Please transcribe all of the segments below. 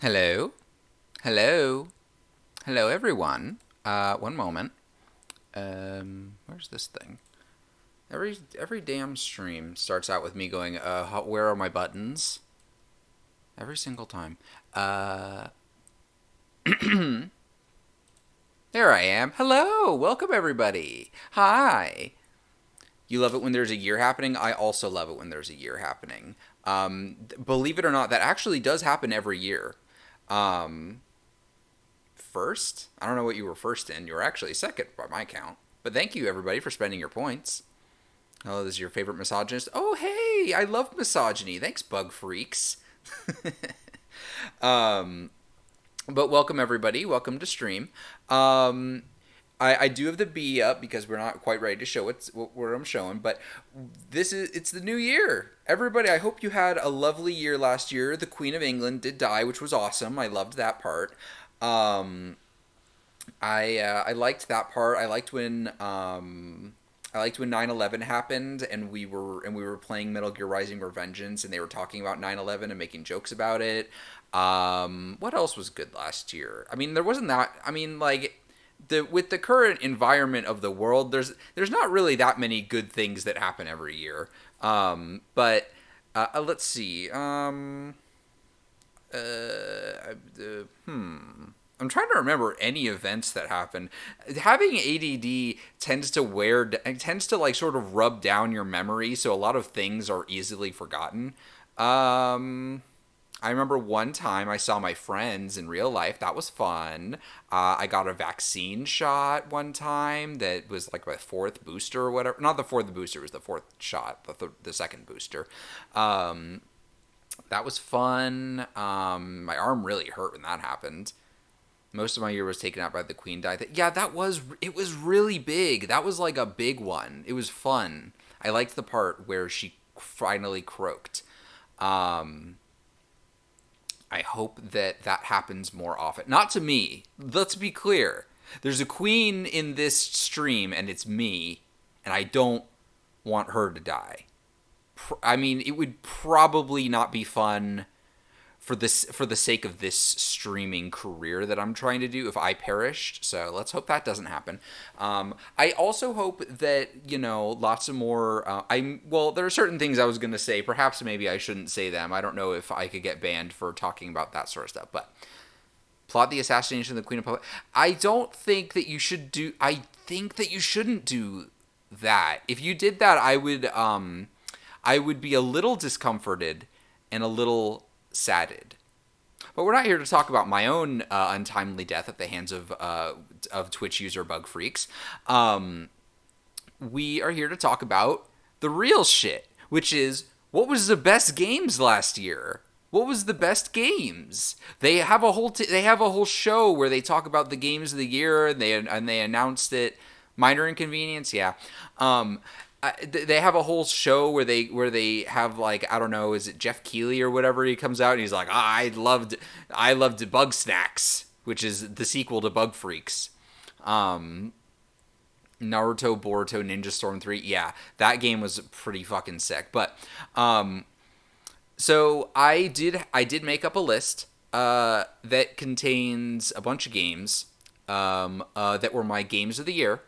Hello? Hello? Hello, everyone. One moment. Where's this thing? Every damn stream starts out with me going, where are my buttons? Every single time. Uh, there I am. Hello! Welcome, everybody. Hi. You love it when there's a year happening? I also love it when there's a year happening. Believe it or not, that actually does happen every year. Um, First. I don't know what you were first in. You were actually second by my count. But thank you, everybody, for spending your points. Oh, this is your favorite misogynist? Oh, hey, I love misogyny. Thanks, bug freaks. um, but welcome, everybody. Welcome to stream. Um, I do have the B up because we're not quite ready to show what I'm showing, but it's the new year. Everybody, I hope you had a lovely year last year. The Queen of England did die, which was awesome. I loved that part. Um, I liked that part. I liked when 9/11 happened and we were playing Metal Gear Rising Revengeance and they were talking about 9/11 and making jokes about it. What else was good last year? I mean, there wasn't that. I mean, like the with the current environment of the world, there's not really that many good things that happen every year. But let's see. I'm trying to remember any events that happened. Having ADD tends to like sort of rub down your memory, so a lot of things are easily forgotten. Um, I remember one time I saw my friends in real life. That was fun. I got a vaccine shot one time that was like my fourth booster or whatever. Not the fourth booster, it was the fourth shot, the second booster. Um, that was fun. My arm really hurt when that happened. Most of my year was taken out by the Queen die. Yeah, it was really big. That was like a big one. It was fun. I liked the part where she finally croaked. Um, I hope that that happens more often. Not to me. Let's be clear. There's a queen in this stream, and it's me, and I don't want her to die. I mean, it would probably not be fun for the sake of this streaming career that I'm trying to do if I perished. So let's hope that doesn't happen. I also hope that lots of more. There are certain things I was going to say. Perhaps maybe I shouldn't say them. I don't know if I could get banned for talking about that sort of stuff. But plot the assassination of the Queen of Public. I don't think that you should do. I think that you shouldn't do that. If you did that, I would be a little discomforted and a little saddened. But we're not here to talk about my own untimely death at the hands of Twitch user bug freaks. We are here to talk about the real shit, which is what was the best games last year. What was the best games? They have a whole show where they talk about the games of the year and they announced it. Minor inconvenience, yeah. They have a whole show where they have like, I don't know, is it Jeff Keighley or whatever? He comes out and he's like, I loved Bug Snacks, which is the sequel to Bug Freaks. Naruto, Boruto, Ninja Storm 3. Yeah, that game was pretty fucking sick. But so I did make up a list that contains a bunch of games that were my games of the year.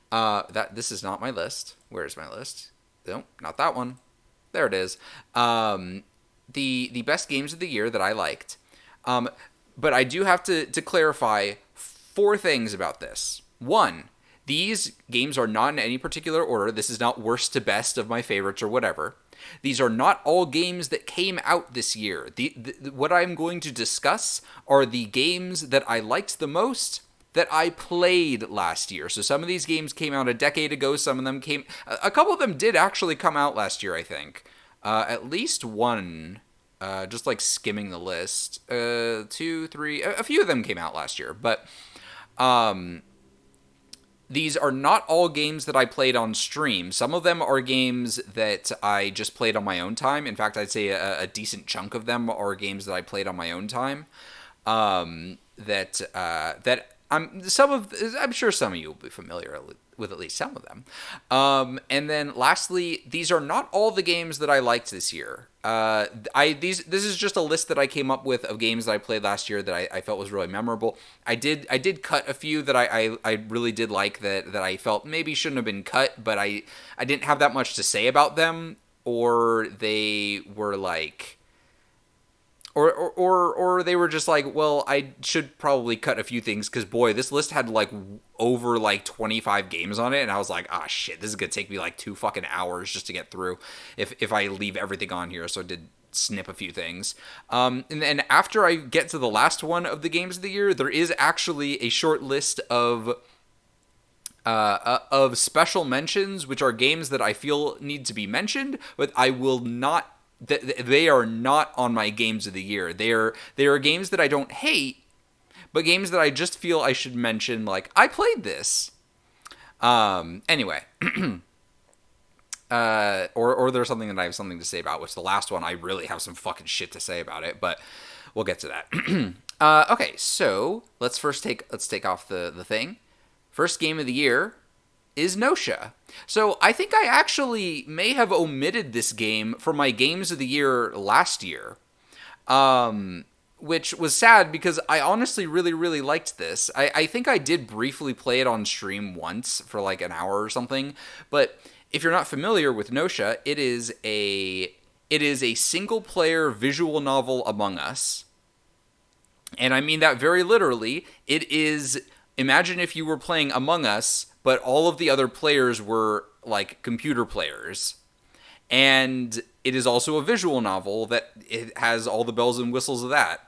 That this is not my list. Where's my list? Nope, not that one. There it is. The best games of the year that I liked. But I do have to clarify four things about this. One, these games are not in any particular order. This is not worst to best of my favorites or whatever. These are not all games that came out this year. What I'm going to discuss are the games that I liked the most that I played last year. So some of these games came out a decade ago. Some of them a couple of them did actually come out last year, I think. At least one, just like skimming the list. Two, three, a few of them came out last year. But these are not all games that I played on stream. Some of them are games that I just played on my own time. In fact, I'd say a decent chunk of them are games that I played on my own time. That I'm sure some of you will be familiar with at least some of them. And then lastly, these are not all the games that I liked this year. This is just a list that I came up with of games that I played last year that I felt was really memorable. I did cut a few that I really did like that I felt maybe shouldn't have been cut, but I didn't have that much to say about them, or they were like. Or they were just like, well, I should probably cut a few things because, boy, this list had like over like 25 games on it, and I was like, ah, shit, this is gonna take me like 2 fucking hours just to get through if I leave everything on here. So I did snip a few things. And then after I get to the last one of the games of the year, there is actually a short list of special mentions, which are games that I feel need to be mentioned, but I will not. They are not on my games of the year. They are games that I don't hate, but games that I just feel I should mention. Like, I played this. Anyway, or there's something that I have something to say about. Which the last one I really have some fucking shit to say about it, but we'll get to that. Okay, so let's take off the thing. First game of the year is Nosha. So I think I actually may have omitted this game for my games of the year last year, which was sad because I honestly really, really liked this. I think I did briefly play it on stream once for like an hour or something, but if you're not familiar with Nosha, it is a single-player visual novel Among Us. And I mean that very literally. It is, imagine if you were playing Among Us, but all of the other players were like computer players. And it is also a visual novel that it has all the bells and whistles of that.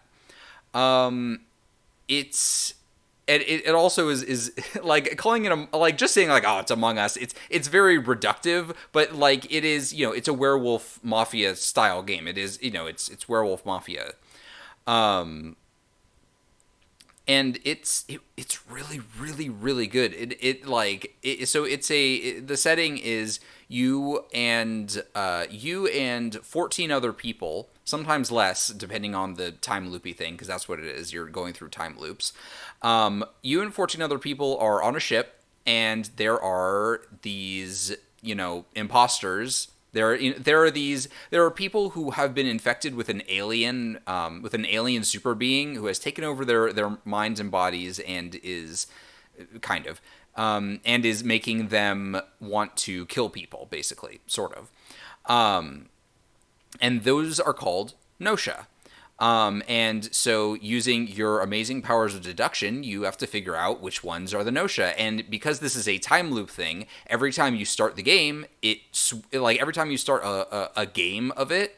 It also is like calling it like just saying like, oh, it's Among Us. It's very reductive, but like it is, it's a werewolf mafia style game. It is, it's werewolf mafia. And it's really, really, really good. The setting is you and 14 other people, sometimes less, depending on the time loopy thing, because that's what it is. You're going through time loops. You and 14 other people are on a ship, and there are these, imposters. There are people who have been infected with an alien super being who has taken over their minds and bodies and is and is making them want to kill people, basically, sort of. And those are called Nosha. And so using your amazing powers of deduction, you have to figure out which ones are the Nosha. And because this is a time loop thing, every time you start the game, every time you start a game of it,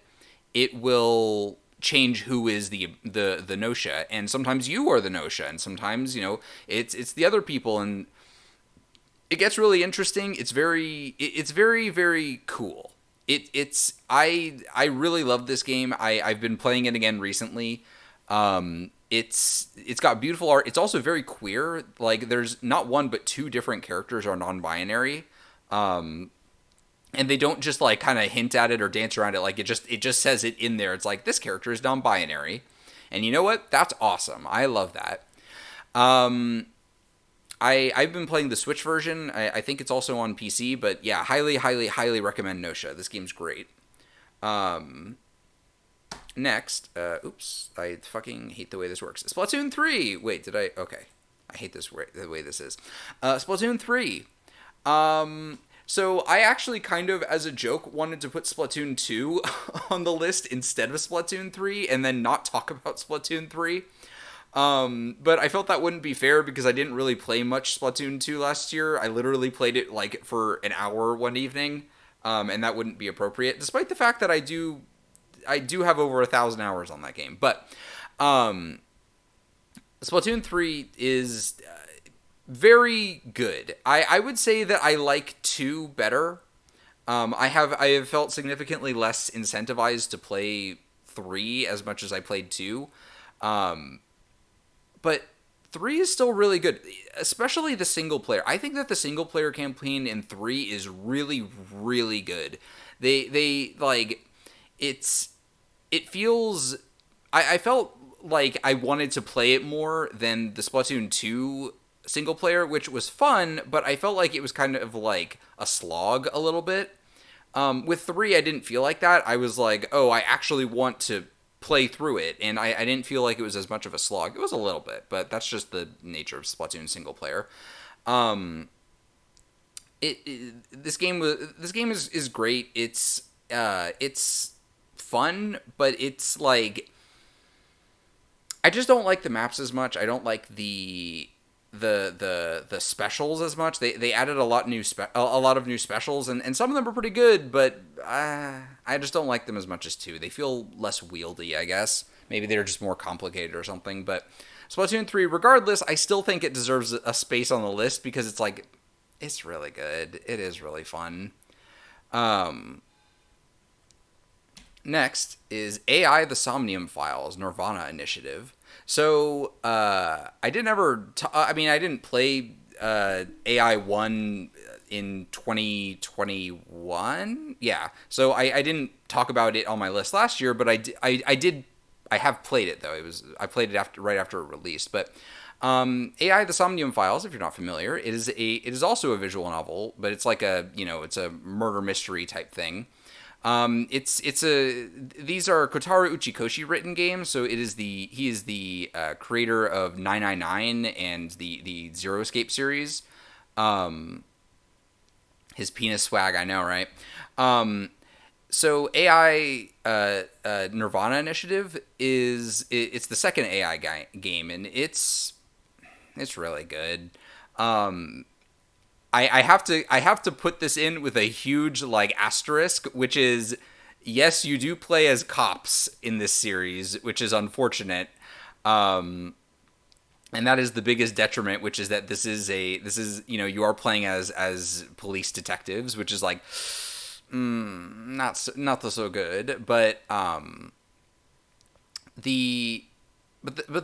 it will change who is the Nosha. And sometimes you are the Nosha, and sometimes, it's the other people, and it gets really interesting. It's very, very cool. I really love this game. I've been playing it again recently. It's got beautiful art. It's also very queer. Like, there's not one but 2 different characters are non-binary. And they don't just like kind of hint at it or dance around it. Like, it just says it in there. It's like, this character is non-binary. And you know what? That's awesome. I love that. I've been playing the Switch version. I think it's also on PC, but yeah, highly, highly, highly recommend Nosha. This game's great. Next, oops, I fucking hate the way this works. Splatoon 3! Wait, okay. I hate the way this is. Splatoon 3. So I actually kind of, as a joke, wanted to put Splatoon 2 on the list instead of Splatoon 3, and then not talk about Splatoon 3. But I felt that wouldn't be fair because I didn't really play much Splatoon 2 last year. I literally played it like for an hour one evening, and that wouldn't be appropriate, despite the fact that I do have over 1,000 hours on that game. But Splatoon 3 is very good. I would say that I like 2 better. I have felt significantly less incentivized to play 3 as much as I played 2. But 3 is still really good, especially the single player. I think that the single player campaign in 3 is really, really good. They like, it feels, I felt like I wanted to play it more than the Splatoon 2 single player, which was fun, but I felt like it was kind of like a slog a little bit. With 3, I didn't feel like that. I was like, oh, I actually want to play through it, and I didn't feel like it was as much of a slog. It was a little bit, but that's just the nature of Splatoon single player. This game is great. It's fun, but it's like I just don't like the maps as much. I don't like the specials as much. They added a lot of new specials, and some of them are pretty good, but I just don't like them as much as 2. They feel less wieldy, I guess. Maybe they're just more complicated or something. But Splatoon 3, regardless, I still think it deserves a space on the list because it's like it's really good. It is really fun. Next is AI the Somnium Files Nirvana Initiative. So I didn't play AI 1 in 2021. Yeah, so I didn't talk about it on my list last year, but I have played it though. I played it right after it released. But AI the Somnium Files, if you're not familiar, it is also a visual novel, but it's like it's a murder mystery type thing. These are Kotaro Uchikoshi written games, so he is the creator of 999 and the Zero Escape series. His penis swag, I know, right? So AI Nirvana Initiative it's the second AI game, and it's really good. I have to put this in with a huge like asterisk, which is yes, you do play as cops in this series, which is unfortunate. And that is the biggest detriment, which is that this is you are playing as police detectives, which is like not so good. But the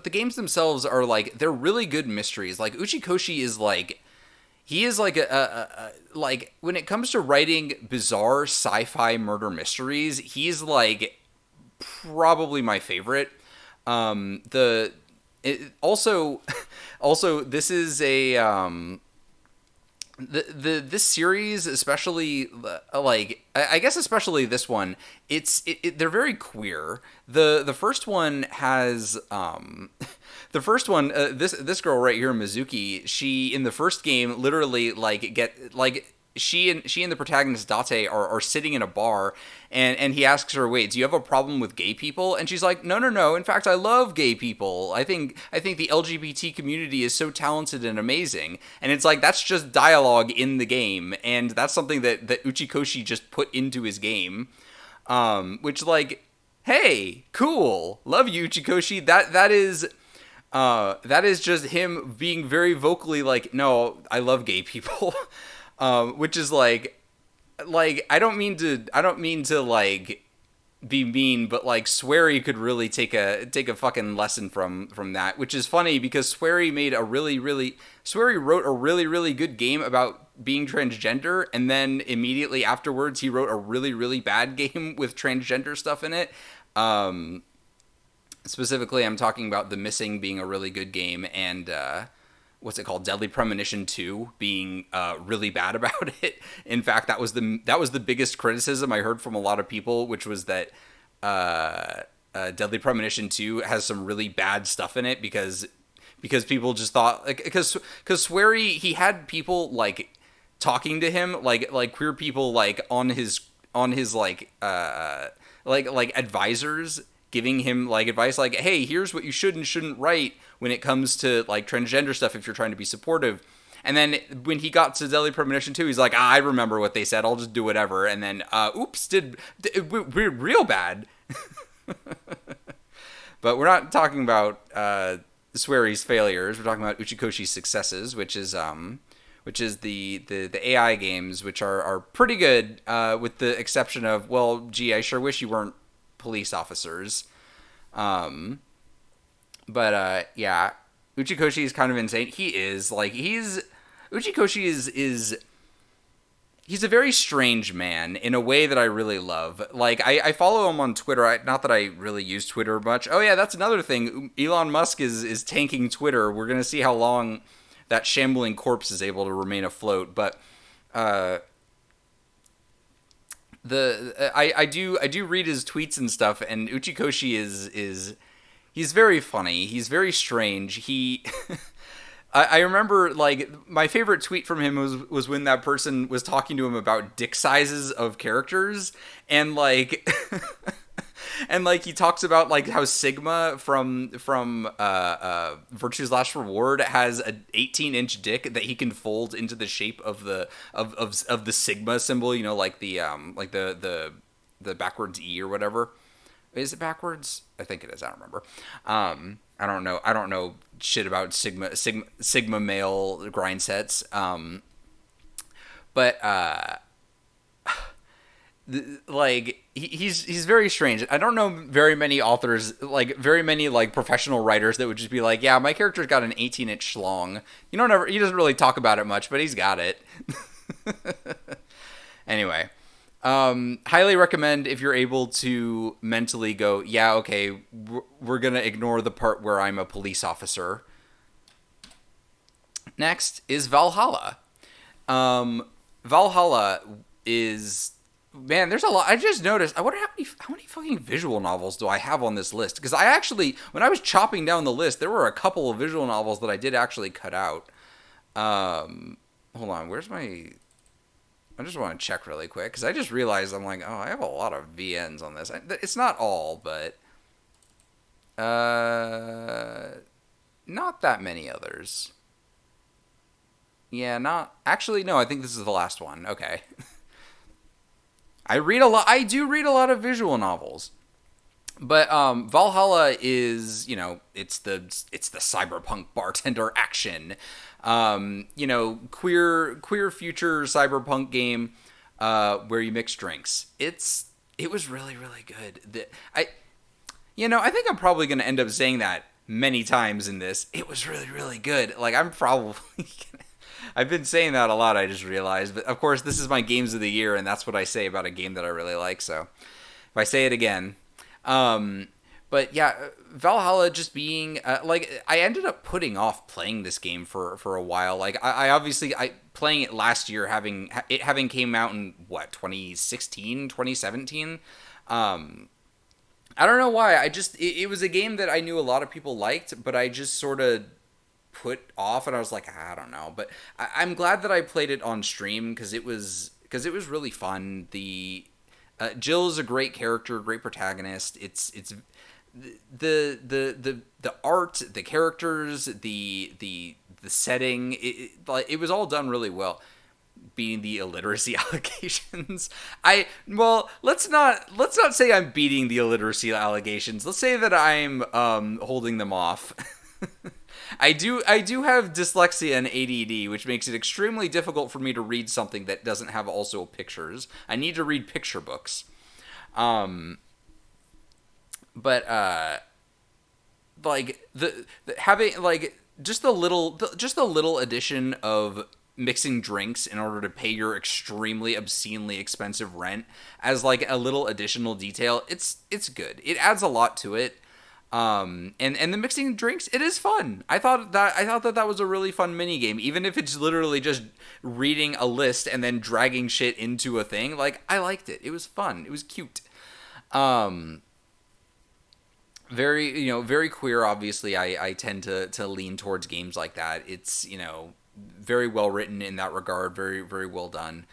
games themselves are like they're really good mysteries. Like Uchikoshi is like. He is like like when it comes to writing bizarre sci-fi murder mysteries, he's like probably my favorite. Also this is a this series, especially like I guess especially this one, they're very queer. The first one has the first one, this girl right here, Mizuki, she in the first game literally she and the protagonist Date are sitting in a bar, and he asks her, "Wait, do you have a problem with gay people?" And she's like, "No. In fact, I love gay people. I think the LGBT community is so talented and amazing." And it's like that's just dialogue in the game, and that's something that Uchikoshi just put into his game, which like, hey, cool, love you, Uchikoshi. That is just him being very vocally like, no, I love gay people, which is like I don't mean to like be mean, but like Swery could really take a fucking lesson from that, which is funny because Swery wrote a really good game about being transgender, and then immediately afterwards he wrote a really bad game with transgender stuff in it. Specifically, I'm talking about The Missing being a really good game, and what's it called, Deadly Premonition 2 being really bad about it. In fact, that was the biggest criticism I heard from a lot of people, which was that Deadly Premonition 2 has some really bad stuff in it because people just thought because Swery, he had people like talking to him like queer people like on his like advisors, giving him like advice like, hey, here's what you should and shouldn't write when it comes to like transgender stuff if you're trying to be supportive. And then when he got to Deadly Premonition 2, he's like, I remember what they said, I'll just do whatever. And then oops, we're real bad. But we're not talking about Swery's failures, we're talking about Uchikoshi's successes, which is the AI games, which are pretty good, with the exception of, well, gee, I sure wish you weren't police officers. Yeah, Uchikoshi is kind of insane. Uchikoshi is he's a very strange man in a way that I really love. Like, I follow him on Twitter. Not that I really use Twitter much. Oh yeah, that's another thing. Elon Musk is tanking Twitter. We're gonna see how long that shambling corpse is able to remain afloat. But uh, I do read his tweets and stuff, and Uchikoshi is he's very funny. He's very strange. He I remember, like, my favorite tweet from him was when that person was talking to him about dick sizes of characters, and like and like he talks about like how Sigma from Virtue's Last Reward has a 18-inch dick that he can fold into the shape of the Sigma symbol, you know, like the backwards E or whatever. Is it backwards? I think it is. I don't remember. I don't know. I don't know shit about Sigma male grind sets. But like he's very strange. I don't know very many authors, like very many like professional writers that would just be like, yeah, my character's got an 18-inch schlong. You don't ever. He doesn't really talk about it much, but he's got it. Anyway. Highly recommend if you're able to mentally go, yeah, okay, we're gonna ignore the part where I'm a police officer. Next is Valhalla. Valhalla is, man, there's a lot. I just noticed. I wonder how many fucking visual novels do I have on this list? Because I actually, when I was chopping down the list, there were a couple of visual novels that I did actually cut out. Hold on, where's my? I just want to check really quick, because I just realized I'm like, oh, I have a lot of VNs on this. It's not all, but not that many others. Yeah, not... Actually, no, I think this is the last one. Okay. I do read a lot of visual novels. But Valhalla is, you know, it's the cyberpunk bartender action. You know, queer future cyberpunk game where you mix drinks. It was really, really good. I think I'm probably going to end up saying that many times in this. It was really, really good. Like, I'm probably I've been saying that a lot, I just realized. But of course, this is my games of the year, and that's what I say about a game that I really like. So if I say it again. But yeah, Valhalla just being like, I ended up putting off playing this game for a while. Like I obviously playing it last year, having came out in what, 2016, 2017. I don't know why. It was a game that I knew a lot of people liked, but I just sort of put off, and I was like, I don't know. But I'm glad that I played it on stream, because it was really fun. Jill is a great character, great protagonist. It's the art, the characters, the setting. It was all done really well. Beating the illiteracy allegations. Let's not say I'm beating the illiteracy allegations. Let's say that I'm holding them off. I do have dyslexia and ADD, which makes it extremely difficult for me to read something that doesn't have also pictures. I need to read picture books. Like having like just the little addition of mixing drinks in order to pay your extremely obscenely expensive rent as like a little additional detail, it's good. It adds a lot to it. And the mixing drinks, it is fun. I thought that was a really fun mini game, even if it's literally just reading a list and then dragging shit into a thing. Like, I liked it. It was fun. It was cute. Very queer. Obviously, I tend to lean towards games like that. It's, very well written in that regard. Very, very well done.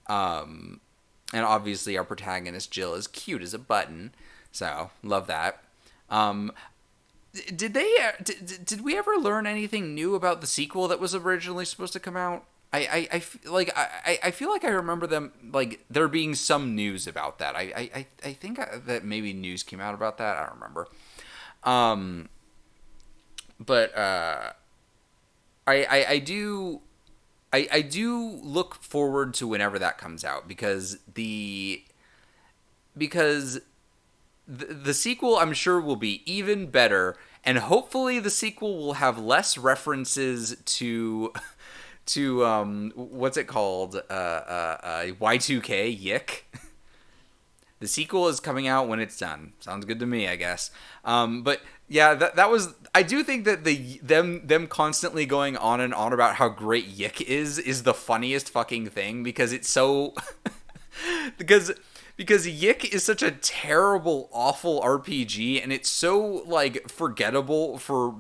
And obviously our protagonist Jill is cute as a button. So love that. Did we ever learn anything new about the sequel that was originally supposed to come out? I feel like I remember them, like, there being some news about that. I think that maybe news came out about that. I don't remember. I do look forward to whenever that comes out, because the sequel, I'm sure, will be even better, and hopefully the sequel will have less references to what's it called, Y2K, Yick. The sequel is coming out when it's done. Sounds good to me, I guess. But yeah, that was. I do think that them constantly going on and on about how great Yick is the funniest fucking thing, because it's so because Yick is such a terrible, awful RPG, and it's so like forgettable for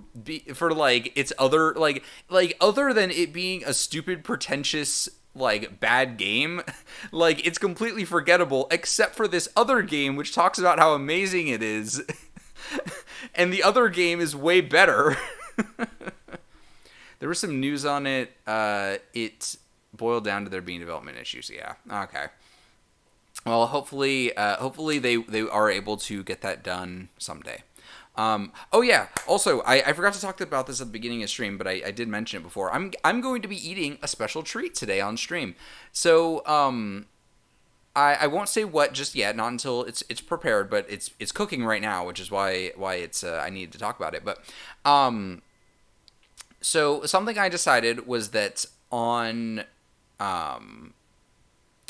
like its other like other than it being a stupid, pretentious, like bad game, like it's completely forgettable except for this other game which talks about how amazing it is. And the other game is way better. There was some news on it. It boiled down to there being development issues. Yeah. Okay. Well, hopefully they are able to get that done someday. Oh yeah. Also, I forgot to talk about this at the beginning of stream, but I did mention it before. I'm going to be eating a special treat today on stream. So I won't say what just yet, not until it's prepared, but it's cooking right now, which is why it's I needed to talk about it. But so something I decided was that on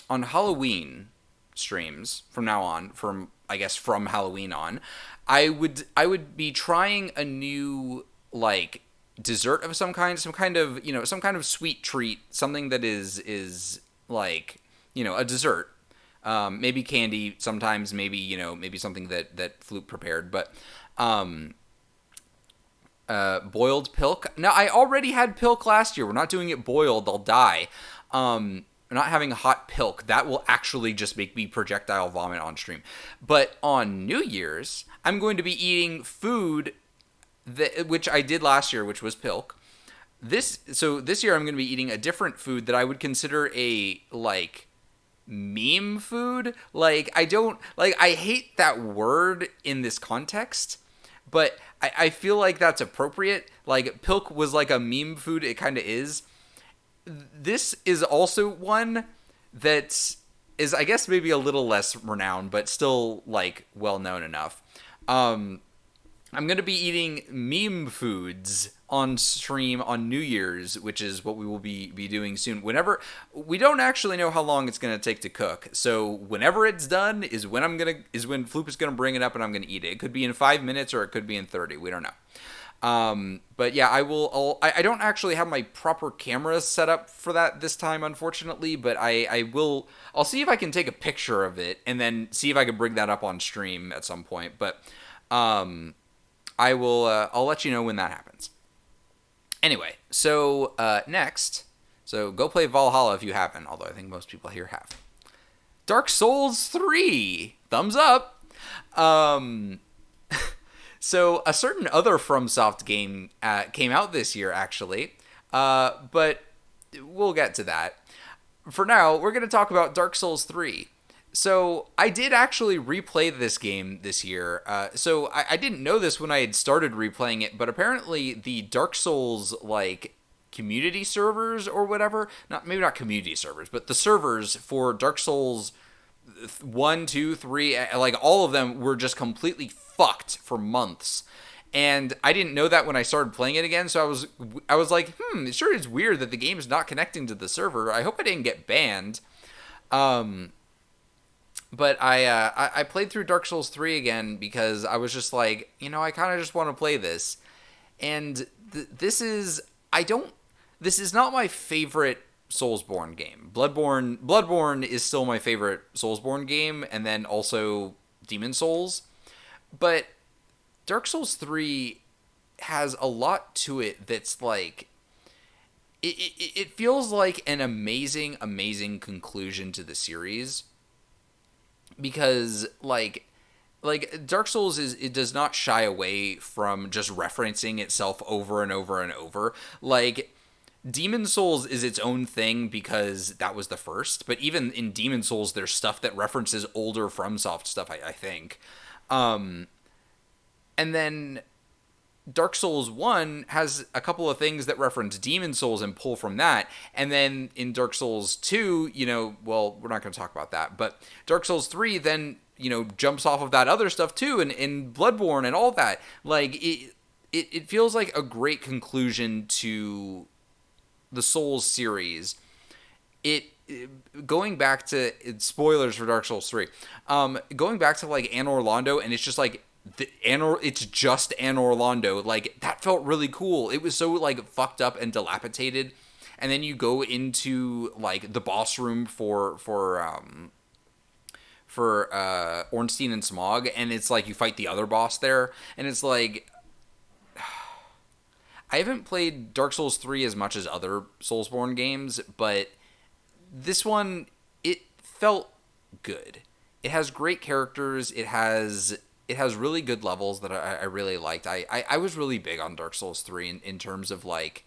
Halloween streams from now on, from Halloween on, I would be trying a new like dessert of some kind of some kind of sweet treat, something that is like a dessert. Maybe candy sometimes, maybe maybe something that Floop prepared, but boiled pilk. Now, I already had pilk last year. We're not doing it boiled. I'll die. We're not having a hot pilk. That will actually just make me projectile vomit on stream. But on New Year's, I'm going to be eating food which I did last year, which was pilk. This year I'm going to be eating a different food that I would consider a like meme food. Like I hate that word in this context, but I feel like that's appropriate. Like pilk was like a meme food. It kind of is. This is also one that is, I guess, maybe a little less renowned, but still like well known enough. I'm going to be eating meme foods on stream on New Year's, which is what we will be doing soon. Whenever we don't actually know how long it's going to take to cook, so whenever it's done is when Floop is going to bring it up and I'm going to eat it. It could be in 5 minutes or it could be in 30. We don't know. But yeah, I don't actually have my proper camera set up for that this time, unfortunately, but I'll see if I can take a picture of it and then see if I can bring that up on stream at some point. But, I'll let you know when that happens. Anyway, so, next, so go play Valhalla if you haven't, although I think most people here have. Dark Souls 3! Thumbs up! So a certain other FromSoft game came out this year, actually, but we'll get to that. For now, we're going to talk about Dark Souls 3. So I did actually replay this game this year. So I didn't know this when I had started replaying it, but apparently the Dark Souls like community servers or whatever, maybe not community servers, but the servers for Dark Souls 1, 2, 3, like all of them were just completely fucked for months. And I didn't know that when I started playing it again, so I was like, it sure is weird that the game is not connecting to the server. I hope I didn't get banned. But I played through Dark Souls 3 again because I was just like, I kind of just want to play this. And this is not my favorite Soulsborne game. Bloodborne is still my favorite Soulsborne game, and then also Demon Souls. But Dark Souls 3 has a lot to it that's like it feels like an amazing conclusion to the series, because like Dark Souls it does not shy away from just referencing itself over and over and over. Like Demon Souls is its own thing because that was the first, but even in Demon Souls there's stuff that references older FromSoft stuff, I think. And then Dark Souls 1 has a couple of things that reference Demon Souls and pull from that. And then in Dark Souls 2, well, we're not going to talk about that, but Dark Souls 3 then, jumps off of that other stuff too, and Bloodborne and all that. Like, it feels like a great conclusion to the Souls series. It going back to spoilers for Dark Souls 3. Going back to like Anor Londo, and it's just like it's just Anor Londo. Like that felt really cool. It was so like fucked up and dilapidated. And then you go into like the boss room for Ornstein and Smog, and it's like you fight the other boss there, and it's like I haven't played Dark Souls 3 as much as other Soulsborne games, but this one, it felt good. It has great characters. It has really good levels that I really liked. I was really big on Dark Souls 3 in terms of like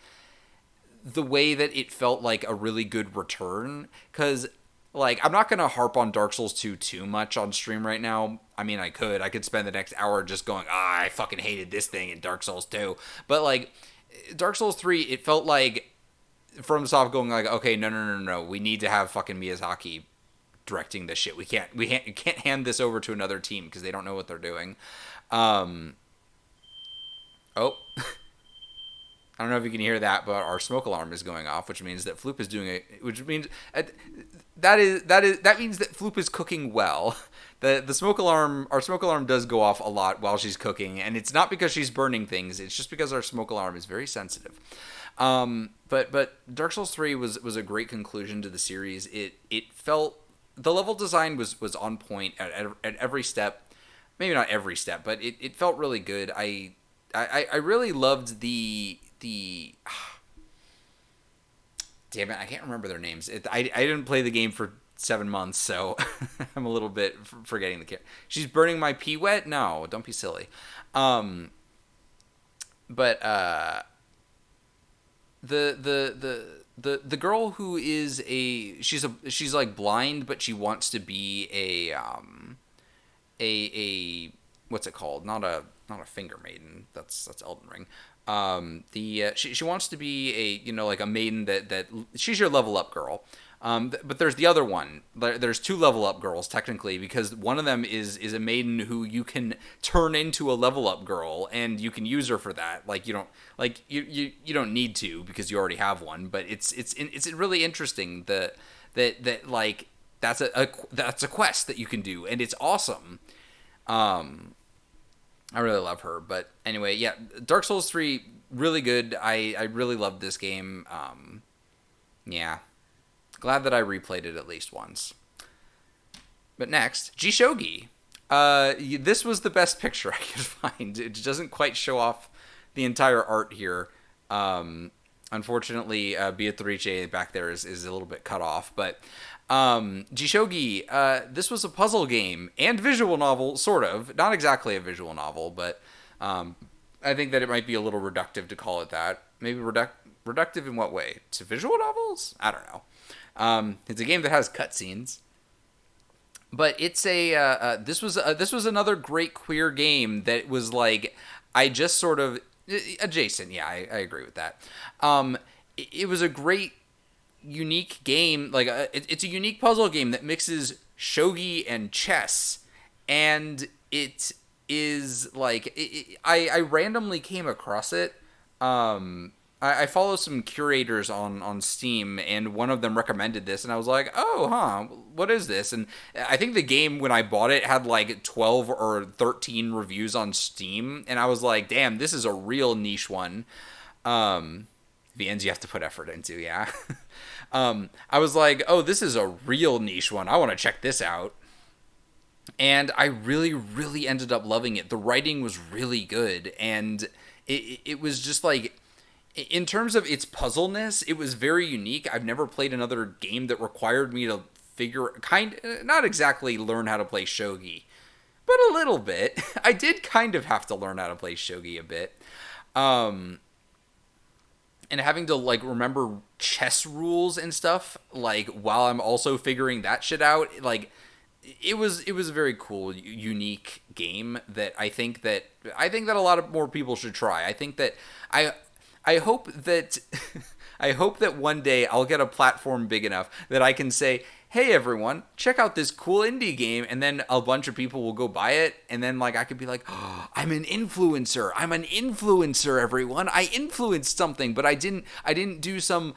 the way that it felt like a really good return, because like I'm not gonna harp on Dark Souls 2 too much on stream right now. I mean, I could spend the next hour just going, I fucking hated this thing in Dark Souls 2. But like Dark Souls 3, it felt like from Soft going like, okay, no, we need to have fucking Miyazaki directing this shit. We can't hand this over to another team because they don't know what they're doing. Oh. I don't know if you can hear that, but our smoke alarm is going off, which means that Floop is doing it. Which means that means that Floop is cooking well. The smoke alarm, our smoke alarm does go off a lot while she's cooking, and it's not because she's burning things. It's just because our smoke alarm is very sensitive. But Dark Souls 3 was a great conclusion to the series. It felt the level design was on point at every step. Maybe not every step, but it felt really good. I really loved the damn it, I can't remember their names. I didn't play the game for 7 months, so I'm a little bit forgetting the character. She's burning my pee wet? No, don't be silly. But the girl who is she's like blind, but she wants to be a what's it called? Not a finger maiden. That's Elden Ring. She wants to be like a maiden that she's your level up girl. But there's the other one. There's two level up girls technically, because one of them is a maiden who you can turn into a level up girl, and you can use her for that. Like you don't need to because you already have one. But it's really interesting that like that's a quest that you can do, and it's awesome. I really love her. But anyway, yeah, Dark Souls 3, really good. I really loved this game. Yeah. Glad that I replayed it at least once. But next, Jishogi. This was the best picture I could find. It doesn't quite show off the entire art here. Unfortunately, Beatrice back there is a little bit cut off. But Jishogi, this was a puzzle game and visual novel, sort of. Not exactly a visual novel, but I think that it might be a little reductive to call it that. Maybe reductive in what way? To visual novels? I don't know. It's a game that has cutscenes. But it's this was another great queer game that was like, I just sort of adjacent. Yeah, I agree with that. It was a great, unique game. Like it's a unique puzzle game that mixes shogi and chess, and it is like I randomly came across it. I follow some curators on Steam, and one of them recommended this, and I was like, oh, what is this? And I think the game, when I bought it, had like 12 or 13 reviews on Steam, and I was like, damn, this is a real niche one. VNs you have to put effort into, yeah. I was like, oh, this is a real niche one. I want to check this out. And I really, really ended up loving it. The writing was really good, and it was just like, in terms of its puzzleness, it was very unique. I've never played another game that required me to not exactly learn how to play shogi, but a little bit. I did kind of have to learn how to play shogi a bit. And having to like remember chess rules and stuff, like while I'm also figuring that shit out, like it was a very cool, unique game that I think that a lot of more people should try. I think that I hope that I hope that one day I'll get a platform big enough that I can say, hey everyone, check out this cool indie game, and then a bunch of people will go buy it, and then like I could be like, oh, I'm an influencer. I'm an influencer, everyone. I influenced something, but I didn't do some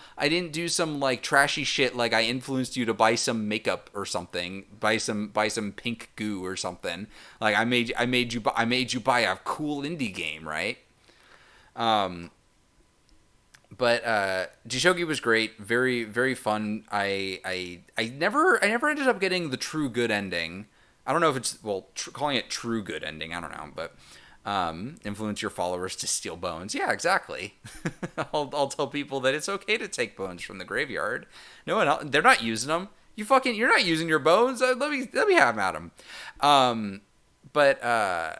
like trashy shit like I influenced you to buy some makeup or something, buy some pink goo or something. Like I made you buy a cool indie game, right? Um, but Jishogi was great, very very fun. I never ended up getting the true good ending. I don't know if it's calling it true good ending. I don't know, but influence your followers to steal bones. Yeah, exactly. I'll tell people that it's okay to take bones from the graveyard. No one else, they're not using them. You're not using your bones. Let me have them at them. But I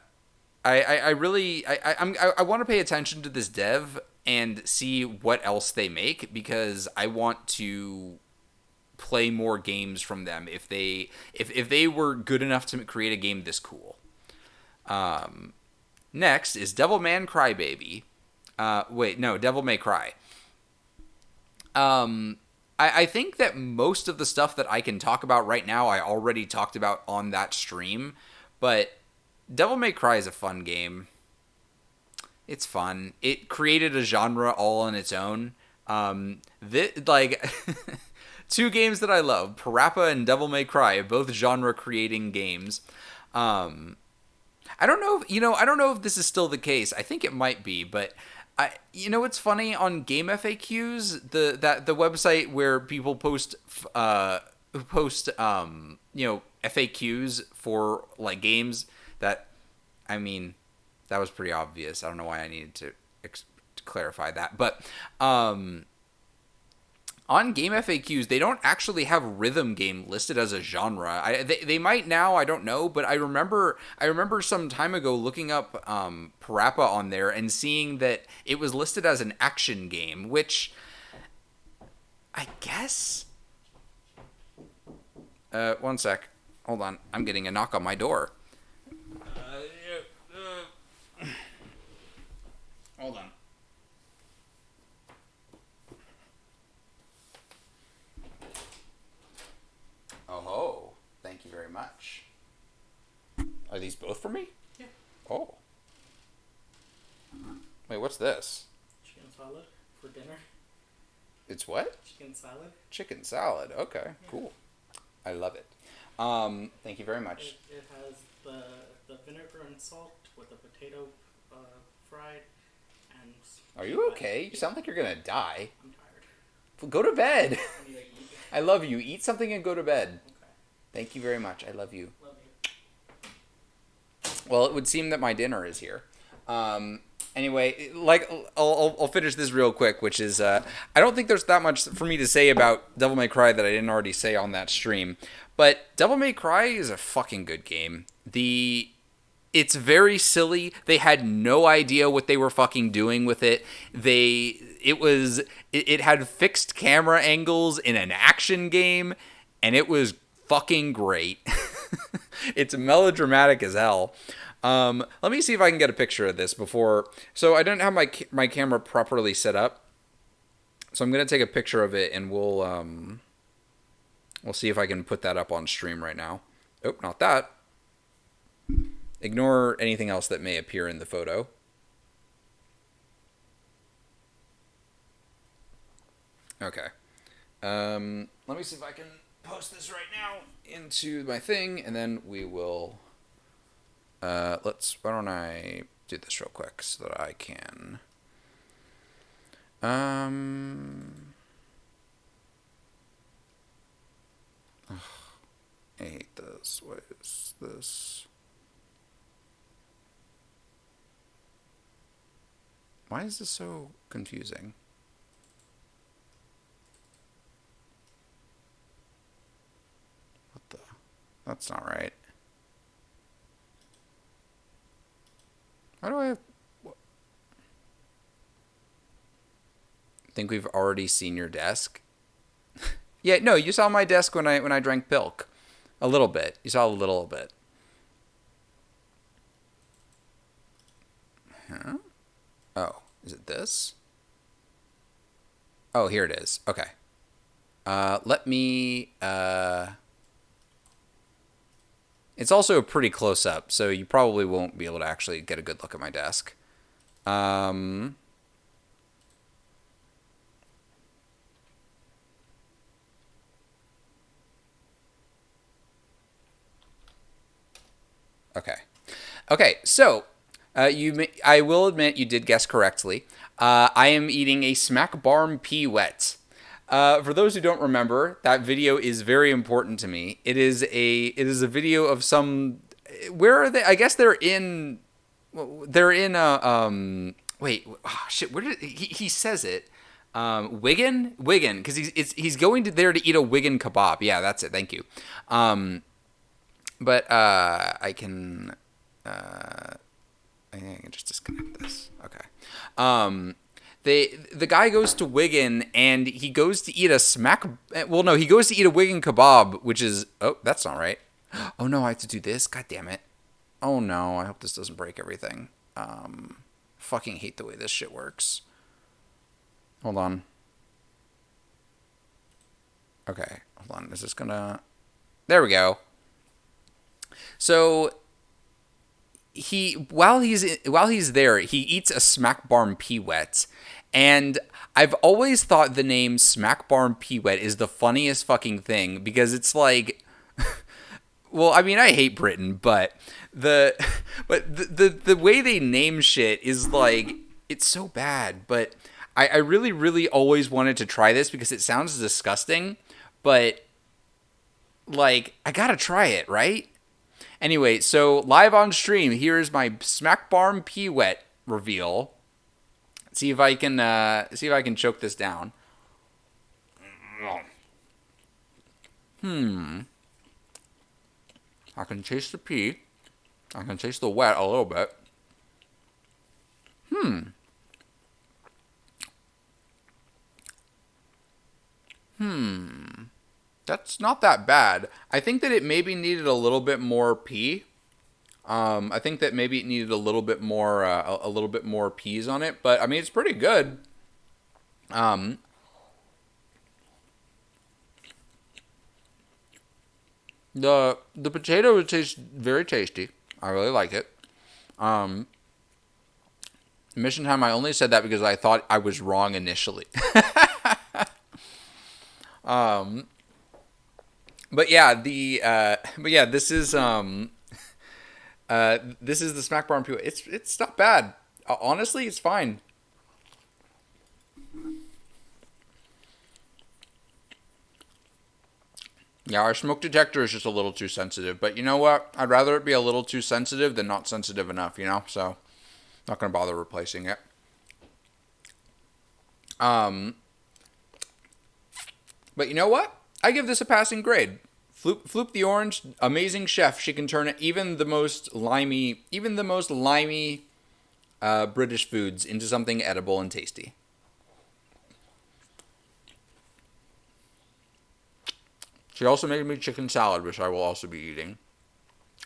really I want to pay attention to this dev and see what else they make because I want to play more games from them if they were good enough to create a game this cool. Next is Devilman Crybaby. Wait, no, Devil May Cry. I think that most of the stuff that I can talk about right now I already talked about on that stream, but Devil May Cry is a fun game. It's fun. It created a genre all on its own. Like two games that I love, Parappa and Devil May Cry, both genre creating games. I don't know I don't know if this is still the case. I think it might be, but it's funny on Game FAQs, the website where people post FAQs for like games that I mean that was pretty obvious. I don't know why I needed to clarify that. But on Game FAQs, they don't actually have rhythm game listed as a genre. They might now, I don't know. But I remember some time ago looking up Parappa on there and seeing that it was listed as an action game, which I guess... one sec. Hold on. I'm getting a knock on my door. Hold on. Oh, thank you very much. Are these both for me? Yeah. Oh. Wait, what's this? Chicken salad for dinner. It's what? Chicken salad. Chicken salad. Okay, yeah. Cool. I love it. Thank you very much. It has the vinegar and salt with the potato fried and... Are you okay? You sound like you're gonna die. I'm tired. Well, go to bed. I need to eat. I love you. Eat something and go to bed. Okay. Thank you very much. I love you. Love you. Well, it would seem that my dinner is here. Anyway, like I'll finish this real quick, which is I don't think there's that much for me to say about Devil May Cry that I didn't already say on that stream. But Devil May Cry is a fucking good game. It's very silly. They had no idea what they were fucking doing with it. It had fixed camera angles in an action game, and it was fucking great. It's melodramatic as hell. Let me see if I can get a picture of this before. So I don't have my camera properly set up. So I'm gonna take a picture of it, and we'll see if I can put that up on stream right now. Oh, not that. Ignore anything else that may appear in the photo. Okay. Let me see if I can post this right now into my thing, and then we will... why don't I do this real quick so that I can... I hate this. What is this? Why is this so confusing? What the? That's not right. How do I have... What? I think we've already seen your desk. Yeah, no, you saw my desk when I drank pilk. A little bit. You saw a little bit. Huh? Oh, is it this? Oh, here it is. Okay. Let me. It's also pretty close up, so you probably won't be able to actually get a good look at my desk. Um, okay. Okay, so I will admit you did guess correctly. I am eating a smack barm pea wet. For those who don't remember, that video is very important to me. It is a video of some. Where are they? I guess they're in. They're in a wait, oh, shit. Where did he says it? Wigan, because he's going to there to eat a Wigan kebab. Yeah, that's it. Thank you. But I can. I think I can just disconnect this. Okay. The guy goes to Wigan and he goes to eat a smack. Well, no, he goes to eat a Wigan kebab, which is that's not right. Oh no, I have to do this. God damn it. Oh no, I hope this doesn't break everything. Fucking hate the way this shit works. Hold on. Okay, hold on. Is this gonna? There we go. So while he's there, he eats a smack barm peewet, and I've always thought the name smack barm peewet is the funniest fucking thing because it's like, well, I mean, I hate Britain, but the the way they name shit is like it's so bad. But I really really always wanted to try this because it sounds disgusting, but like I gotta try it, right? Anyway, so live on stream, here is my Smack Barm Pee Wet reveal. See if I can choke this down. I can taste the pee. I can taste the wet a little bit. That's not that bad. I think that it maybe needed a little bit more pee. I think that maybe it needed a little bit more peas on it. But I mean, it's pretty good. Um, the potato tastes very tasty. I really like it. Um, Mission time. I only said that because I thought I was wrong initially. But yeah, this is the Smack Bar and Pure. It's not bad. Honestly, it's fine. Yeah, our smoke detector is just a little too sensitive. But you know what? I'd rather it be a little too sensitive than not sensitive enough. So not gonna bother replacing it. Um, but you know what? I give this a passing grade. Floop the Orange, amazing chef. She can turn even the most limey British foods into something edible and tasty. She also made me chicken salad, which I will also be eating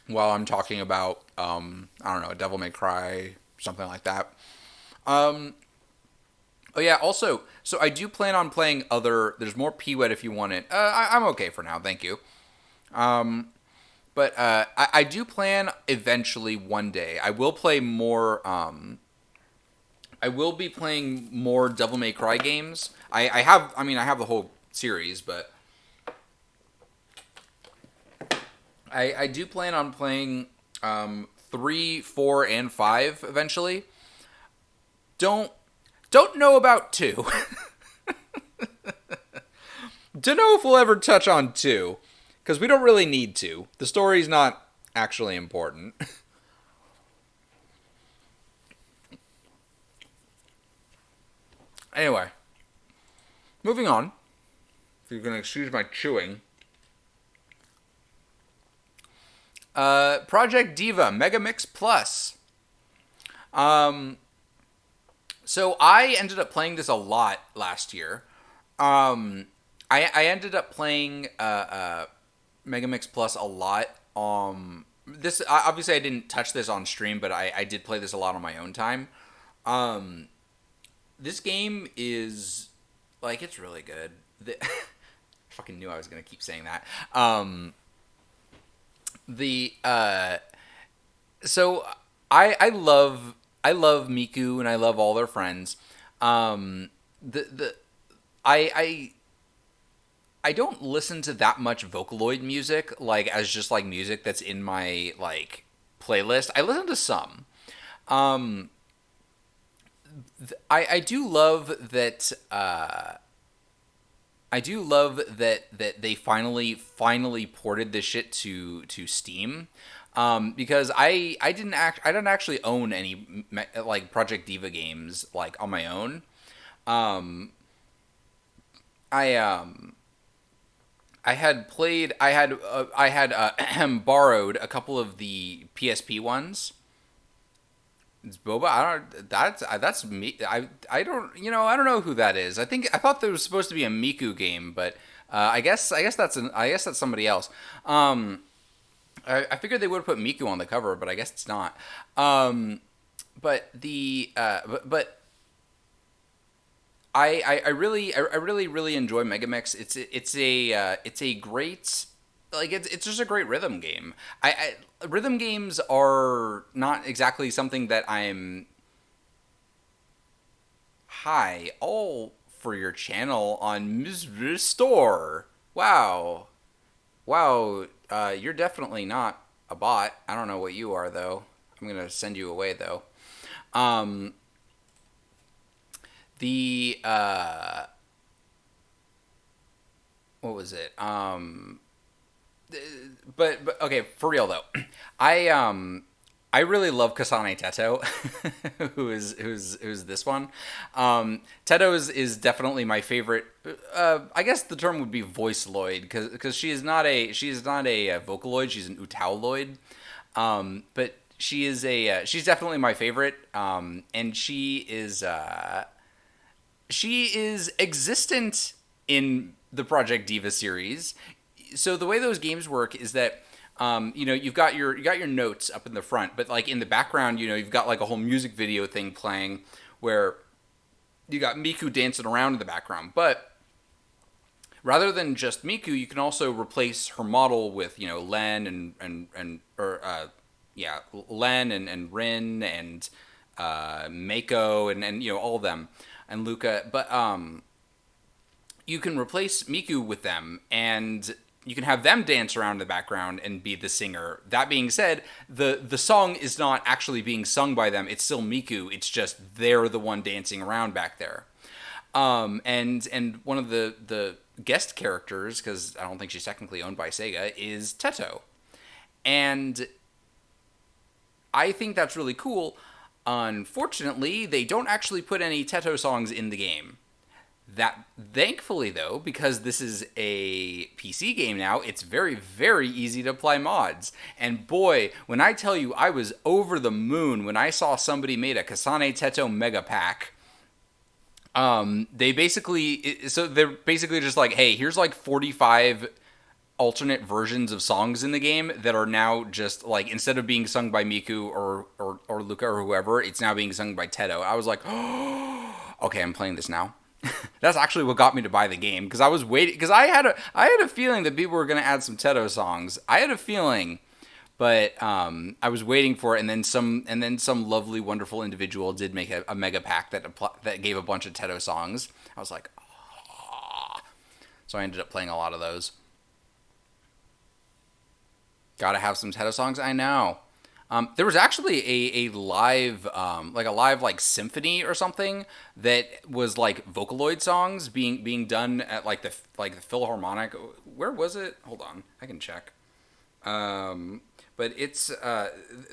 while I'm talking about, I don't know, Devil May Cry, something like that. Um, oh yeah, also, so I do plan on playing other. There's more P-Wet if you want it. I'm okay for now, thank you. Um, but I do plan eventually one day. I will play more. I will be playing more Devil May Cry games. I have. I mean, I have the whole series, but I do plan on playing 3, 4, and 5 eventually. Don't don't know about 2. Don't know if we'll ever touch on 2 because we don't really need to. The story's not actually important. Anyway, moving on. If you're gonna excuse my chewing. Project Diva Megamix Plus. Um, so I ended up playing this a lot last year. I ended up playing Megamix Plus a lot. This obviously I didn't touch this on stream, but I did play this a lot on my own time. Um, this game is like it's really good. fucking knew I was gonna keep saying that. The so I love Miku and I love all their friends. The I I don't listen to that much Vocaloid music like as just like music that's in my like playlist. I listen to some. Um, I do love that. I do love that they finally ported this shit to Steam. Because I didn't actually own any like Project Diva games like on my own. Um, I I had played I had borrowed a couple of the PSP ones. It's Boba. I don't. That's me. I don't. You know. I don't know who that is. I thought there was supposed to be a Miku game, but I guess that's somebody else. I figured they would have put Miku on the cover, but I guess it's not. But the but I really enjoy Megamix. It's a great like it's just a great rhythm game. Rhythm games are not exactly something that I'm hi all for your channel on Mr. Store. Wow. Wow, you're definitely not a bot. I don't know what you are though. I'm gonna send you away though. Um, the what was it? But okay, for real though, I I really love Kasane Teto, who's this one. Teto is definitely my favorite. I guess the term would be voiceloid because she is not a Vocaloid. She's an Utauloid. But she's definitely my favorite. And she is existent in the Project Diva series. So the way those games work is that you know you got your notes up in the front, but like in the background, you know, you've got like a whole music video thing playing where you got Miku dancing around in the background. But rather than just Miku, you can also replace her model with you know Len and or yeah Len and Rin and Mako and you know all of them and Luca. But you can replace Miku with them and you can have them dance around in the background and be the singer. That being said, the song is not actually being sung by them. It's still Miku. It's just they're the one dancing around back there. And one of the guest characters, because I don't think she's technically owned by Sega, is Teto. And I think that's really cool. Unfortunately, they don't actually put any Teto songs in the game. That thankfully though, because this is a PC game now, it's very easy to apply mods. And boy, when I tell you I was over the moon when I saw somebody made a Kasane Teto mega pack. They basically so they're basically just like, hey, here's like 45 alternate versions of songs in the game that are now just like instead of being sung by Miku or Luca or whoever, it's now being sung by Teto. I was like, oh, okay, I'm playing this now. That's actually what got me to buy the game because I was waiting because I had a feeling that people were going to add some Teto songs. I had a feeling, but I was waiting for it, and then some lovely, wonderful individual did make a mega pack that gave a bunch of Teto songs. I was like, oh. So I ended up playing a lot of those. Gotta have some Teto songs. I know. There was actually a live like a live like symphony or something that was like Vocaloid songs being done at like the Philharmonic. Where was it? Hold on, I can check. But it's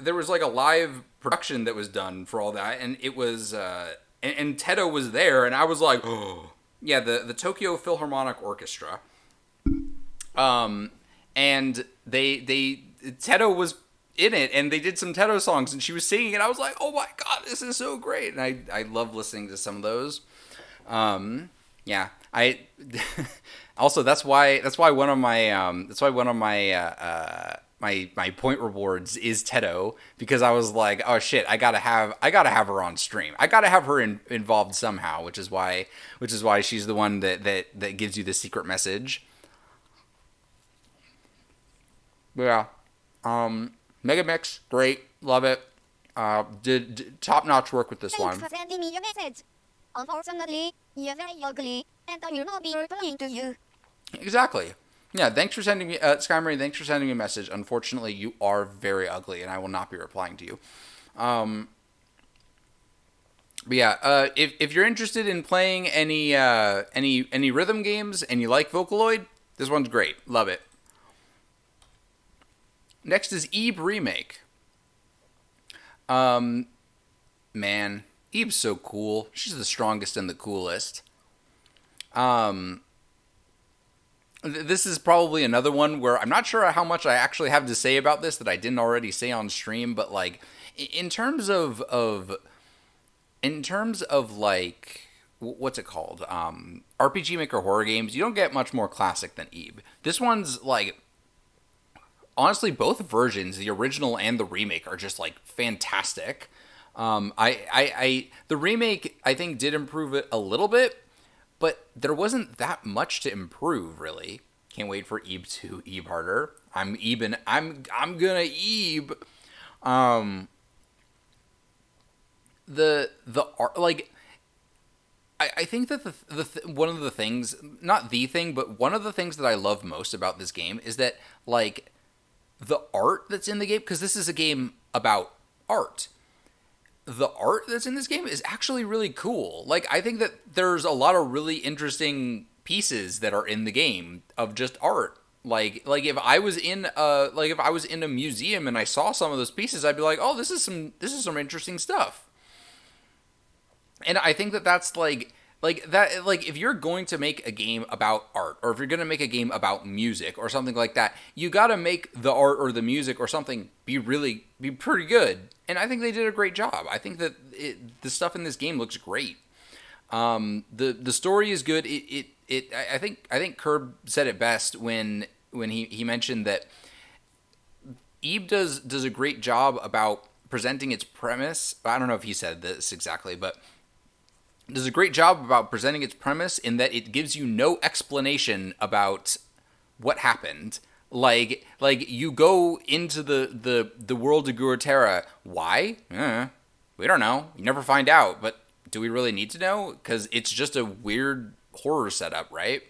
there was like a live production that was done for all that, and it was and Teto was there, and I was like, oh yeah, the Tokyo Philharmonic Orchestra. And they Teto was in it, and they did some Teto songs, and she was singing, and I was like, oh my god, this is so great, and I love listening to some of those. Yeah, I also that's why one of my my point rewards is Teto because I was like, oh shit, I gotta have her on stream. I gotta have her involved somehow, which is why she's the one that gives you the secret message. But yeah, Mega Mix, great, love it. Did top notch work with this Thanks one. for sending me your message. Unfortunately, you're very ugly, and I will not be replying to you. Exactly. Yeah, thanks for sending me, Skymarine, thanks for sending me a message. Unfortunately, you are very ugly, and I will not be replying to you. Um, but yeah, if you're interested in playing any rhythm games and you like Vocaloid, this one's great. Love it. Next is Eve Remake. Um, man, Eve's so cool. She's the strongest and the coolest. Um, this is probably another one where I'm not sure how much I actually have to say about this that I didn't already say on stream, but like in terms of like what's it called? RPG Maker horror games, you don't get much more classic than Eve. This one's like honestly both versions, the original and the remake, are just like fantastic. The remake I think did improve it a little bit, but there wasn't that much to improve really. Can't wait for Eve 2, Eve harder. I'm gonna Eve. Um, the art like I think that one of the things, not the thing, but one of the things that I love most about this game is that like the art that's in the game, because this is a game about art. The art that's in this game is actually really cool. Like I think that there's a lot of really interesting pieces that are in the game of just art. Like if I was in a museum and I saw some of those pieces, I'd be like, "Oh, this is some interesting stuff." And I think that that's like that like if you're going to make a game about art, or if you're going to make a game about music or something like that, you got to make the art or the music or something be pretty good. And I think they did a great job. I think that the stuff in this game looks great. The story is good. I think Curb said it best when he mentioned that Eve does a great job about presenting its premise. I don't know if he said this exactly, but does a great job about presenting its premise in that it gives you no explanation about what happened. Like you go into the world of Guerrera. Why? We don't know. You never find out. But do we really need to know? Because it's just a weird horror setup, right?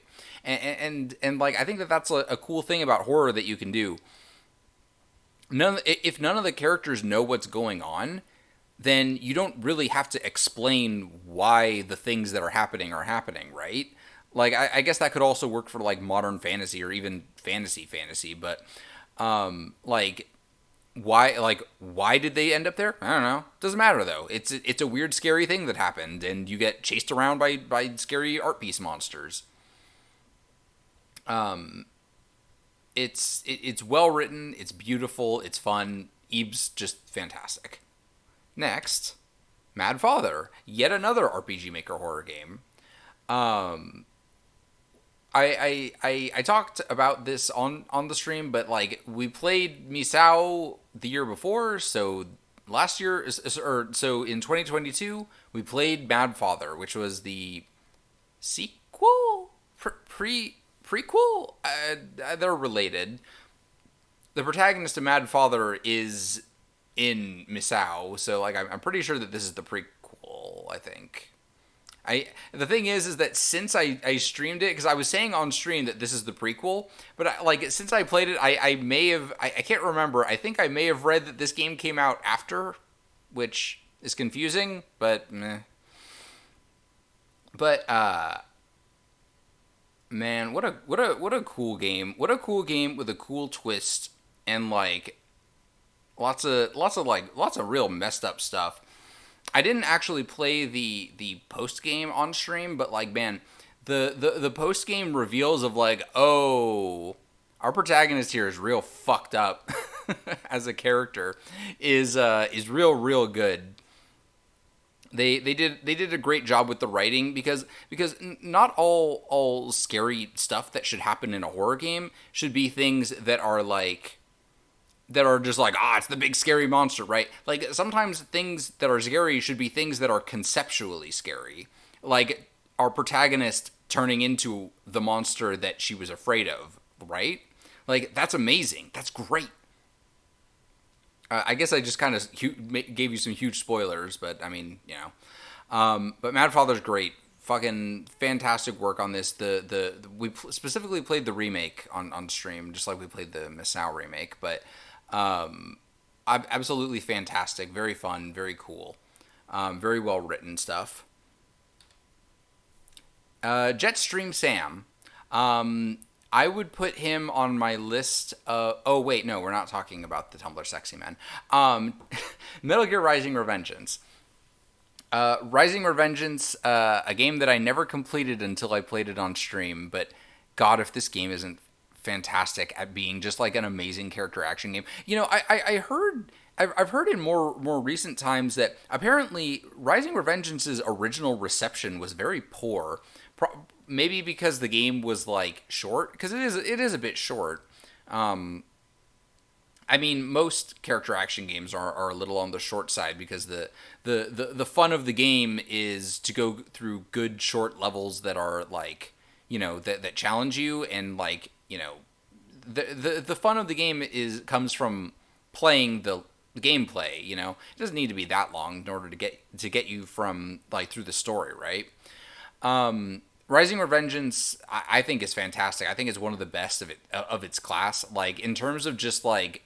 And like I think that that's a cool thing about horror that you can do. If none of the characters know what's going on, then you don't really have to explain why the things that are happening, right? Like I guess that could also work for like modern fantasy or even fantasy, but like why did they end up there? I don't know. Doesn't matter though. It's a weird scary thing that happened and you get chased around by scary art piece monsters. Um it's well written, it's beautiful, it's fun. Eve's just fantastic. Next, Mad Father, yet another RPG Maker horror game. Um, I talked about this on the stream, but like we played Misao the year before, so last year or so in 2022 we played Mad Father, which was the sequel prequel. They're related. The protagonist of Mad Father is in Misao, so like I'm pretty sure that this is the prequel. I think. The thing is that since I streamed it, because I was saying on stream that this is the prequel, but like since I played it, I may have I can't remember. I think I may have read that this game came out after, which is confusing, but meh. But man, what a cool game! What a cool game with a cool twist and like lots of real messed up stuff. I didn't actually play the post game on stream, but like man, the post game reveals of like, oh, our protagonist here is real fucked up as a character is real good. They did a great job with the writing because not all scary stuff that should happen in a horror game should be things that are just like, it's the big scary monster, right? Like sometimes things that are scary should be things that are conceptually scary, like our protagonist turning into the monster that she was afraid of, right? Like, that's amazing. That's great. I guess I just kind of gave you some huge spoilers, but I mean, you know. But Mad Father's great. Fucking fantastic work on this. We specifically played the remake on stream, just like we played the Misao remake. But absolutely fantastic. Very fun. Very cool. Very well written stuff. Jetstream Sam. I would put him on my list. Oh wait, no, we're not talking about the Tumblr sexy men. Metal Gear Rising: Revengeance. Rising Revengeance, a game that I never completed until I played it on stream. But God, if this game isn't fantastic at being just like an amazing character action game. You know, I heard. I've heard in more recent times that apparently Rising Revengeance's original reception was very poor. Maybe because the game was like short, because it is a bit short. I mean, most character action games are a little on the short side because the fun of the game is to go through good short levels that are like, you know, that challenge you, and like, you know, the fun of the game comes from playing the gameplay. You know, it doesn't need to be that long in order to get you from like through the story, right? Rising Revengeance, I think is fantastic. I think it's one of the best of its class. Like in terms of just in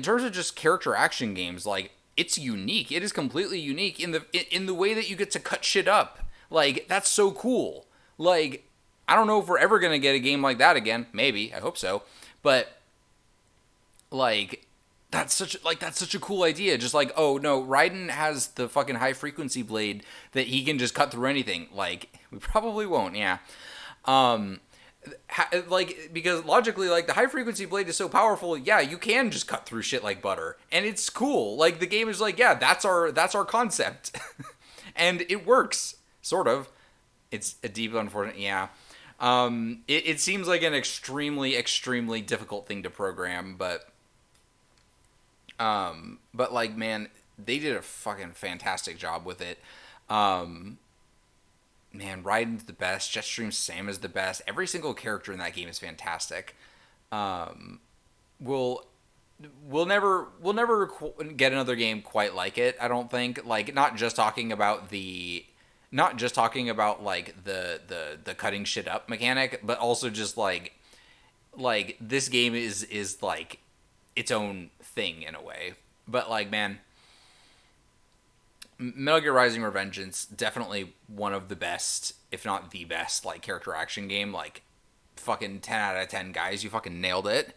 terms of just character action games, like it's unique. It is completely unique in the way that you get to cut shit up. Like that's so cool. Like I don't know if we're ever gonna get a game like that again. Maybe, I hope so. But like that's such a cool idea. Just like, oh no, Raiden has the fucking high frequency blade that he can just cut through anything. Like we probably won't, yeah. Like because logically, like the high frequency blade is so powerful, yeah, you can just cut through shit like butter, and it's cool. Like the game is like, yeah, that's our concept, and it works sort of. It's a deep unfortunate, yeah. It seems like an extremely difficult thing to program, but like man, they did a fucking fantastic job with it. Man, Raiden's the best. Jetstream Sam is the best. Every single character in that game is fantastic. We'll we'll never get another game quite like it. I don't think. Like not just talking about like the cutting shit up mechanic, but also just like this game is like its own thing in a way. But like man, Metal Gear Rising: Revengeance, definitely one of the best, if not the best, like character action game. Like, fucking 10 out of 10, guys. You fucking nailed it.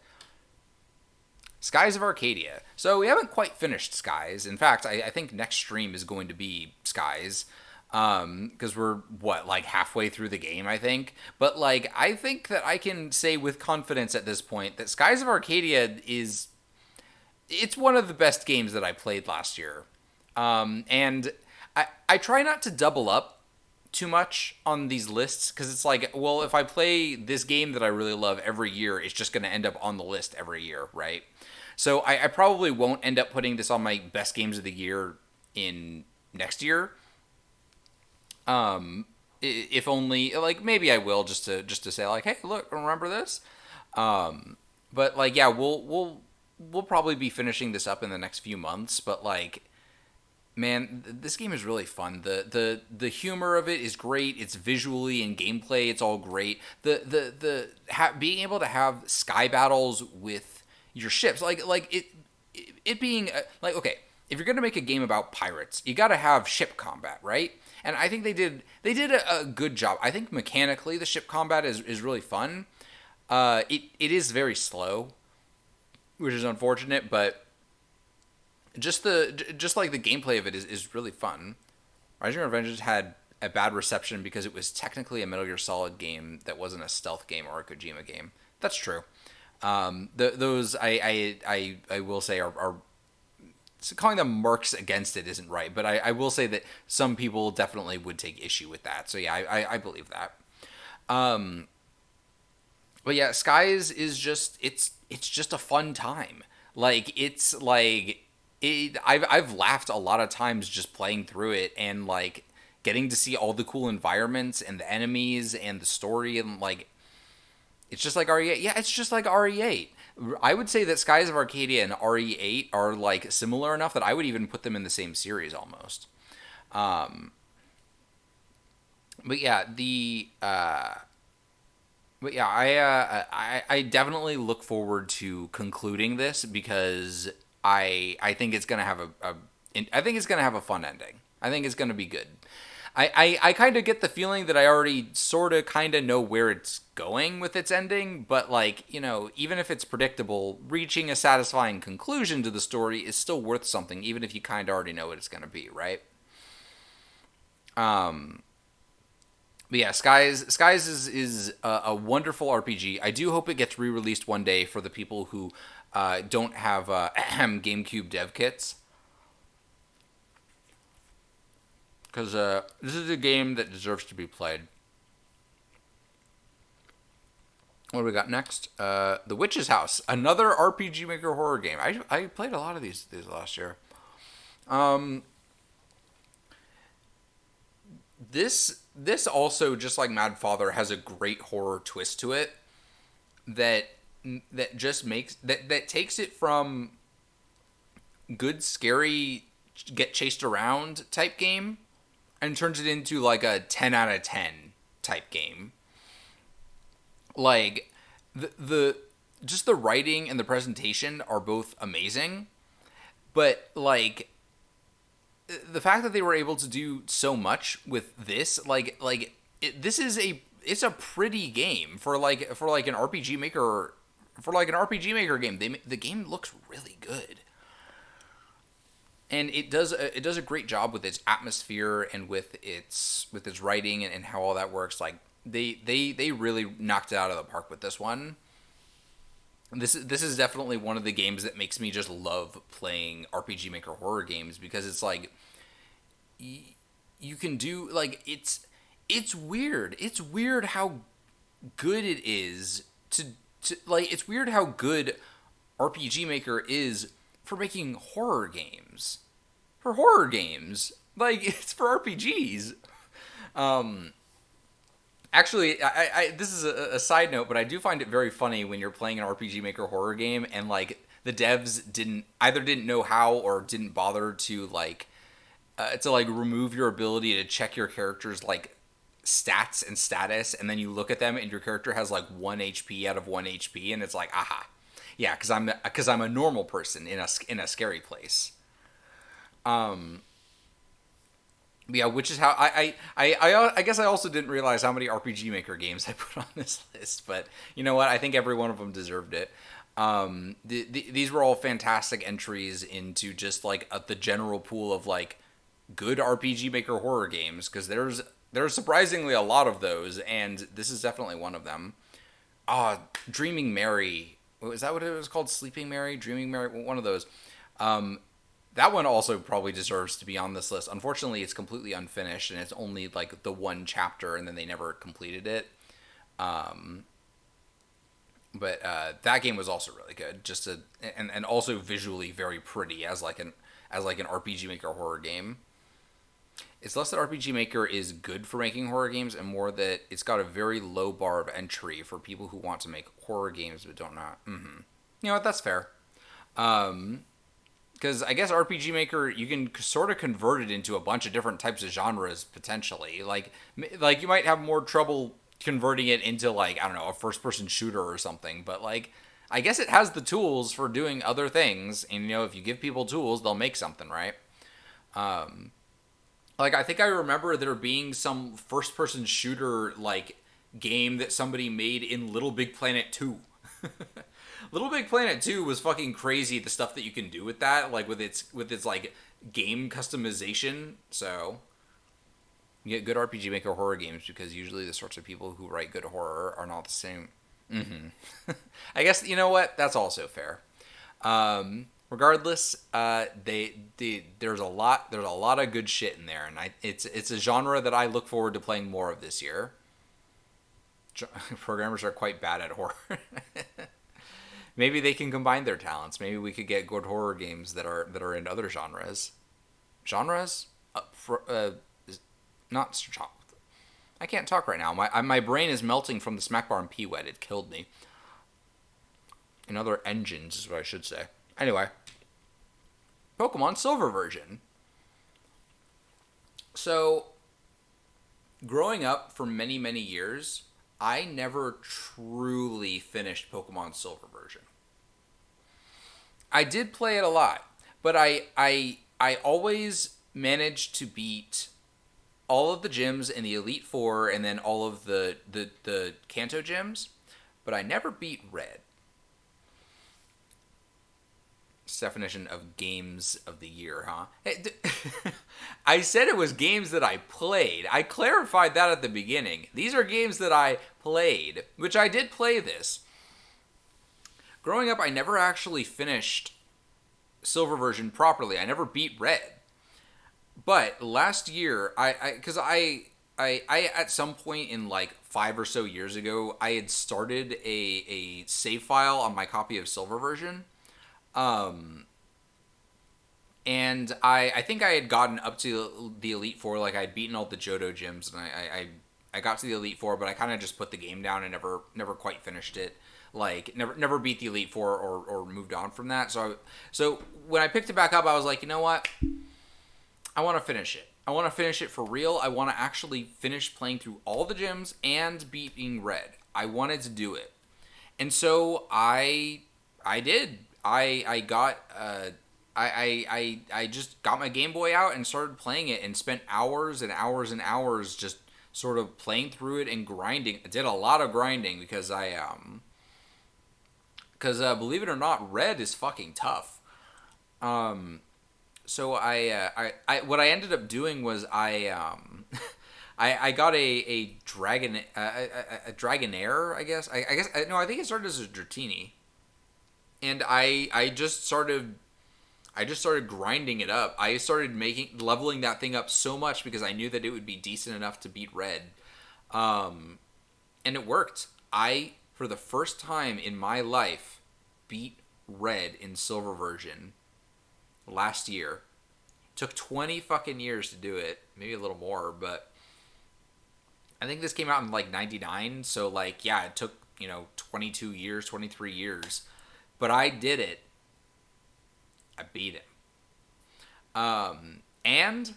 Skies of Arcadia. So we haven't quite finished Skies. In fact, I think next stream is going to be Skies. Because we're, like halfway through the game, I think. But, like, I think that I can say with confidence at this point that Skies of Arcadia it's one of the best games that I played last year. And I try not to double up too much on these lists because it's like, well, if I play this game that I really love every year, it's just going to end up on the list every year, right? So I probably won't end up putting this on my best games of the year in next year. If only, like, maybe I will just to say like, hey, look, remember this? But like, yeah, we'll probably be finishing this up in the next few months, but like, man, this game is really fun. The humor of it is great. It's visually and gameplay, it's all great. Being able to have sky battles with your ships, like it being like, okay, if you're gonna make a game about pirates, you got to have ship combat, right? And I think they did a good job. I think mechanically the ship combat is really fun. It is very slow, which is unfortunate, but just like the gameplay of it is really fun. Rising Revengeance had a bad reception because it was technically a Metal Gear Solid game that wasn't a stealth game or a Kojima game. That's true. Those I will say are so calling them marks against it isn't right, but I will say that some people definitely would take issue with that. So yeah, I believe that. But yeah, Skies is just it's just a fun time. Like it's like I've laughed a lot of times just playing through it and like getting to see all the cool environments and the enemies and the story and like It's just like RE8. Yeah, it's just like RE8. I would say that Skies of Arcadia and RE8 are like similar enough that I would even put them in the same series almost. Um, but yeah, the but yeah, I definitely look forward to concluding this because I think it's gonna have I think it's gonna have a fun ending. I think it's gonna be good. I kind of get the feeling that I already sort of kind of know where it's going with its ending, but like, you know, even if it's predictable, reaching a satisfying conclusion to the story is still worth something, even if you kind of already know what it's going to be, right? Um, but yeah, Skies is a wonderful RPG. I do hope it gets re-released one day for the people who don't have GameCube dev kits, because this is a game that deserves to be played. What do we got next? The Witch's House, another RPG Maker horror game. I played a lot of these last year. Um, this also, just like Mad Father, has a great horror twist to it that just makes that takes it from good scary get chased around type game and turns it into like a 10 out of 10 type game. Like the just the writing and the presentation are both amazing, but like the fact that they were able to do so much with this, this is it's a pretty game for like an RPG maker game. The game looks really good, and it does a great job with its atmosphere and with its writing and how all that works. Like they really knocked it out of the park with this one. This is definitely one of the games that makes me just love playing RPG Maker horror games, because it's like you can do like it's weird. It's weird how good it is to like it's weird how good RPG Maker is for making horror games. For horror games. Like it's for RPGs. Um Actually, this is a side note, but I do find it very funny when you're playing an RPG Maker horror game and like the devs didn't know how or didn't bother to like remove your ability to check your character's like stats and status, and then you look at them and your character has like 1 HP out of 1 HP, and it's like, aha, yeah, because I'm a normal person in a scary place. Um, yeah, which is how I guess I also didn't realize how many RPG Maker games I put on this list, but you know what? I think every one of them deserved it. These were all fantastic entries into just like the general pool of like good RPG Maker horror games, because there's surprisingly a lot of those, and this is definitely one of them. Dreaming Mary. Is that what it was called? Sleeping Mary, Dreaming Mary, one of those. Um, that one also probably deserves to be on this list. Unfortunately, it's completely unfinished, and it's only like the one chapter, and then they never completed it. Um, but that game was also really good, and also visually very pretty as like an RPG Maker horror game. It's less that RPG Maker is good for making horror games, and more that it's got a very low bar of entry for people who want to make horror games but don't know. Mm-hmm. You know what? That's fair. Because I guess RPG Maker, you can sort of convert it into a bunch of different types of genres potentially. Like you might have more trouble converting it into like, I don't know, a first-person shooter or something. But like, I guess it has the tools for doing other things, and you know, if you give people tools, they'll make something, right? Like I think I remember there being some first-person shooter like game that somebody made in Little Big Planet 2. Little Big Planet 2 was fucking crazy, the stuff that you can do with that, like with its like game customization. So you get good RPG Maker horror games, because usually the sorts of people who write good horror are not the same. Mm-hmm. I guess, you know what? That's also fair. Regardless, there's a lot of good shit in there, and it's a genre that I look forward to playing more of this year. Programmers are quite bad at horror. Maybe they can combine their talents. Maybe we could get good horror games that are in other genres. Genres? Not I can't talk right now. My brain is melting from the smack bar and P wet. It killed me. And other engines is what I should say. Anyway, Pokemon Silver version. So, growing up for many, many years, I never truly finished Pokemon Silver version. I did play it a lot, but I always managed to beat all of the gyms in the Elite Four and then all of the Kanto gyms, but I never beat Red. It's definition of games of the year, huh? I said it was games that I played. I clarified that at the beginning. These are games that I played, which I did play this. Growing up, I never actually finished Silver version properly. I never beat Red. But last year, because I at some point in like 5 or so years ago, I had started a save file on my copy of Silver version. And I think I had gotten up to the Elite Four, like I'd beaten all the Johto gyms, and I got to the Elite Four, but I kind of just put the game down and never quite finished it. Like never beat the Elite Four or moved on from that. So when I picked it back up, I was like, you know what? I want to finish it. I want to finish it for real. I want to actually finish playing through all the gyms and beating Red. I wanted to do it, and so I did. I got I just got my Game Boy out and started playing it and spent hours and hours and hours just sort of playing through it and grinding. I did a lot of grinding because believe it or not, Red is fucking tough. So I what I ended up doing was I got a dragon a Dragonair, I guess. No, I think it started as a Dratini. And I just started grinding it up. I started leveling that thing up so much because I knew that it would be decent enough to beat Red. And it worked. I, for the first time in my life, beat Red in Silver version last year. Took 20 fucking years to do it. Maybe a little more, but I think this came out in like 99, so like, yeah, it took, 22 years, 23 years. But I did it. I beat him. And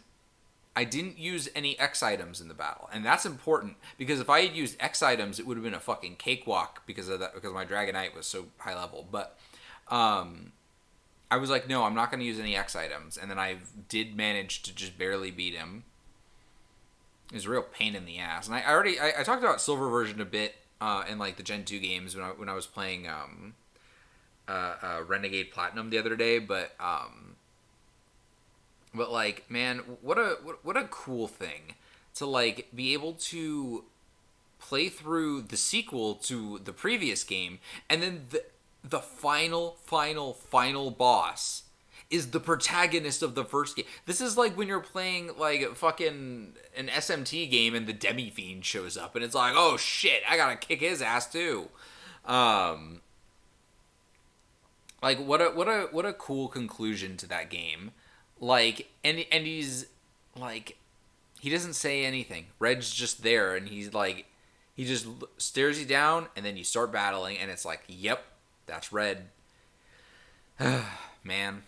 I didn't use any X items in the battle. And that's important, because if I had used X items, it would have been a fucking cakewalk because of that, because my Dragonite was so high level. But I was like, no, I'm not going to use any X items. And then I did manage to just barely beat him. It was a real pain in the ass. And I talked about Silver version a bit in like the Gen 2 games when I was playing Renegade Platinum the other day, but like, man, what a cool thing to like be able to play through the sequel to the previous game, and then the final boss is the protagonist of the first game. This is like when you're playing like fucking an SMT game and the Demi Fiend shows up and it's like, oh shit, I gotta kick his ass too. Like what a cool conclusion to that game. Like and he's like, he doesn't say anything. Red's just there and he's like, he just stares you down and then you start battling and it's like, yep, that's Red. Man.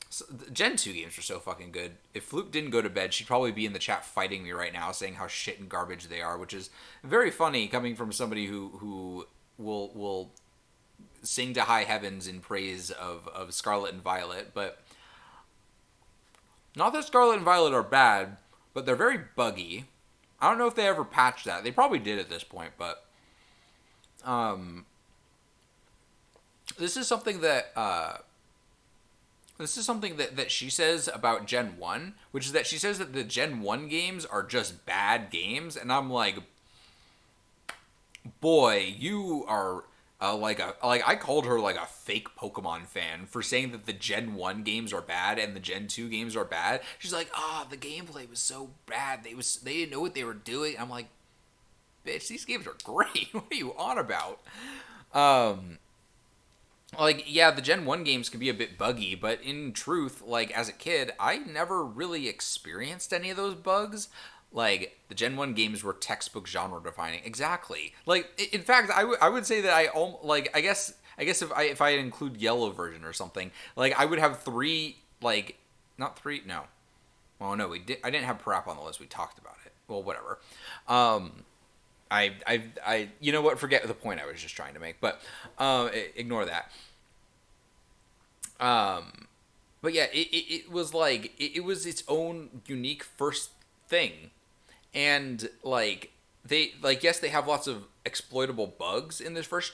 So, Gen 2 games are so fucking good. If Fluke didn't go to bed, she'd probably be in the chat fighting me right now, saying how shit and garbage they are, which is very funny coming from somebody who will sing to high heavens in praise of Scarlet and Violet. But not that Scarlet and Violet are bad, but they're very buggy. I don't know if they ever patched that. They probably did at this point, but this is something that she says about Gen 1, which is that she says that the Gen 1 games are just bad games, and I'm like, boy, you are I called her like a fake Pokemon fan for saying that the Gen 1 games are bad and the Gen 2 games are bad. She's like, the gameplay was so bad. They didn't know what they were doing. I'm like, bitch, these games are great. What are you on about? Like, yeah, the Gen 1 games can be a bit buggy, but in truth, like, as a kid, I never really experienced any of those bugs. Like the Gen 1 games were textbook genre defining. Exactly. Like in fact, I would say that like I guess if I include yellow version or something, like I would have three, like not three, no. Well, no, I didn't have Parap on the list. We talked about it. Well, whatever. Um you know what? Forget the point I was just trying to make, but ignore that. But yeah, it was like it was its own unique first thing, and like like yes, they have lots of exploitable bugs in the first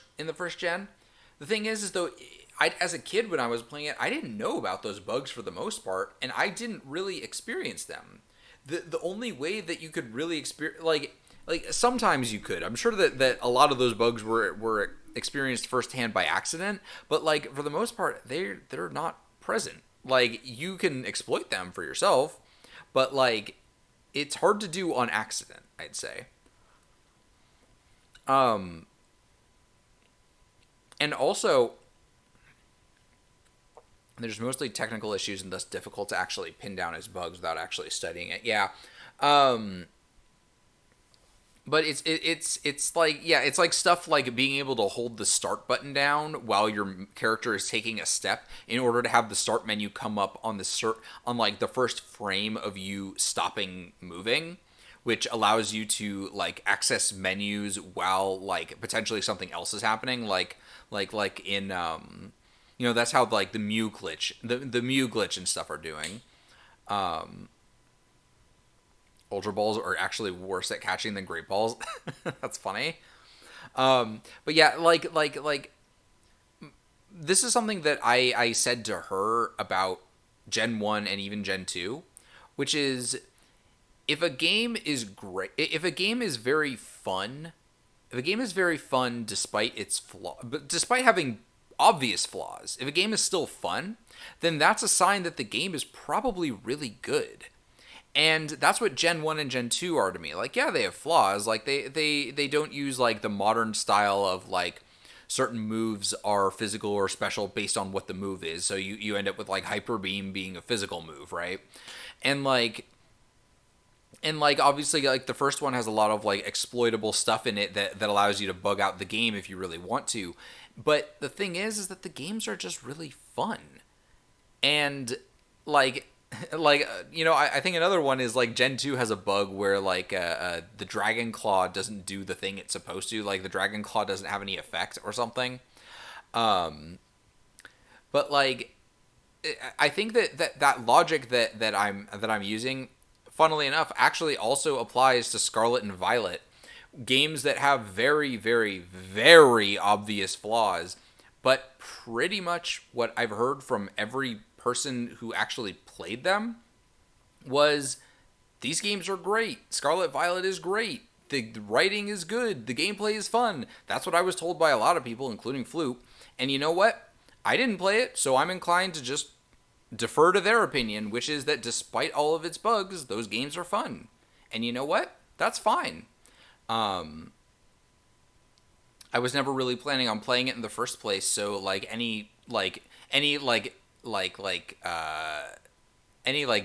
gen. The thing is though, I as a kid when I was playing it, I didn't know about those bugs for the most part, and I didn't really experience them. The only way that you could really experience like sometimes you could. I'm sure that a lot of those bugs were experienced firsthand by accident, but like for the most part, they're not present. Like you can exploit them for yourself, but like it's hard to do on accident, I'd say. Um, and also there's mostly technical issues and thus difficult to actually pin down as bugs without actually studying it. Yeah. Um, but it's like yeah, it's like stuff like being able to hold the start button down while your character is taking a step in order to have the start menu come up on on like the first frame of you stopping moving, which allows you to like access menus while like potentially something else is happening, like in that's how like the Mew glitch and stuff are doing. Um, Ultra balls are actually worse at catching than great balls. That's funny. But yeah, like this is something that I said to her about Gen 1 and even Gen 2, which is if a game is great, if a game is very fun, if a game is very fun despite its flaw, but despite having obvious flaws, if a game is still fun, then that's a sign that the game is probably really good. And that's what Gen 1 and Gen 2 are to me. Like, yeah, they have flaws. Like they don't use like the modern style of like certain moves are physical or special based on what the move is. So you end up with like Hyper Beam being a physical move, right? And like obviously like the first one has a lot of like exploitable stuff in it that allows you to bug out the game if you really want to. But the thing is that the games are just really fun. And like I think another one is like Gen 2 has a bug where like the Dragon Claw doesn't do the thing it's supposed to. Like the Dragon Claw doesn't have any effect or something. Um, but like I think that logic that I'm using, funnily enough, actually also applies to Scarlet and Violet, games that have very very very obvious flaws, but pretty much what I've heard from every person who actually played them was these games are great. Scarlet Violet is great. The writing is good. The gameplay is fun. That's what I was told by a lot of people, including Floop. And you know what? I didn't play it, so I'm inclined to just defer to their opinion, which is that despite all of its bugs, those games are fun. And you know what? That's fine. Um, I was never really planning on playing it in the first place, so like any like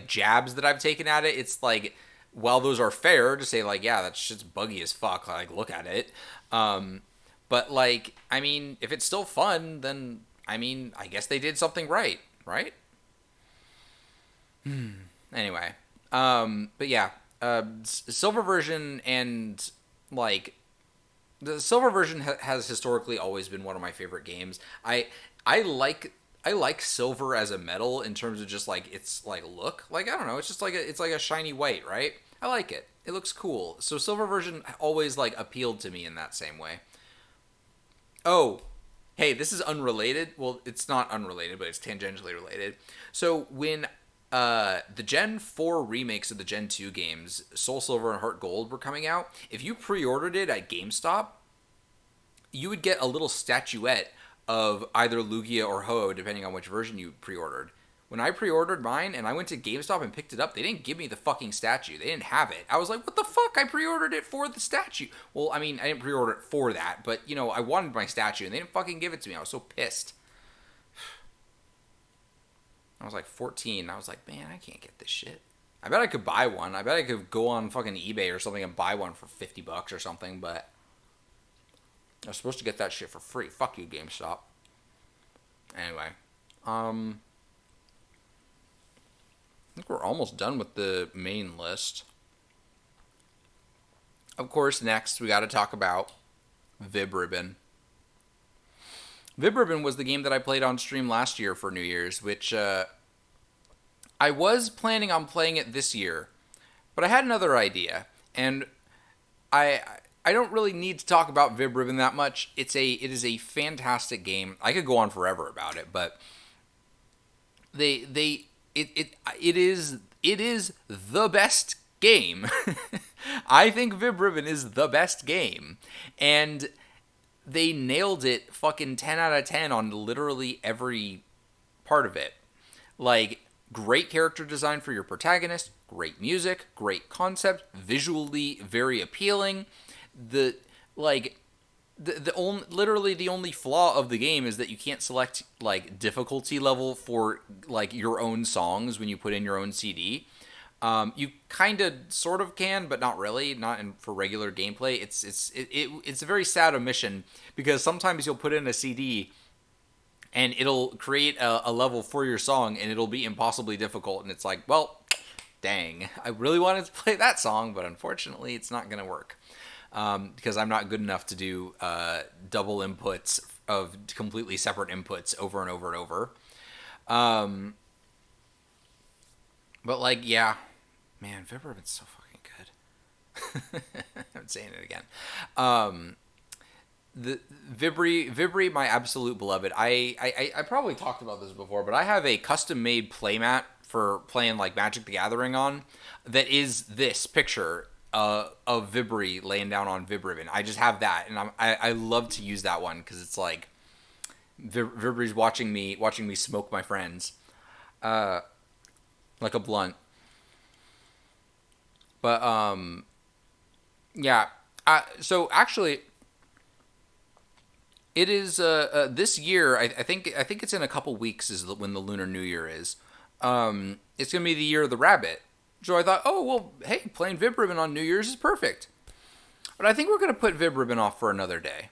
jabs that I've taken at it, it's like while those are fair to say like yeah that shit's buggy as fuck, like look at it, um, but like I mean if it's still fun then I mean I guess they did something right, right? Anyway, but yeah, silver version and like the silver version has historically always been one of my favorite games. I like I like silver as a metal in terms of just like its like look. Like I don't know, it's just like it's like a shiny white, right? I like it. It looks cool. So silver version always like appealed to me in that same way. Oh, hey, this is unrelated. Well, it's not unrelated, but it's tangentially related. So when the Gen 4 remakes of the Gen 2 games, Soul Silver and Heart Gold, were coming out, if you pre-ordered it at GameStop, you would get a little statuette of either Lugia or Ho, depending on which version you pre-ordered. When I pre-ordered mine and I went to GameStop and picked it up, they didn't give me the fucking statue. They didn't have it. I was like, what the fuck? I pre-ordered it for the statue. Well, I mean, I didn't pre-order it for that, but, you know, I wanted my statue and they didn't fucking give it to me. I was so pissed. I was like 14. I was like, man, I can't get this shit. I bet I could buy one. I bet I could go on fucking eBay or something and buy one for $50 or something, but I was supposed to get that shit for free. Fuck you, GameStop. Anyway, I think we're almost done with the main list. Of course, next we got to talk about Vib Ribbon. Vib Ribbon was the game that I played on stream last year for New Year's, which I was planning on playing it this year, but I had another idea, and I I don't really need to talk about Vib Ribbon that much. It is a fantastic game. I could go on forever about it, but it is the best game. I think Vib Ribbon is the best game, and they nailed it fucking 10 out of 10 on literally every part of it. Like, great character design for your protagonist, great music, great concept, visually very appealing. The like the only literally the only flaw of the game is that you can't select like difficulty level for like your own songs when you put in your own CD. You kind of sort of can, but not really. Not for regular gameplay. It's a very sad omission because sometimes you'll put in a CD and it'll create a level for your song and it'll be impossibly difficult, and it's like, well, dang, I really wanted to play that song, but unfortunately it's not going to work because I'm not good enough to do double inputs of completely separate inputs over and over and over. But like, yeah, man, Vib Ribbon's so fucking good. I'm saying it again. The Vibri, my absolute beloved. I probably talked about this before, but I have a custom made playmat for playing like Magic the Gathering on that is this picture of Vibri laying down on Vib Ribbon. I just have that, and I love to use that one because it's like Vibri's watching me smoke my friends, like a blunt. But yeah. So actually, it is this year. I think it's in a couple weeks is when the Lunar New Year is. It's gonna be the year of the rabbit. So I thought, oh well, hey, playing Vib Ribbon on New Year's is perfect. But I think we're gonna put Vib Ribbon off for another day.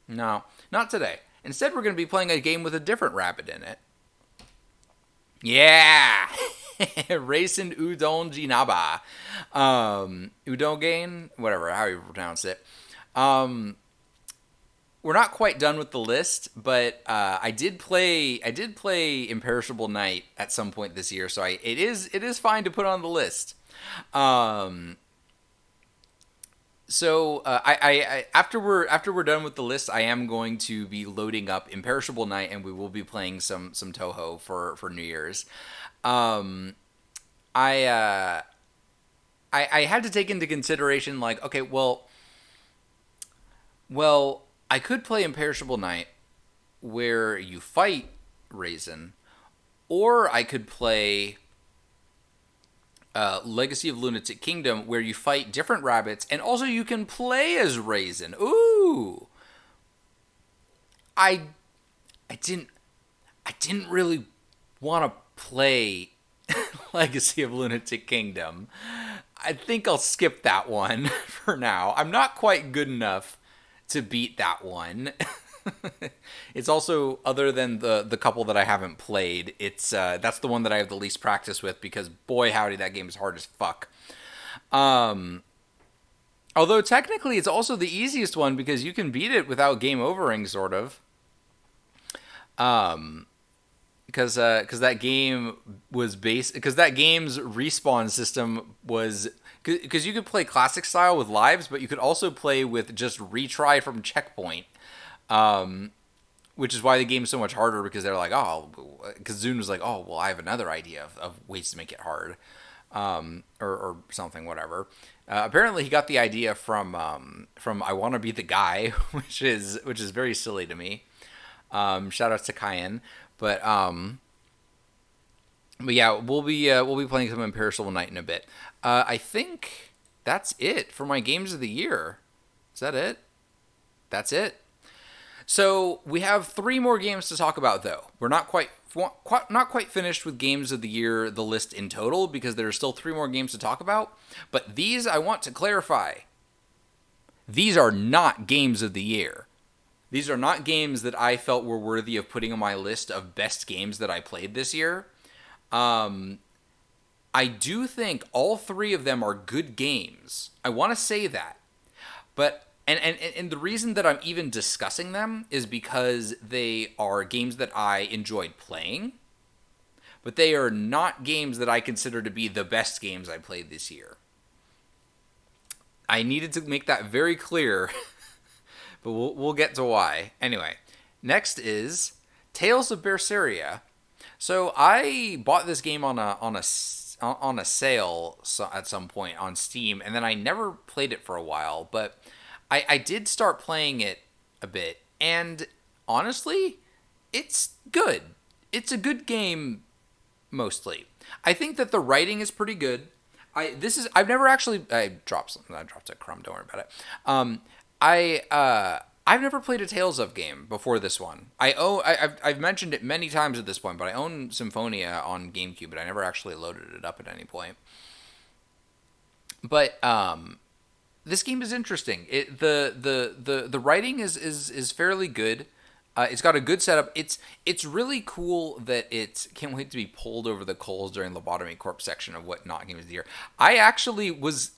No, not today. Instead, we're gonna be playing a game with a different rabbit in it. Yeah, Racing Udon Jinaba, Udon whatever, how you pronounce it. We're not quite done with the list, but I did play Imperishable Night at some point this year, so it is fine to put on the list. So I after we're done with the list, I am going to be loading up Imperishable Night, and we will be playing some Toho for New Year's. I had to take into consideration like, okay, well, I could play Imperishable Night where you fight Raisin, or I could play Legacy of Lunatic Kingdom where you fight different rabbits and also you can play as Raisin. Ooh, I didn't really want to play Legacy of Lunatic Kingdom. I think I'll skip that one for now. I'm not quite good enough to beat that one. It's also, other than the couple that I haven't played, it's that's the one that I have the least practice with because boy howdy, that game is hard as fuck. Although technically it's also the easiest one because you can beat it without game overing, sort of. Because that game was because that game's respawn system was. Because you could play classic style with lives, but you could also play with just retry from checkpoint, which is why the game's so much harder. Because they're like, oh, because Zune was like, oh, well, I have another idea of ways to make it hard, or something, whatever. Apparently, he got the idea from I Want to Be the Guy, which is very silly to me. Shout out to Cayenne, but yeah, we'll be playing some Imperishable Night in a bit. I think that's it for my games of the year. Is that it? That's it. So we have 3 more games to talk about, though. We're not quite not quite finished with games of the year, the list in total, because there are still 3 more games to talk about. But these, I want to clarify, these are not games of the year. These are not games that I felt were worthy of putting on my list of best games that I played this year. I do think all 3 of them are good games. I want to say that. But and the reason that I'm even discussing them is because they are games that I enjoyed playing, but they are not games that I consider to be the best games I played this year. I needed to make that very clear, but we'll get to why. Anyway, next is Tales of Berseria. So I bought this game on a sale at some point on Steam, and then I never played it for a while, but I did start playing it a bit, and honestly, it's good. It's a good game, mostly. I think that the writing is pretty good. I dropped a crumb. Don't worry about it. I've never played a Tales of game before this one. I've mentioned it many times at this point, but I own Symphonia on GameCube, but I never actually loaded it up at any point. But this game is interesting. The writing is fairly good. It's got a good setup. It's really cool that can't wait to be pulled over the coals during Lobotomy Corp section of what not game of the year. I actually was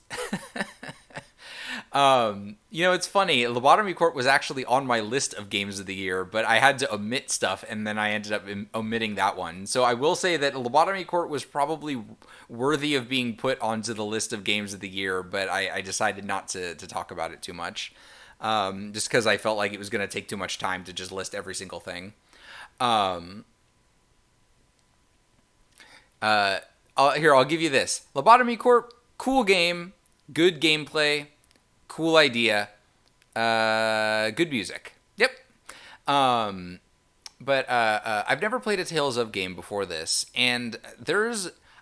it's funny. Lobotomy Corp was actually on my list of games of the year, but I had to omit stuff, and then I ended up omitting that one. So I will say that Lobotomy Corp was probably worthy of being put onto the list of games of the year, but I decided not to talk about it too much, just because I felt like it was going to take too much time to just list every single thing. I'll give you this. Lobotomy Corp, cool game, good gameplay, cool idea, good music. Yep. But I've never played a Tales of game before this, and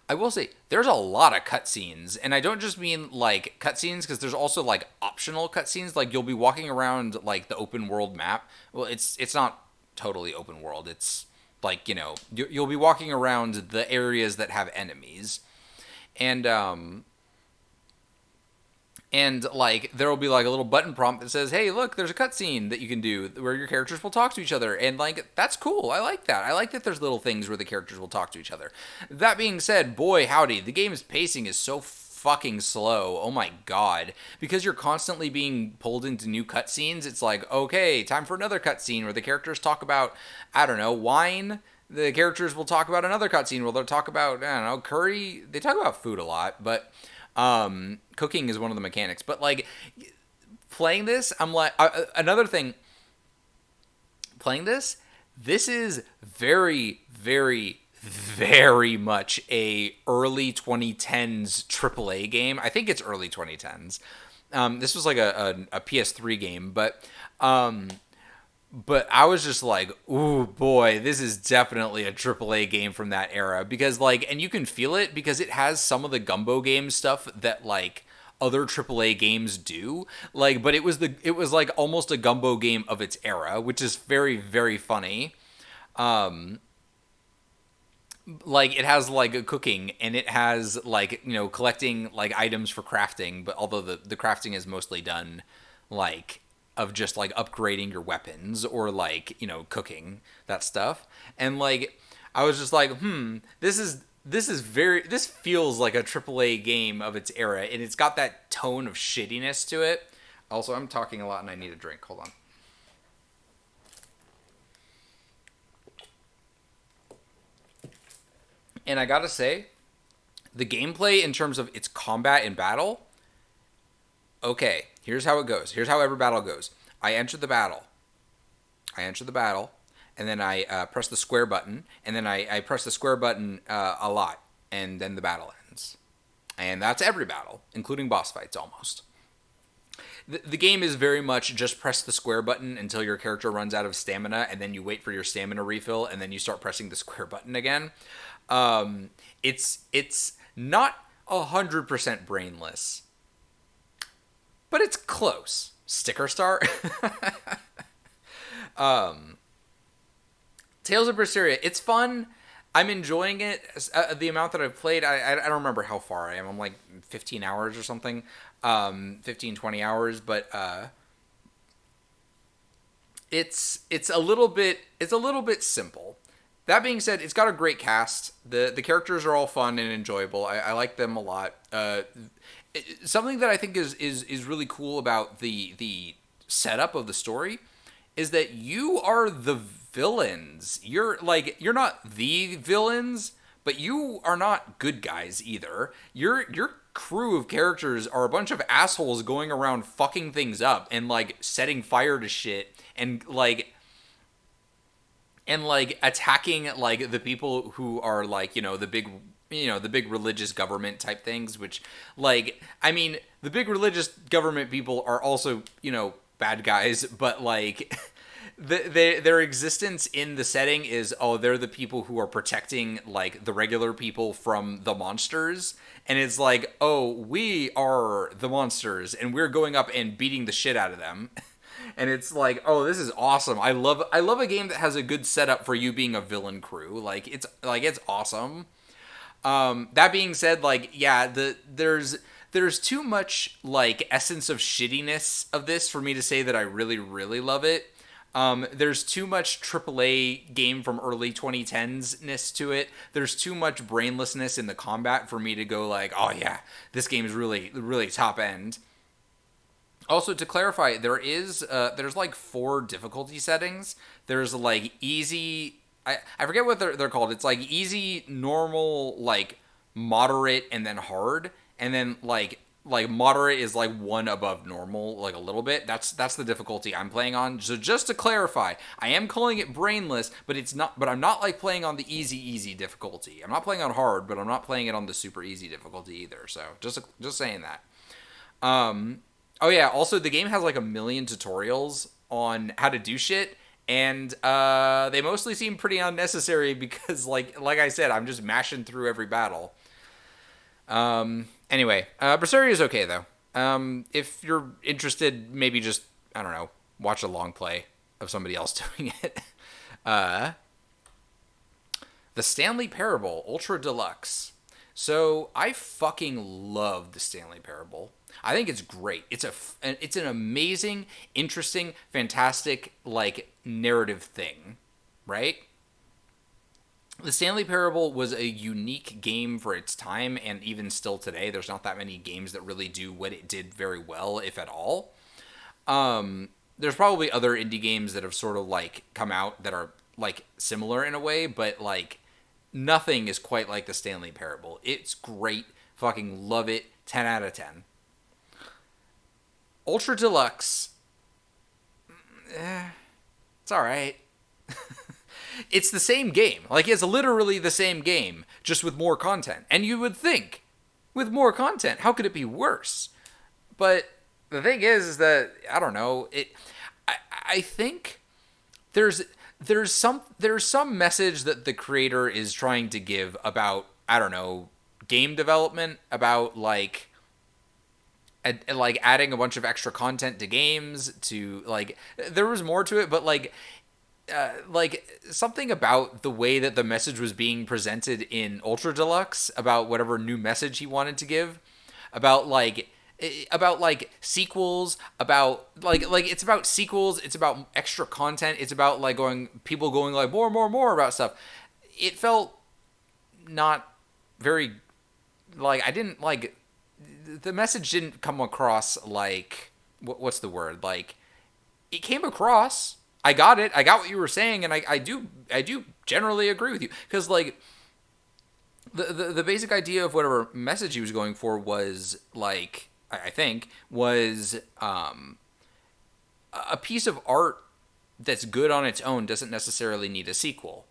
I will say, there's a lot of cutscenes, and I don't just mean like cutscenes, because there's also like optional cutscenes. Like you'll be walking around like the open world map. Well, it's not totally open world. It's like, you'll be walking around the areas that have enemies, and like there'll be like a little button prompt that says, "Hey, look, there's a cutscene that you can do where your characters will talk to each other," and like that's cool. I like that. I like that there's little things where the characters will talk to each other. That being said, boy howdy, the game's pacing is so fucking slow. Oh my god, because you're constantly being pulled into new cutscenes. It's like, okay, time for another cutscene where the characters talk about, I don't know, wine. The characters will talk about another cutscene where they'll talk about, I don't know, curry. They talk about food a lot, but cooking is one of the mechanics. But like playing this, I'm like, another thing, playing this is very, very, very much a early 2010s AAA game. I think it's early 2010s. This was like a PS3 game, but I was just like, ooh, boy, this is definitely a AAA game from that era. Because, like, and you can feel it because it has some of the Gumbo game stuff that, like, other AAA games do. Like, but it was like almost a Gumbo game of its era, which is very, very funny. Like, it has, like, a cooking, and it has, like, collecting, like, items for crafting. But although the crafting is mostly done, like, of just like upgrading your weapons or like, cooking that stuff. And like, I was just like, this feels like a AAA game of its era, and it's got that tone of shittiness to it. Also, I'm talking a lot and I need a drink. Hold on. And I gotta say, the gameplay in terms of its combat and battle, okay, here's how it goes. Here's how every battle goes. I enter the battle, and then I press the square button, and then I press the square button a lot, and then the battle ends. And that's every battle, including boss fights almost. The game is very much just press the square button until your character runs out of stamina, and then you wait for your stamina refill, and then you start pressing the square button again. It's not 100% brainless, but it's close. Sticker star. Tales of Berseria, it's fun. I'm enjoying it. The amount that I've played, I don't remember how far I am. I'm like 15 hours or something, 15, 20 hours. But it's a little bit simple. That being said, it's got a great cast. The characters are all fun and enjoyable. I like them a lot. Something that I think is really cool about the setup of the story is that you are the villains. You're not the villains, but you are not good guys either. Your crew of characters are a bunch of assholes going around fucking things up and like setting fire to shit and attacking like the people who are like, the big religious government type things, which, like, I mean, the big religious government people are also, bad guys, but like their existence in the setting is, oh, they're the people who are protecting like the regular people from the monsters, and it's like, oh, we are the monsters and we're going up and beating the shit out of them. And it's like, oh, this is awesome. I love a game that has a good setup for you being a villain crew. It's awesome. That being said, like, yeah, there's too much like essence of shittiness of this for me to say that I really, really love it. There's too much AAA game from early 2010s-ness to it. There's too much brainlessness in the combat for me to go like, oh yeah, this game is really, really top end. Also, to clarify, there's like 4 difficulty settings. There's like easy, I forget what they're called. It's like easy, normal, like moderate, and then hard. And then like moderate is like one above normal, like a little bit. That's the difficulty I'm playing on. So just to clarify, I am calling it brainless, but it's not. But I'm not like playing on the easy difficulty. I'm not playing on hard, but I'm not playing it on the super easy difficulty either. So just saying that. Oh yeah, also the game has like a million tutorials on how to do shit, and they mostly seem pretty unnecessary because like I said, I'm just mashing through every battle. Anyway, Berseria is okay though. If you're interested, maybe just, I don't know, watch a long play of somebody else doing it. The Stanley Parable Ultra Deluxe. So I fucking love the Stanley Parable. I think it's great. It's an amazing, interesting, fantastic, like, narrative thing, right? The Stanley Parable was a unique game for its time, and even still today, there's not that many games that really do what it did very well, if at all. There's probably other indie games that have sort of, like, come out that are, like, similar in a way, but, like, nothing is quite like the Stanley Parable. It's great. Fucking love it. 10 out of 10. Ultra Deluxe, it's alright. It's the same game. Like, it's literally the same game, just with more content. And you would think, with more content, how could it be worse? But the thing is that, I don't know, I think there's some message that the creator is trying to give about, I don't know, game development, about, like adding a bunch of extra content to games, to, like, there was more to it, but like something about the way that the message was being presented in Ultra Deluxe, about whatever new message he wanted to give, about sequels, about like it's about sequels, it's about extra content, it's about like people going like more about stuff. It felt not very, like, I didn't like, the message didn't come across like, what's the word? Like, it came across. I got it. I got what you were saying, and I do generally agree with you, because like the basic idea of whatever message he was going for was, like, I think was a piece of art that's good on its own doesn't necessarily need a sequel,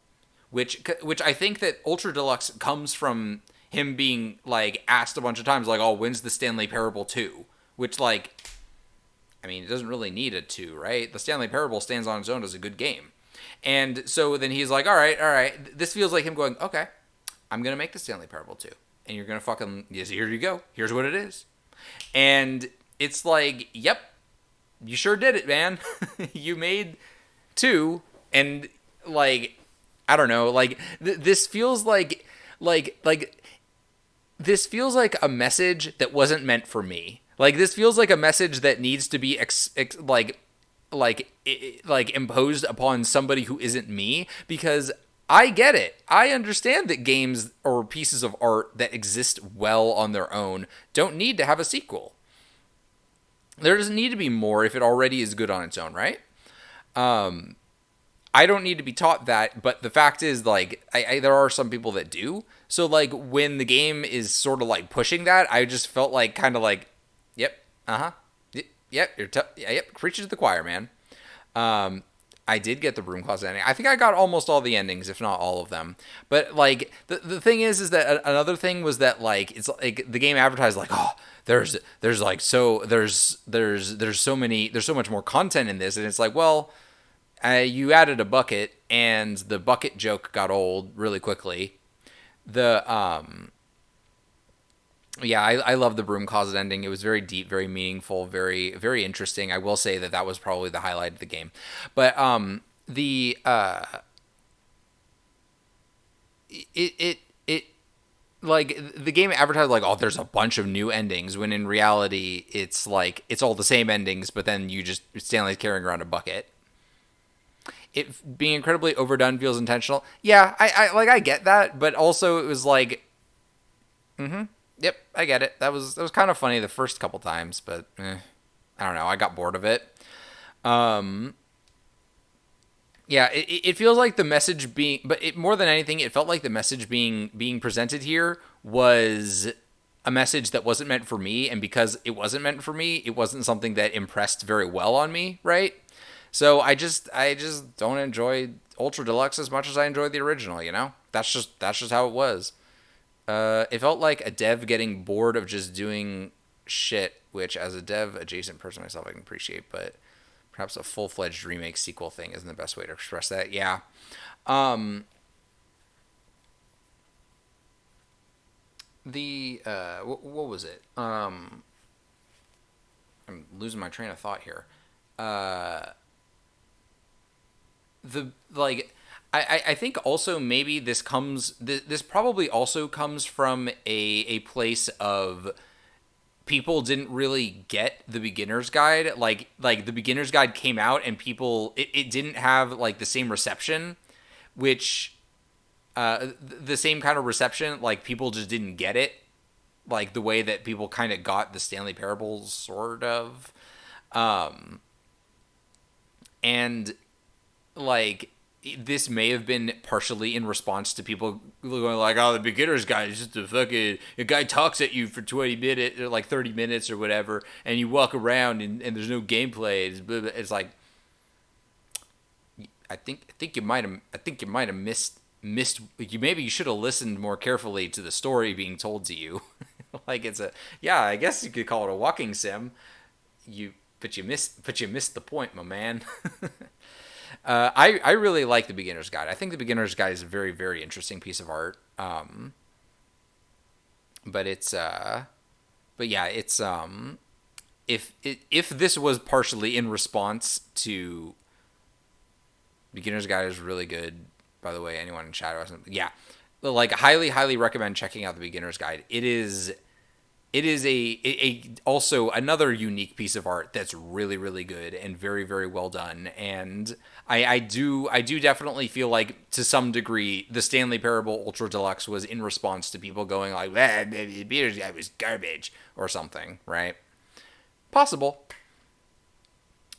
which I think that Ultra Deluxe comes from him being, like, asked a bunch of times, like, oh, when's the Stanley Parable 2? Which, like, I mean, it doesn't really need a 2, right? The Stanley Parable stands on its own as a good game. And so then he's like, all right. This feels like him going, okay, I'm going to make the Stanley Parable 2. And you're going to fucking, yes, here you go. Here's what it is. And it's like, yep, you sure did it, man. You made 2, and, like, I don't know. Like this feels like this feels like a message that wasn't meant for me. Like this feels like a message that needs to be like imposed upon somebody who isn't me, because I get it. I understand that games or pieces of art that exist well on their own don't need to have a sequel. There doesn't need to be more if it already is good on its own, right? I don't need to be taught that, but the fact is, like, there are some people that do. So, like, when the game is sort of like pushing that, I just felt like kind of like, yep, uh huh, yep, yep, preaching to the choir, man. Um, I did get the broom closet ending. I think I got almost all the endings, if not all of them. But like the thing is that another thing was that like it's like the game advertised like, oh, there's like so there's so many, there's so much more content in this, and it's like, well, you added a bucket, and the bucket joke got old really quickly. The Yeah, I love the broom closet ending. It was very deep, very meaningful, very interesting. I will say that that was probably the highlight of the game. But the it like the game advertised like, oh, there's a bunch of new endings, when in reality it's like it's all the same endings, but then you just Stanley's carrying around a bucket. It being incredibly overdone feels intentional. Yeah, I get that, but also it was like, yep, I get it. That was kind of funny the first couple times, but I don't know. I got bored of it. Um, yeah, it feels like the message being, but more than anything, it felt like the message being presented here was a message that wasn't meant for me, and because it wasn't meant for me, it wasn't something that impressed very well on me, right? So I just don't enjoy Ultra Deluxe as much as I enjoyed the original. You know, that's just how it was. It felt like a dev getting bored of just doing shit, which as a dev adjacent person myself I can appreciate, but perhaps a full fledged remake sequel thing isn't the best way to express that. Yeah. Um, what was it? I'm losing my train of thought here. Uh, the like I think also maybe this probably also comes from a place of people didn't really get the beginner's guide. Like the beginner's guide came out and people it didn't have like the same reception, which the same kind of reception, like people just didn't get it like the way that people kind of got the Stanley Parables, sort of. um and like this may have been partially in response to people going like, "Oh, the beginner's guide is just a guy talks at you for 20 minutes or like 30 minutes or whatever, and you walk around and there's no gameplay." It's like I think you might have missed you maybe you should have listened more carefully to the story being told to you. Like it's a yeah, I guess you could call it a walking sim. You but you missed the point, my man. I really like the beginner's guide. I think the beginner's guide is a very interesting piece of art. But it's but yeah, it's if this was partially in response to beginner's guide is really good. By the way, anyone in chat wasn't, yeah, like highly recommend checking out the beginner's guide. It is a also another unique piece of art that's really good and very well done. And I do definitely feel like to some degree the Stanley Parable Ultra Deluxe was in response to people going like, the beer's guy was garbage or something, right? Possible.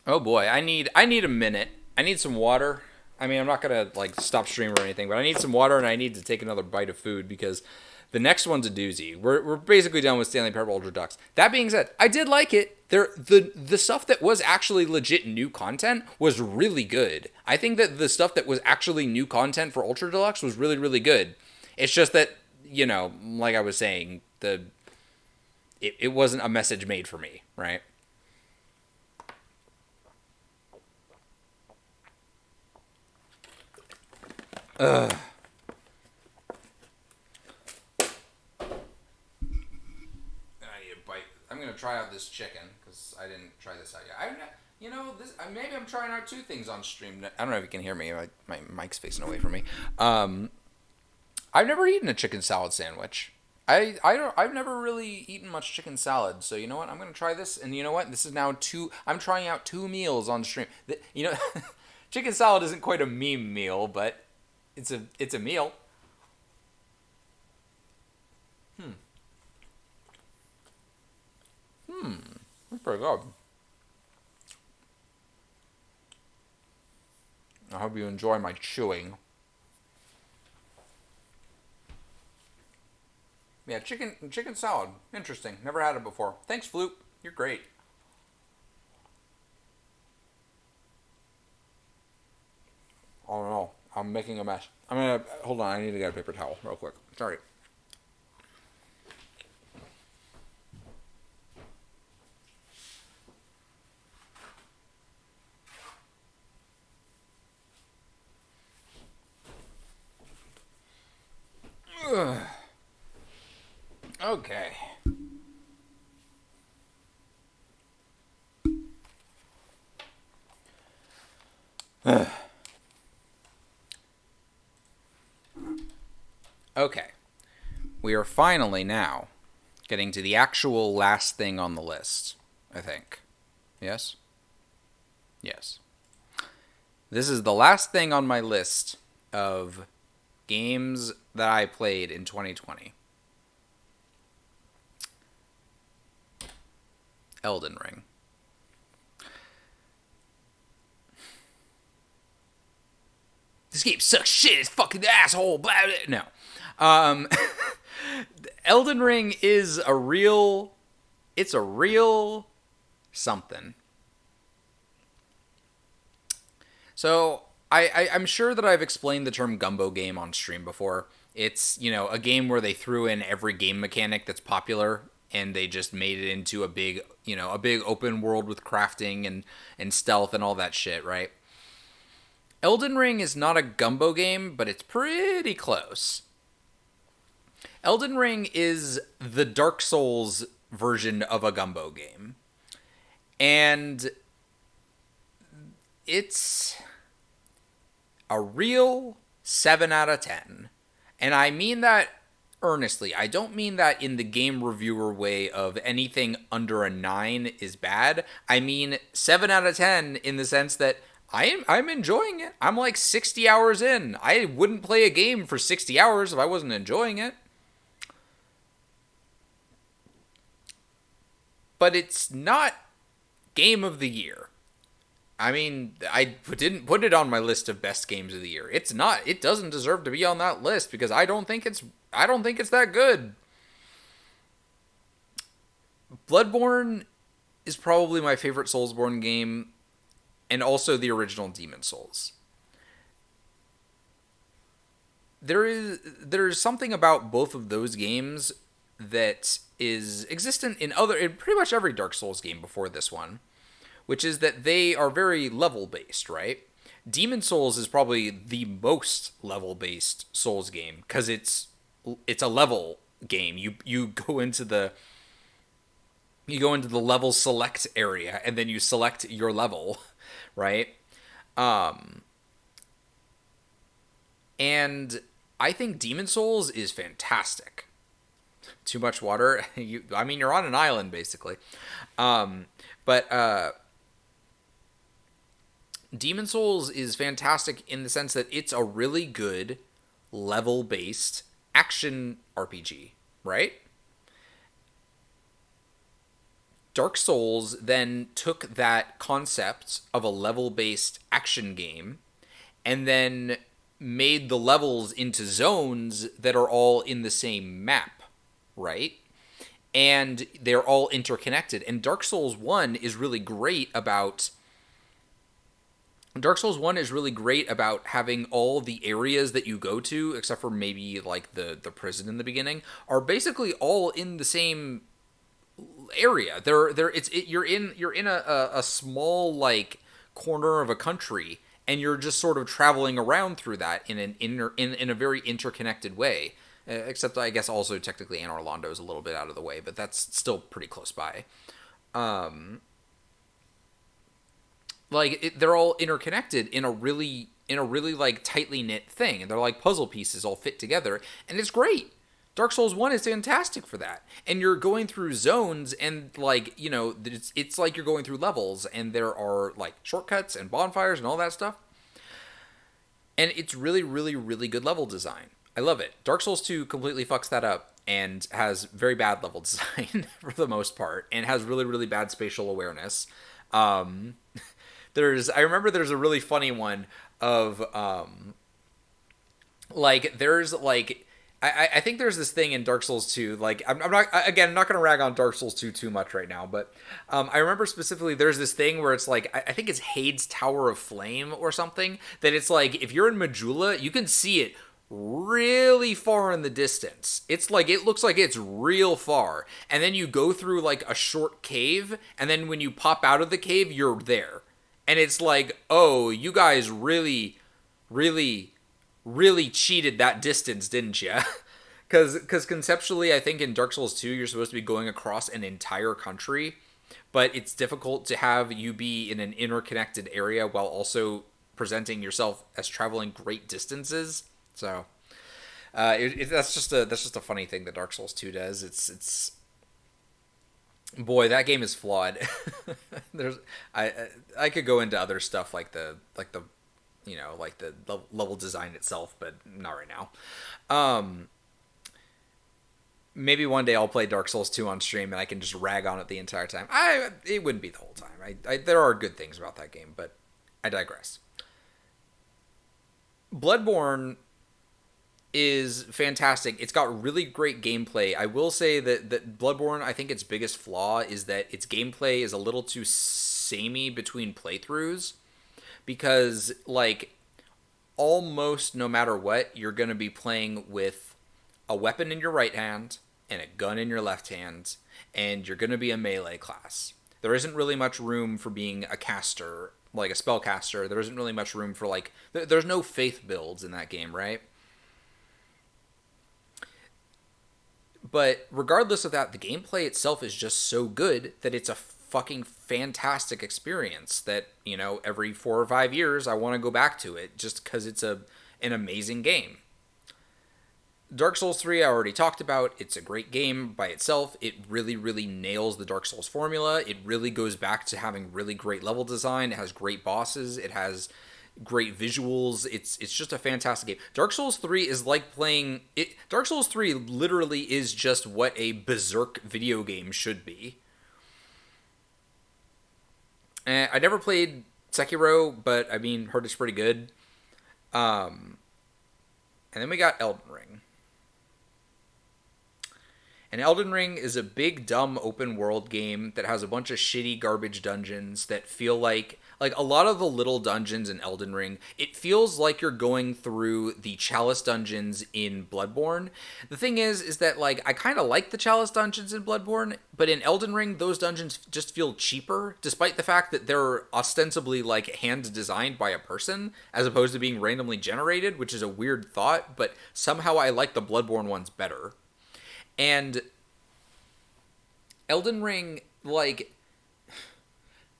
Oh boy, I need a minute. I need some water. I mean, I'm not gonna like stop streaming or anything, but I need some water and I need to take another bite of food because the next one's a doozy. We're basically done with Stanley Parable Ultra Deluxe. That being said, I did like it. The stuff that was actually legit new content was really good. I think that the stuff that was actually new content for Ultra Deluxe was really good. It's just that, like I was saying, it wasn't a message made for me, right? I need a bite. I'm gonna try out this chicken because I didn't try this out yet. Maybe I'm trying out two things on stream. I don't know if you can hear me. My mic's facing away from me. I've never eaten a chicken salad sandwich. I've never really eaten much chicken salad. So you know what? I'm gonna try this. And you know what? This is now two. I'm trying out two meals on stream. Chicken salad isn't quite a meme meal, but it's a meal. That's pretty good. I hope you enjoy my chewing. Yeah, chicken salad. Interesting. Never had it before. Thanks, Floop. You're great. Oh no, I'm making a mess. I'm gonna hold on. I need to get a paper towel real quick. Sorry. Ugh. Okay. Okay. We are finally now getting to the actual last thing on the list, I think. Yes? Yes. This is the last thing on my list of games that I played in 2020. Elden Ring. This game sucks shit. It's fucking asshole. Blah, blah. No. Elden Ring is a real. It's a real something. So I'm sure that I've explained the term gumbo game on stream before. It's a game where they threw in every game mechanic that's popular and they just made it into a big open world with crafting and stealth and all that shit, right? Elden Ring is not a gumbo game, but it's pretty close. Elden Ring is the Dark Souls version of a gumbo game. And it's a real 7 out of 10. And I mean that earnestly. I don't mean that in the game reviewer way of anything under a 9 is bad. I mean 7 out of 10 in the sense that I'm enjoying it. I'm like 60 hours in. I wouldn't play a game for 60 hours if I wasn't enjoying it. But it's not game of the year. I mean, I didn't put it on my list of best games of the year. It's not. It doesn't deserve to be on that list because I don't think it's that good. Bloodborne is probably my favorite Soulsborne game and also the original Demon Souls. There's something about both of those games that is existent in pretty much every Dark Souls game before this one, which is that they are very level based, right? Demon Souls is probably the most level based Souls game because it's a level game. You go into the level select area and then you select your level, right? And I think Demon Souls is fantastic. Too much water. You're on an island basically. But Demon Souls is fantastic in the sense that it's a really good level-based action RPG, right? Dark Souls then took that concept of a level-based action game and then made the levels into zones that are all in the same map, right? And they're all interconnected. And Dark Souls 1 is really great about having all the areas that you go to, except for maybe like the prison in the beginning, are basically all in the same area. You're in a small like corner of a country, and you're just sort of traveling around through that in a very interconnected way. Except I guess also technically Anor Londo is a little bit out of the way, but that's still pretty close by. they're all interconnected in a really like tightly knit thing, and they're like puzzle pieces all fit together, and it's great. Dark Souls 1 is fantastic for that. And you're going through zones, and like, it's like you're going through levels, and there are like shortcuts and bonfires and all that stuff. And it's really, really, really good level design. I love it. Dark Souls 2 completely fucks that up and has very bad level design for the most part, and has really, really bad spatial awareness. Um, I remember there's a really funny one of, I think there's this thing in Dark Souls 2, like, I'm not, again, I'm not going to rag on Dark Souls 2 too much right now, but I remember specifically there's this thing where it's like, I think it's Hade's Tower of Flame or something, that it's like, if you're in Majula, you can see it really far in the distance. It's like, it looks like it's real far, and then you go through like a short cave, and then when you pop out of the cave, you're there. And it's like, oh, you guys really, really, really cheated that distance, didn't you? Because conceptually, I think in Dark Souls 2, you're supposed to be going across an entire country, but it's difficult to have you be in an interconnected area while also presenting yourself as traveling great distances. So that's just a funny thing that Dark Souls 2 does. It's boy, that game is flawed. There's I could go into other stuff like the like the level design itself, but not right now. Maybe one day I'll play Dark Souls 2 on stream and I can just rag on it the entire time. It wouldn't be the whole time. There are good things about that game, but I digress. Bloodborne is fantastic. It's got really great gameplay. I will say that Bloodborne, I think its biggest flaw is that its gameplay is a little too samey between playthroughs, because like almost no matter what, you're going to be playing with a weapon in your right hand and a gun in your left hand, and you're going to be a melee class. There isn't really much room for being a caster, like a spellcaster. There isn't really much room for like, there's no faith builds in that game, right? But regardless of that, the gameplay itself is just so good that it's a fucking fantastic experience that, every 4 or 5 years I want to go back to it just because it's an amazing game. Dark Souls 3 I already talked about. It's a great game by itself. It really, really nails the Dark Souls formula. It really goes back to having really great level design. It has great bosses. It has great visuals. It's just a fantastic game. Dark Souls 3 is like playing it. Dark Souls 3 literally is just what a Berserk video game should be. And I never played Sekiro, but I mean, heard it's pretty good. And then we got Elden Ring. And Elden Ring is a big, dumb, open world game that has a bunch of shitty garbage dungeons that feel like a lot of the little dungeons in Elden Ring, it feels like you're going through the Chalice dungeons in Bloodborne. The thing is that, like, I kind of like the Chalice dungeons in Bloodborne, but in Elden Ring, those dungeons just feel cheaper, despite the fact that they're ostensibly, like, hand-designed by a person, as opposed to being randomly generated, which is a weird thought, but somehow I like the Bloodborne ones better. And Elden Ring, like,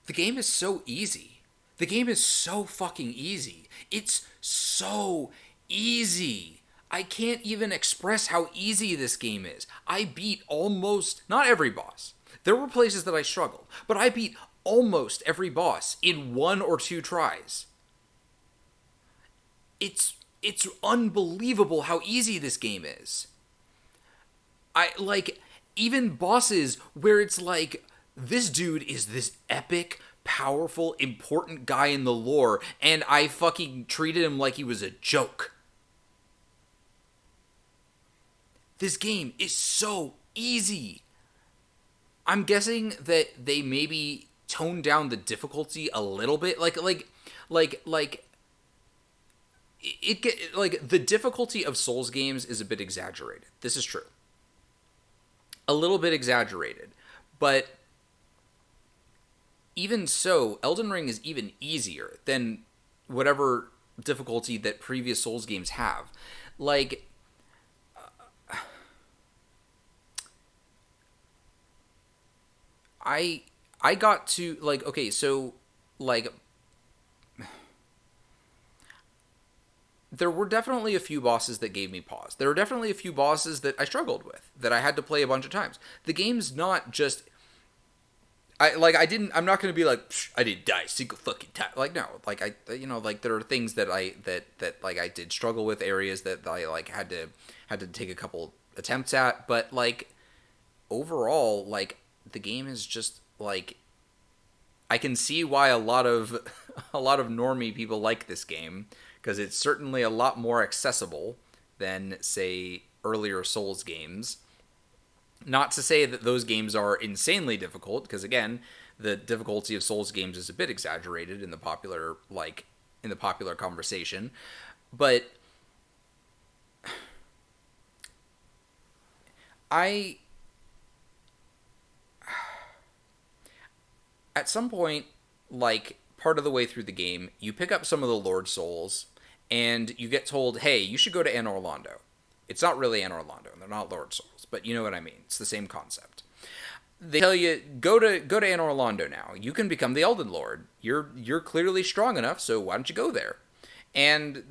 the game is so easy. The game is so fucking easy. It's so easy. I can't even express how easy this game is. I beat almost, not every boss. There were places that I struggled, but I beat almost every boss in 1 or 2 tries. It's unbelievable how easy this game is. Even bosses where it's like, this dude is this epic, powerful, important guy in the lore, and I fucking treated him like he was a joke. This game is so easy. I'm guessing that they maybe toned down the difficulty a little bit. The difficulty of Souls games is a bit exaggerated. This is true. A little bit exaggerated. But even so, Elden Ring is even easier than whatever difficulty that previous Souls games have. Like, I got to, like, okay, so, like, there were definitely a few bosses that gave me pause. There were definitely a few bosses that I struggled with, that I had to play a bunch of times. The game's not just I'm not going to be like, I didn't die a single fucking time. Like, no, like like there are things that like I did struggle with, areas that I like had to take a couple attempts at, but like overall, like the game is just like, I can see why a lot of a lot of normie people like this game, because it's certainly a lot more accessible than say earlier Souls games. Not to say that those games are insanely difficult, because again, the difficulty of Souls games is a bit exaggerated in the popular conversation, but I at some point, like part of the way through the game, you pick up some of the Lord Souls and you get told, "Hey, you should go to Anor Londo." It's not really Anor Londo, they're not Lord Souls, but you know what I mean. It's the same concept. They tell you, go to Anor Londo now. You can become the Elden Lord. You're clearly strong enough, so why don't you go there? And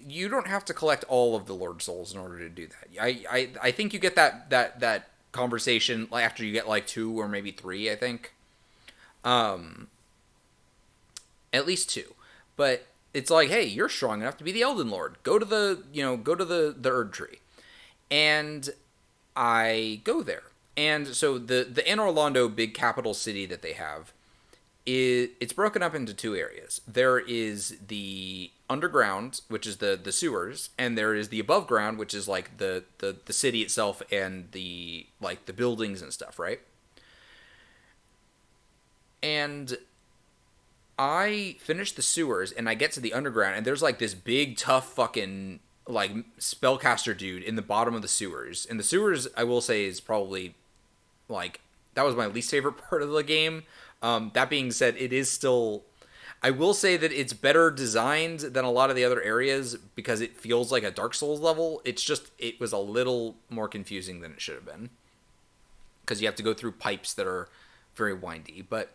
you don't have to collect all of the Lord Souls in order to do that. I think you get that conversation like after you get like 2 or maybe 3, I think. At least 2. But it's like, hey, you're strong enough to be the Elden Lord. Go to the Erd Tree. And I go there. And so the Anor Londo big capital city that they have, it's broken up into 2 areas. There is the underground, which is the sewers, and there is the above ground, which is like the city itself and the like the buildings and stuff, right? And I finish the sewers and I get to the underground, and there's like this big tough fucking like spellcaster dude in the bottom of the sewers. And the sewers, I will say, is probably like that was my least favorite part of the game. That being said, it is still, I will say that it's better designed than a lot of the other areas because it feels like a Dark Souls level. It's just, it was a little more confusing than it should have been, because you have to go through pipes that are very windy. But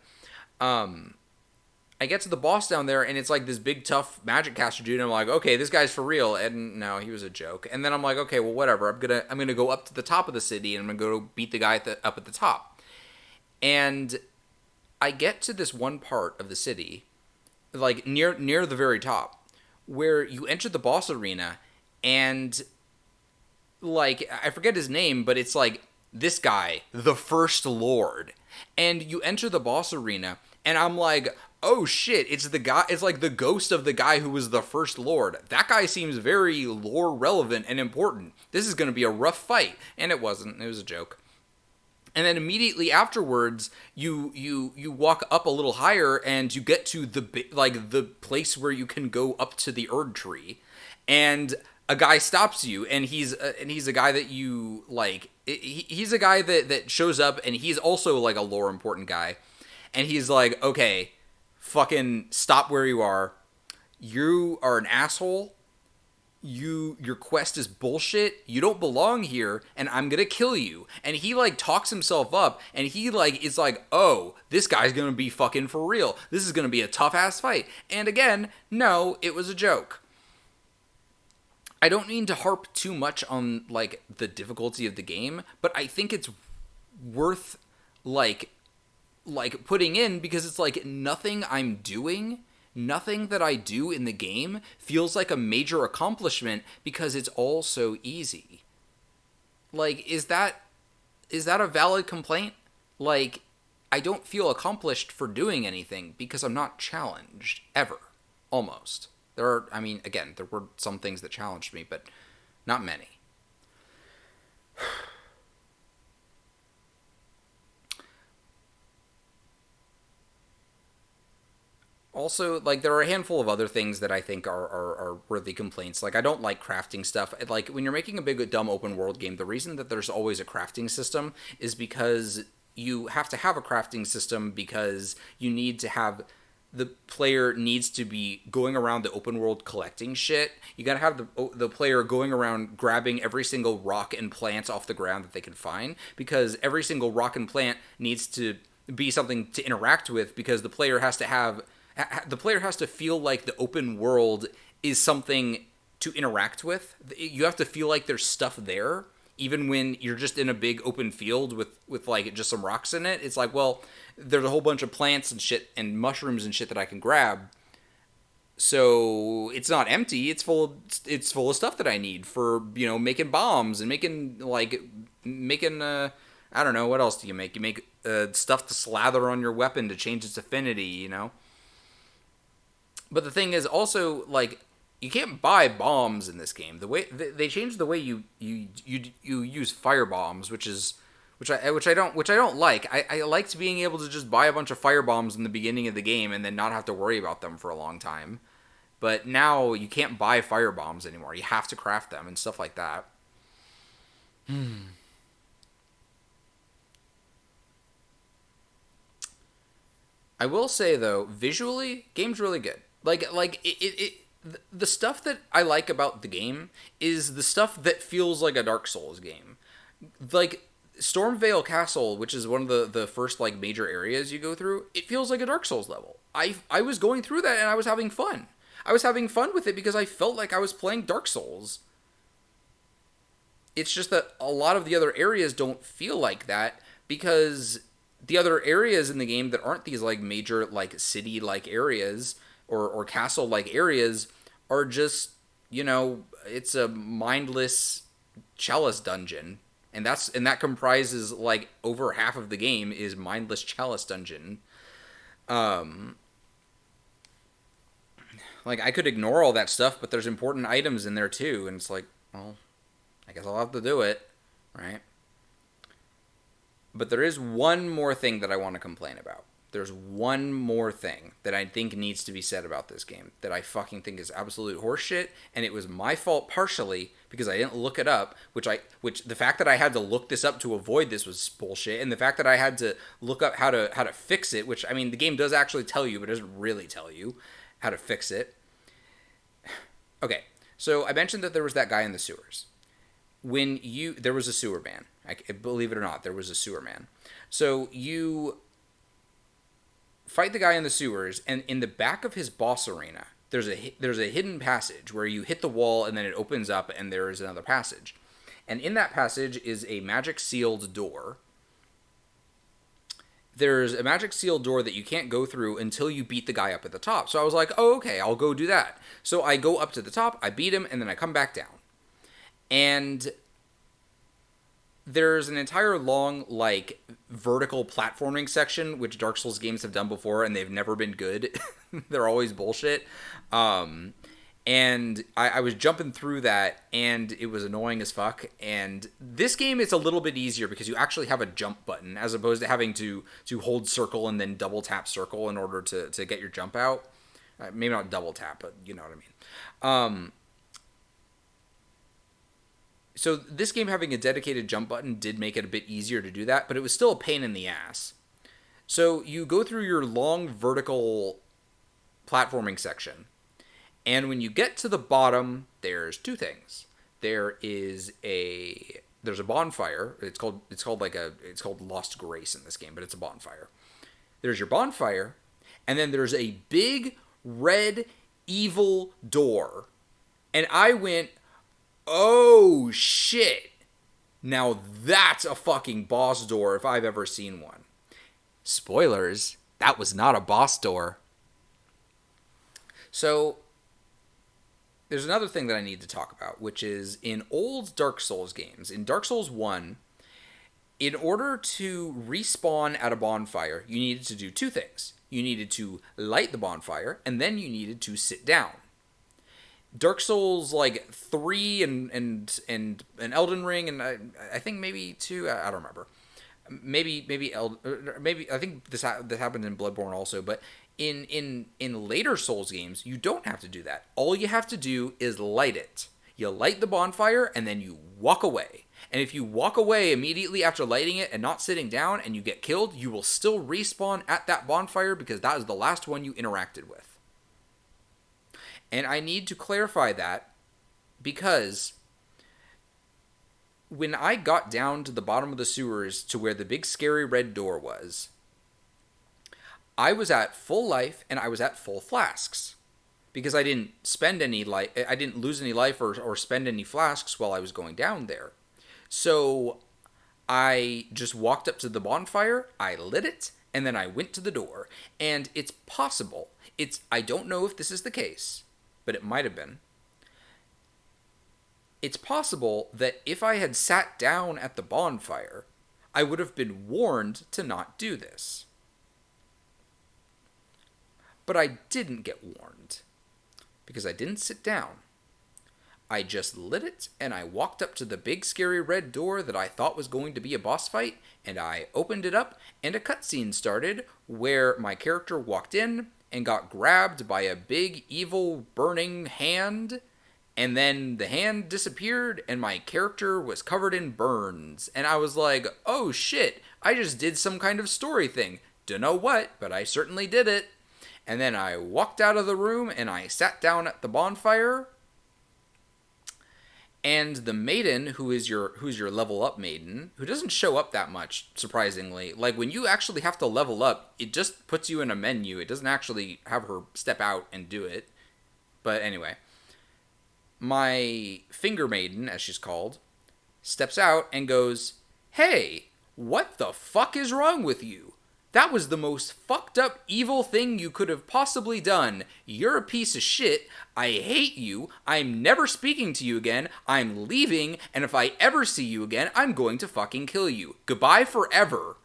I get to the boss down there, and it's like this big tough magic caster dude, and I'm like, okay, this guy's for real. And no, he was a joke. And then I'm like, okay, well, whatever. I'm gonna go up to the top of the city, and I'm gonna go beat the guy up at the top. And I get to this one part of the city, like near the very top, where you enter the boss arena, and like I forget his name, but it's like this guy, the First Lord. And you enter the boss arena, and I'm like, oh shit, it's the guy, it's like the ghost of the guy who was the First Lord. That guy seems very lore relevant and important. This is going to be a rough fight. And it wasn't. It was a joke. And then immediately afterwards, you walk up a little higher, and you get to the place where you can go up to the Erd Tree, and a guy stops you, and he's a guy that you like. He's a guy that shows up, and he's also like a lore important guy, and he's like, okay, fucking stop where you are. You are an asshole. Your quest is bullshit. You don't belong here, and I'm gonna kill you. And he like talks himself up, and he like is like, oh, this guy's gonna be fucking for real. This is gonna be a tough ass fight. And again, no, it was a joke. I don't mean to harp too much on like the difficulty of the game, but I think it's worth like putting in, because it's like nothing I'm doing, nothing that I do in the game feels like a major accomplishment because it's all so easy. Like, is that a valid complaint? Like, I don't feel accomplished for doing anything because I'm not challenged ever. Almost. There were some things that challenged me, but not many. Also, like, there are a handful of other things that I think are worthy complaints. Like, I don't like crafting stuff. Like, when you're making a big, dumb open world game, the reason that there's always a crafting system is because you have to have a crafting system, because you need to have, the player needs to be going around the open world collecting shit. You gotta have the player going around grabbing every single rock and plant off the ground that they can find, because every single rock and plant needs to be something to interact with, because the player has to feel like the open world is something to interact with. You have to feel like there's stuff there, even when you're just in a big open field with like just some rocks in it. It's like, well, there's a whole bunch of plants and shit and mushrooms and shit that I can grab. So it's not empty. It's full of stuff that I need for, making bombs and making I don't know, what else do you make? You make stuff to slather on your weapon to change its affinity. But the thing is also, like, you can't buy bombs in this game. The way they changed the way you use fire bombs, which I don't like. I liked being able to just buy a bunch of fire bombs in the beginning of the game and then not have to worry about them for a long time. But now you can't buy fire bombs anymore. You have to craft them and stuff like that. I will say though, visually, game's really good. The stuff that I like about the game is the stuff that feels like a Dark Souls game. Like Stormvale Castle, which is one of the first like major areas you go through, it feels like a Dark Souls level. I was going through that and I was having fun. I was having fun with it because I felt like I was playing Dark Souls. It's just that a lot of the other areas don't feel like that because the other areas in the game that aren't these like major like city like areas or castle like areas are just, it's a mindless chalice dungeon. And that comprises like over half of the game is mindless chalice dungeon. Like I could ignore all that stuff, but there's important items in there too, and it's like, well, I guess I'll have to do it, right? But there is one more thing that I want to complain about. There's one more thing that I think needs to be said about this game that I fucking think is absolute horseshit, and it was my fault partially because I didn't look it up, which the fact that I had to look this up to avoid this was bullshit, and the fact that I had to look up how to fix it, which I mean the game does actually tell you, but it doesn't really tell you how to fix it. Okay, so I mentioned that there was that guy in the sewers. There was a sewer man. Believe it or not, there was a sewer man. So you fight the guy in the sewers, and in the back of his boss arena, there's a hidden passage where you hit the wall, and then it opens up, and there is another passage. And in that passage is a magic sealed door. There's a magic sealed door that you can't go through until you beat the guy up at the top. So I was like, oh, okay, I'll go do that. So I go up to the top, I beat him, and then I come back down. And there's an entire long, like, vertical platforming section, which Dark Souls games have done before, and they've never been good. They're always bullshit. And I was jumping through that, and it was annoying as fuck. And this game, it's a little bit easier because you actually have a jump button, as opposed to having to hold circle and then double tap circle in order to get your jump out. Maybe not double tap, but you know what I mean. So this game having a dedicated jump button did make it a bit easier to do that, but it was still a pain in the ass. So you go through your long vertical platforming section, and when you get to the bottom, there's two things. There's a bonfire. It's called Lost Grace in this game, but it's a bonfire. There's your bonfire, and then there's a big red evil door. And I went, oh shit. Now that's a fucking boss door if I've ever seen one. Spoilers, that was not a boss door. So there's another thing that I need to talk about, which is in old Dark Souls games, in Dark Souls 1, in order to respawn at a bonfire, you needed to do two things. You needed to light the bonfire, and then you needed to sit down. Dark Souls like 3 and Elden Ring, and I think maybe 2, I don't remember. Maybe I think this happened in Bloodborne also, but in later Souls games, you don't have to do that. All you have to do is light it. You light the bonfire, and then you walk away. And if you walk away immediately after lighting it and not sitting down and you get killed, you will still respawn at that bonfire because that is the last one you interacted with. And I need to clarify that because when I got down to the bottom of the sewers to where the big scary red door was, I was at full life and I was at full flasks. because I didn't spend any life. I didn't lose any life or spend any flasks while I was going down there. So I just walked up to the bonfire, I lit it, and then I went to the door. And it's possible. I don't know if this is the case, but it might have been. It's possible that if I had sat down at the bonfire, I would have been warned to not do this. But I didn't get warned, because I didn't sit down. I just lit it, and I walked up to the big scary red door that I thought was going to be a boss fight, and I opened it up, and a cutscene started where my character walked in and got grabbed by a big evil burning hand, and then the hand disappeared, and my character was covered in burns. And I was like, oh shit, I just did some kind of story thing. Dunno what, but I certainly did it. And then I walked out of the room, and I sat down at the bonfire. And the maiden, who's your level up maiden, who doesn't show up that much, surprisingly. Like, when you actually have to level up, it just puts you in a menu. It doesn't actually have her step out and do it. But anyway, my finger maiden, as she's called, steps out and goes, "Hey, what the fuck is wrong with you? That was the most fucked up evil thing you could have possibly done. You're a piece of shit. I hate you. I'm never speaking to you again. I'm leaving, and if I ever see you again, I'm going to fucking kill you. Goodbye forever."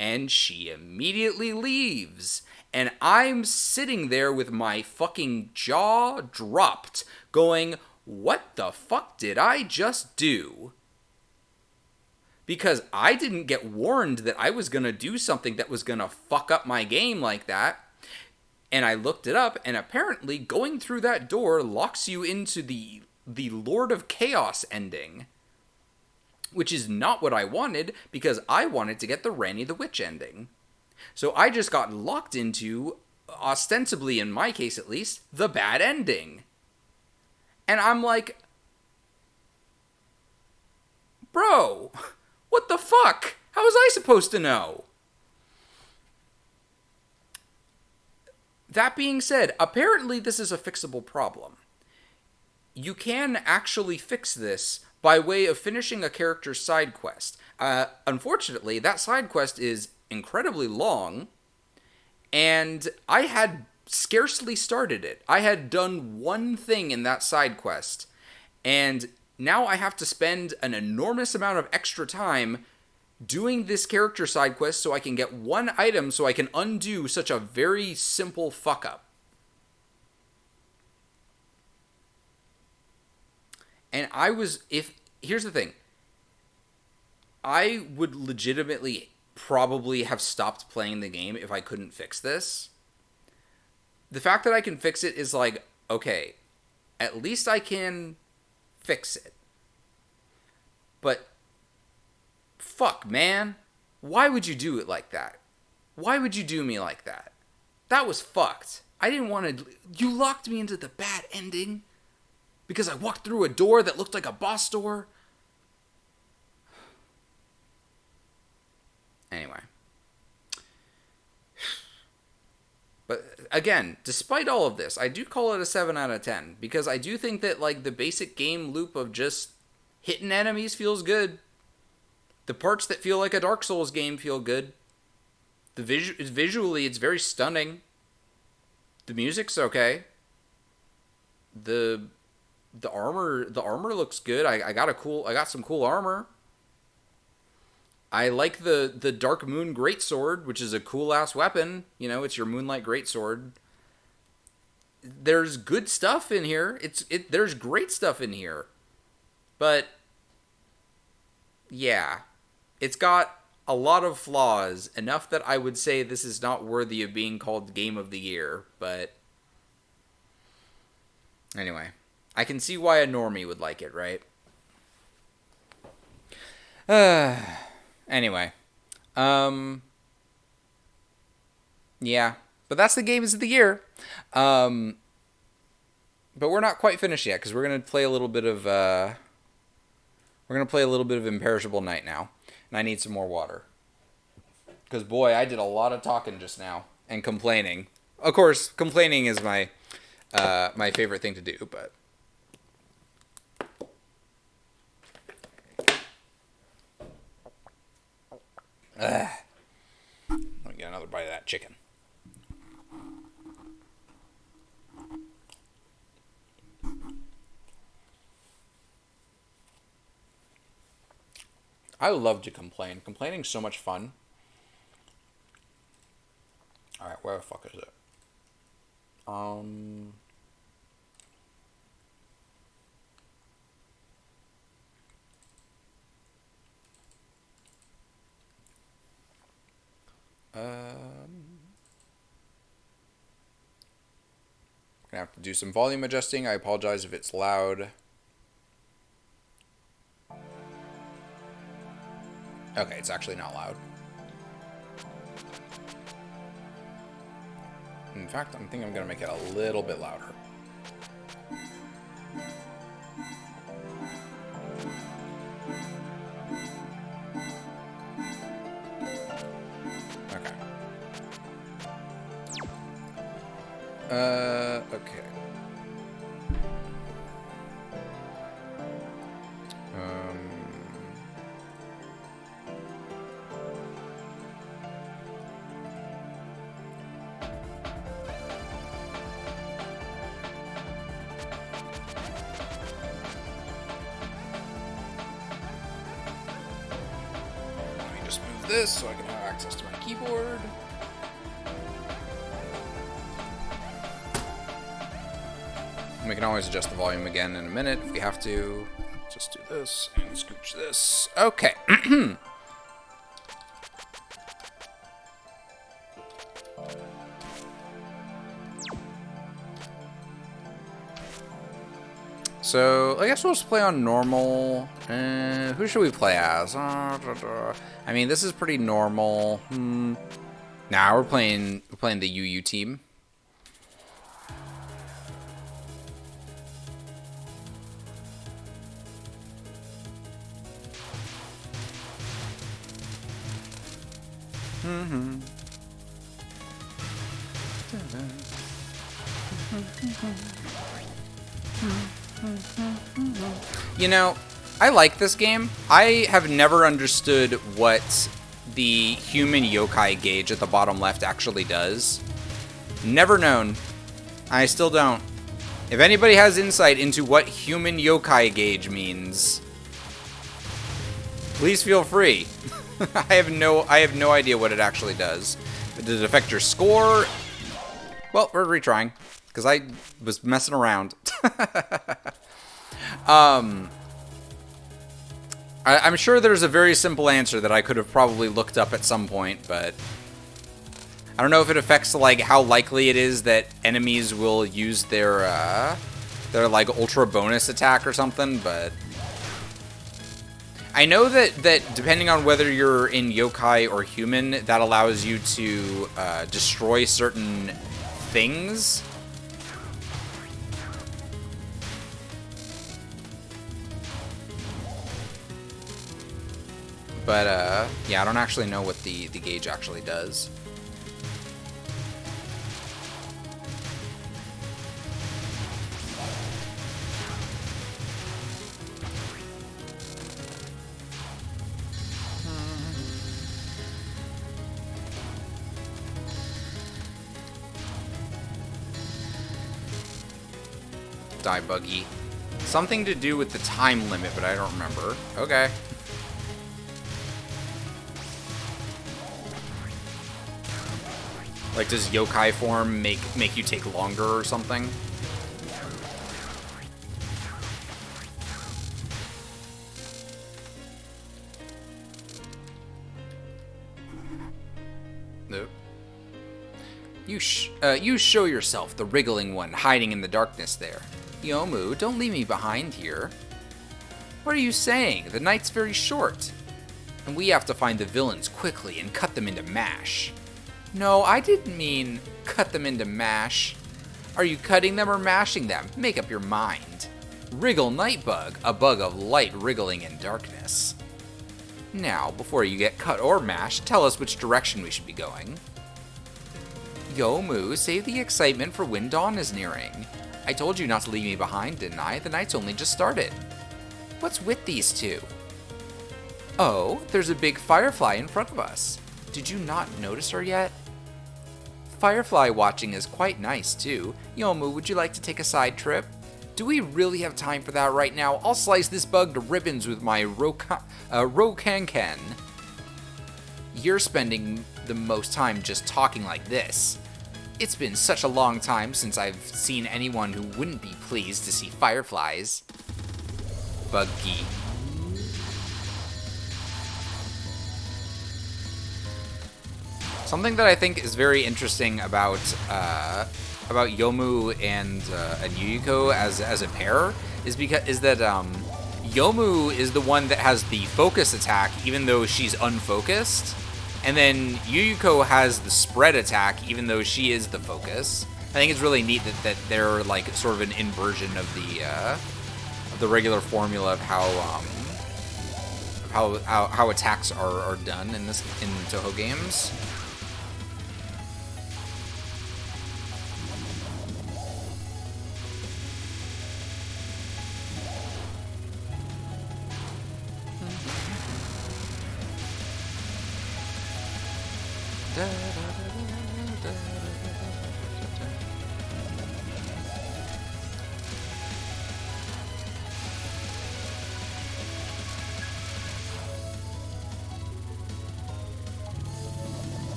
And she immediately leaves. And I'm sitting there with my fucking jaw dropped, going, what the fuck did I just do? Because I didn't get warned that I was going to do something that was going to fuck up my game like that. And I looked it up, and apparently going through that door locks you into the Lord of Chaos ending. Which is not what I wanted, because I wanted to get the Ranny the Witch ending. So I just got locked into, ostensibly in my case at least, the bad ending. And I'm like, bro, what the fuck? How was I supposed to know? That being said, apparently this is a fixable problem. You can actually fix this by way of finishing a character's side quest. Unfortunately, that side quest is incredibly long, and I had scarcely started it. I had done one thing in that side quest, and now I have to spend an enormous amount of extra time doing this character side quest so I can get one item so I can undo such a very simple fuck up. And here's the thing. I would legitimately probably have stopped playing the game if I couldn't fix this. The fact that I can fix it is like, okay, at least I can fix it. But, fuck, man. Why would you do it like that? Why would you do me like that? That was fucked. I didn't want to... You locked me into the bad ending because I walked through a door that looked like a boss door. Anyway. But again, despite all of this, I do call it a 7 out of 10 because I do think that like the basic game loop of just hitting enemies feels good. The parts that feel like a Dark Souls game feel good. Visually, it's very stunning. The music's okay. The armor looks good. I got some cool armor. I like the Dark Moon Greatsword, which is a cool ass weapon. You know, it's your Moonlight Greatsword. There's good stuff in here. There's great stuff in here. But yeah, it's got a lot of flaws, enough that I would say this is not worthy of being called Game of the Year, but anyway, I can see why a normie would like it, right? Anyway, yeah, but that's the Games of the Year. But we're not quite finished yet because we're gonna play a little bit of Imperishable Night now, and I need some more water. Because boy, I did a lot of talking just now and complaining. Of course, complaining is my my favorite thing to do, but let me get another bite of that chicken. I love to complain. Complaining's so much fun. All right, where the fuck is it? Gonna have to do some volume adjusting. I apologize if it's loud. Okay, it's actually not loud. In fact, I think I'm gonna make it a little bit louder. Okay. Okay. Let me just move this so I can have access to my keyboard. We can always adjust the volume again in a minute if we have to. Just do this and scooch this. Okay. So, I guess we'll just play on normal. Who should we play as? I mean, this is pretty normal. Nah, we're playing the UU team. You know, I like this game. I have never understood what the human yokai gauge at the bottom left actually does. Never known. I still don't. If anybody has insight into what human yokai gauge means, please feel free. I have no idea what it actually does. Does it affect your score? Well, we're retrying because I was messing around. I'm sure there's a very simple answer that I could have probably looked up at some point, but I don't know if it affects like how likely it is that enemies will use their like ultra bonus attack or something, but I know that depending on whether you're in yokai or human, that allows you to destroy certain things. But yeah, I don't actually know what the gauge actually does. Die buggy. Something to do with the time limit, but I don't remember. Okay. Like, does yokai form make you take longer or something? Nope. You show yourself, the wriggling one hiding in the darkness there. Yomu, don't leave me behind here. What are you saying? The night's very short. And we have to find the villains quickly and cut them into mash. No, I didn't mean cut them into mash. Are you cutting them or mashing them? Make up your mind. Wriggle Nightbug, a bug of light wriggling in darkness. Now, before you get cut or mashed, tell us which direction we should be going. Yomu, save the excitement for when dawn is nearing. I told you not to leave me behind, didn't I? The night's only just started. What's with these two? Oh, there's a big firefly in front of us. Did you not notice her yet? Firefly watching is quite nice, too. Yomu, would you like to take a side trip? Do we really have time for that right now? I'll slice this bug to ribbons with my Rokanken. You're spending the most time just talking like this. It's been such a long time since I've seen anyone who wouldn't be pleased to see fireflies. Buggy. Something that I think is very interesting about Yomu and Yuyuko as a pair is that Yomu is the one that has the focus attack, even though she's unfocused, and then Yuyuko has the spread attack, even though she is the focus. I think it's really neat that they're like sort of an inversion of the regular formula of how attacks are done in Toho games.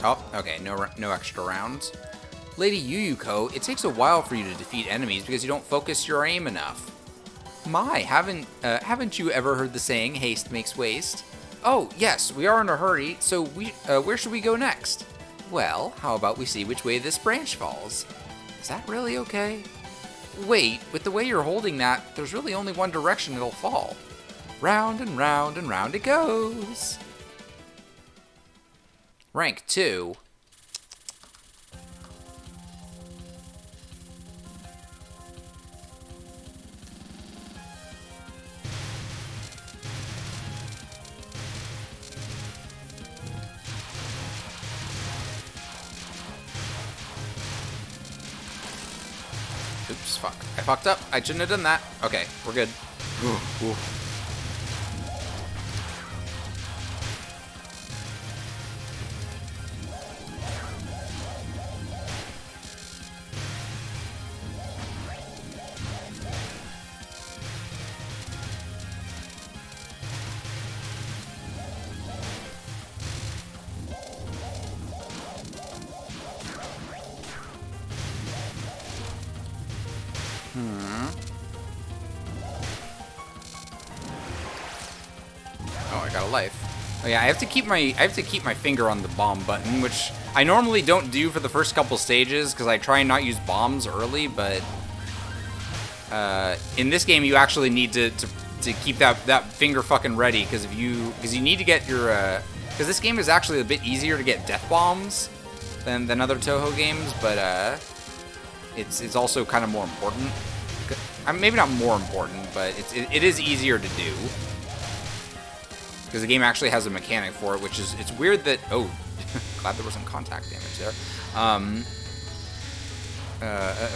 Oh, okay, no extra rounds. Lady Yuyuko, it takes a while for you to defeat enemies because you don't focus your aim enough. My, haven't you ever heard the saying, haste makes waste? Oh, yes, we are in a hurry, so where should we go next? Well, how about we see which way this branch falls? Is that really okay? Wait, with the way you're holding that, there's really only one direction it'll fall. Round and round and round it goes. Rank 2. Oops, fuck. I fucked up. I shouldn't have done that. Okay, we're good. Ooh. Oh, I got a life. Oh yeah, I have to keep my finger on the bomb button, which I normally don't do for the first couple stages because I try and not use bombs early, but in this game you actually need to keep that finger fucking ready because you need to get your because this game is actually a bit easier to get death bombs than other Toho games, but it's also kind of more important. Maybe not more important, but it is easier to do. Because the game actually has a mechanic for it, which is, it's weird that, oh, glad there was some contact damage there.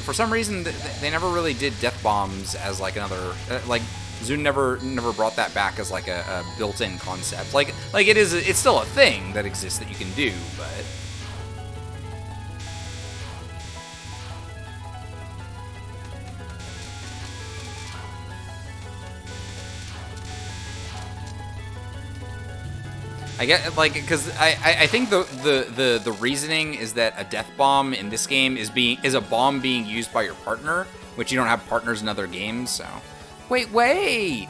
For some reason, they never really did death bombs as like another, like, Zune never brought that back as like a built-in concept. Like it's still a thing that exists that you can do, but... I get, like, because I think the reasoning is that a death bomb in this game is a bomb being used by your partner, which you don't have partners in other games, so... Wait!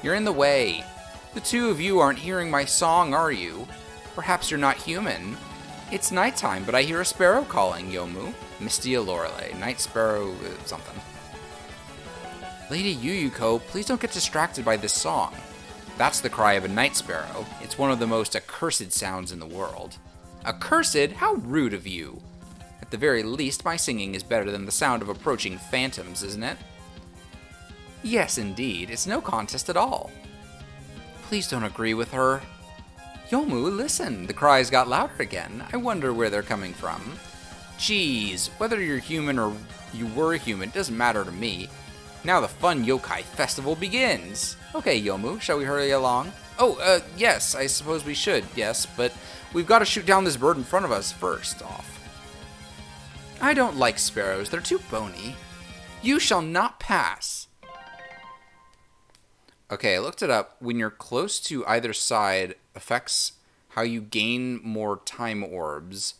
You're in the way. The two of you aren't hearing my song, are you? Perhaps you're not human. It's nighttime, but I hear a sparrow calling, Yomu. Misty Lorelei, night sparrow something. Lady Yuyuko, please don't get distracted by this song. That's the cry of a night sparrow. It's one of the most accursed sounds in the world. Accursed? How rude of you. At the very least, my singing is better than the sound of approaching phantoms, isn't it? Yes, indeed. It's no contest at all. Please don't agree with her. Yomu, listen, the cries got louder again. I wonder where they're coming from. Geez, whether you're human or you were human doesn't matter to me. Now the fun yokai festival begins. Okay, Yomu, shall we hurry along? Oh, yes, I suppose we should, yes, but we've got to shoot down this bird in front of us first off. I don't like sparrows, they're too bony. You shall not pass. Okay, I looked it up. When you're close to either side, affects how you gain more time orbs.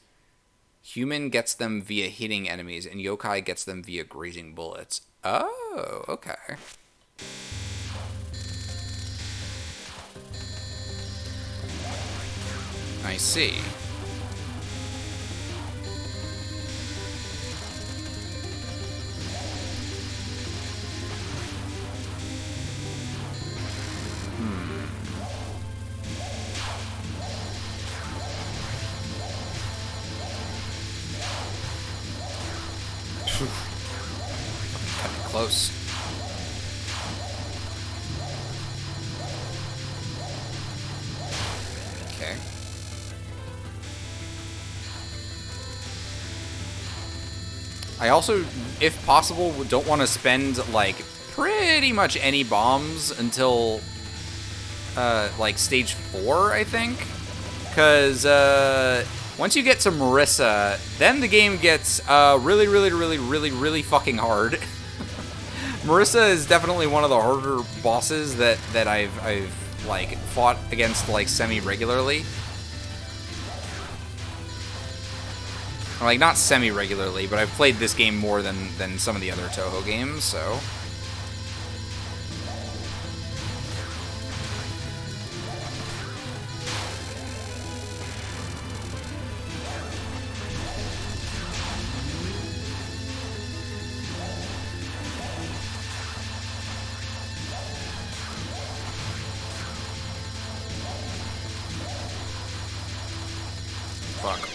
Human gets them via hitting enemies, and yokai gets them via grazing bullets. Oh, okay. I see. Cutting close. Okay. I also, if possible, don't want to spend, like, pretty much any bombs until, like, stage 4, I think. Because, once you get to Marissa, then the game gets really fucking hard. Marissa is definitely one of the harder bosses that I've like fought against like semi-regularly. Like not semi-regularly, but I've played this game more than some of the other Toho games, so.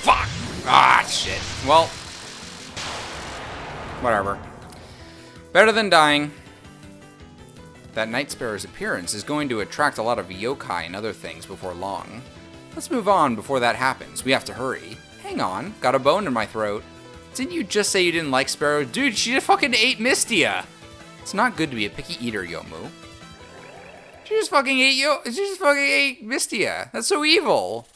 Fuck! Ah, shit. Well, whatever. Better than dying. That Night Sparrow's appearance is going to attract a lot of yokai and other things before long. Let's move on before that happens. We have to hurry. Hang on, got a bone in my throat. Didn't you just say you didn't like Sparrow? Dude, she just fucking ate Mystia! It's not good to be a picky eater, Yomu. She just fucking ate Mystia. That's so evil.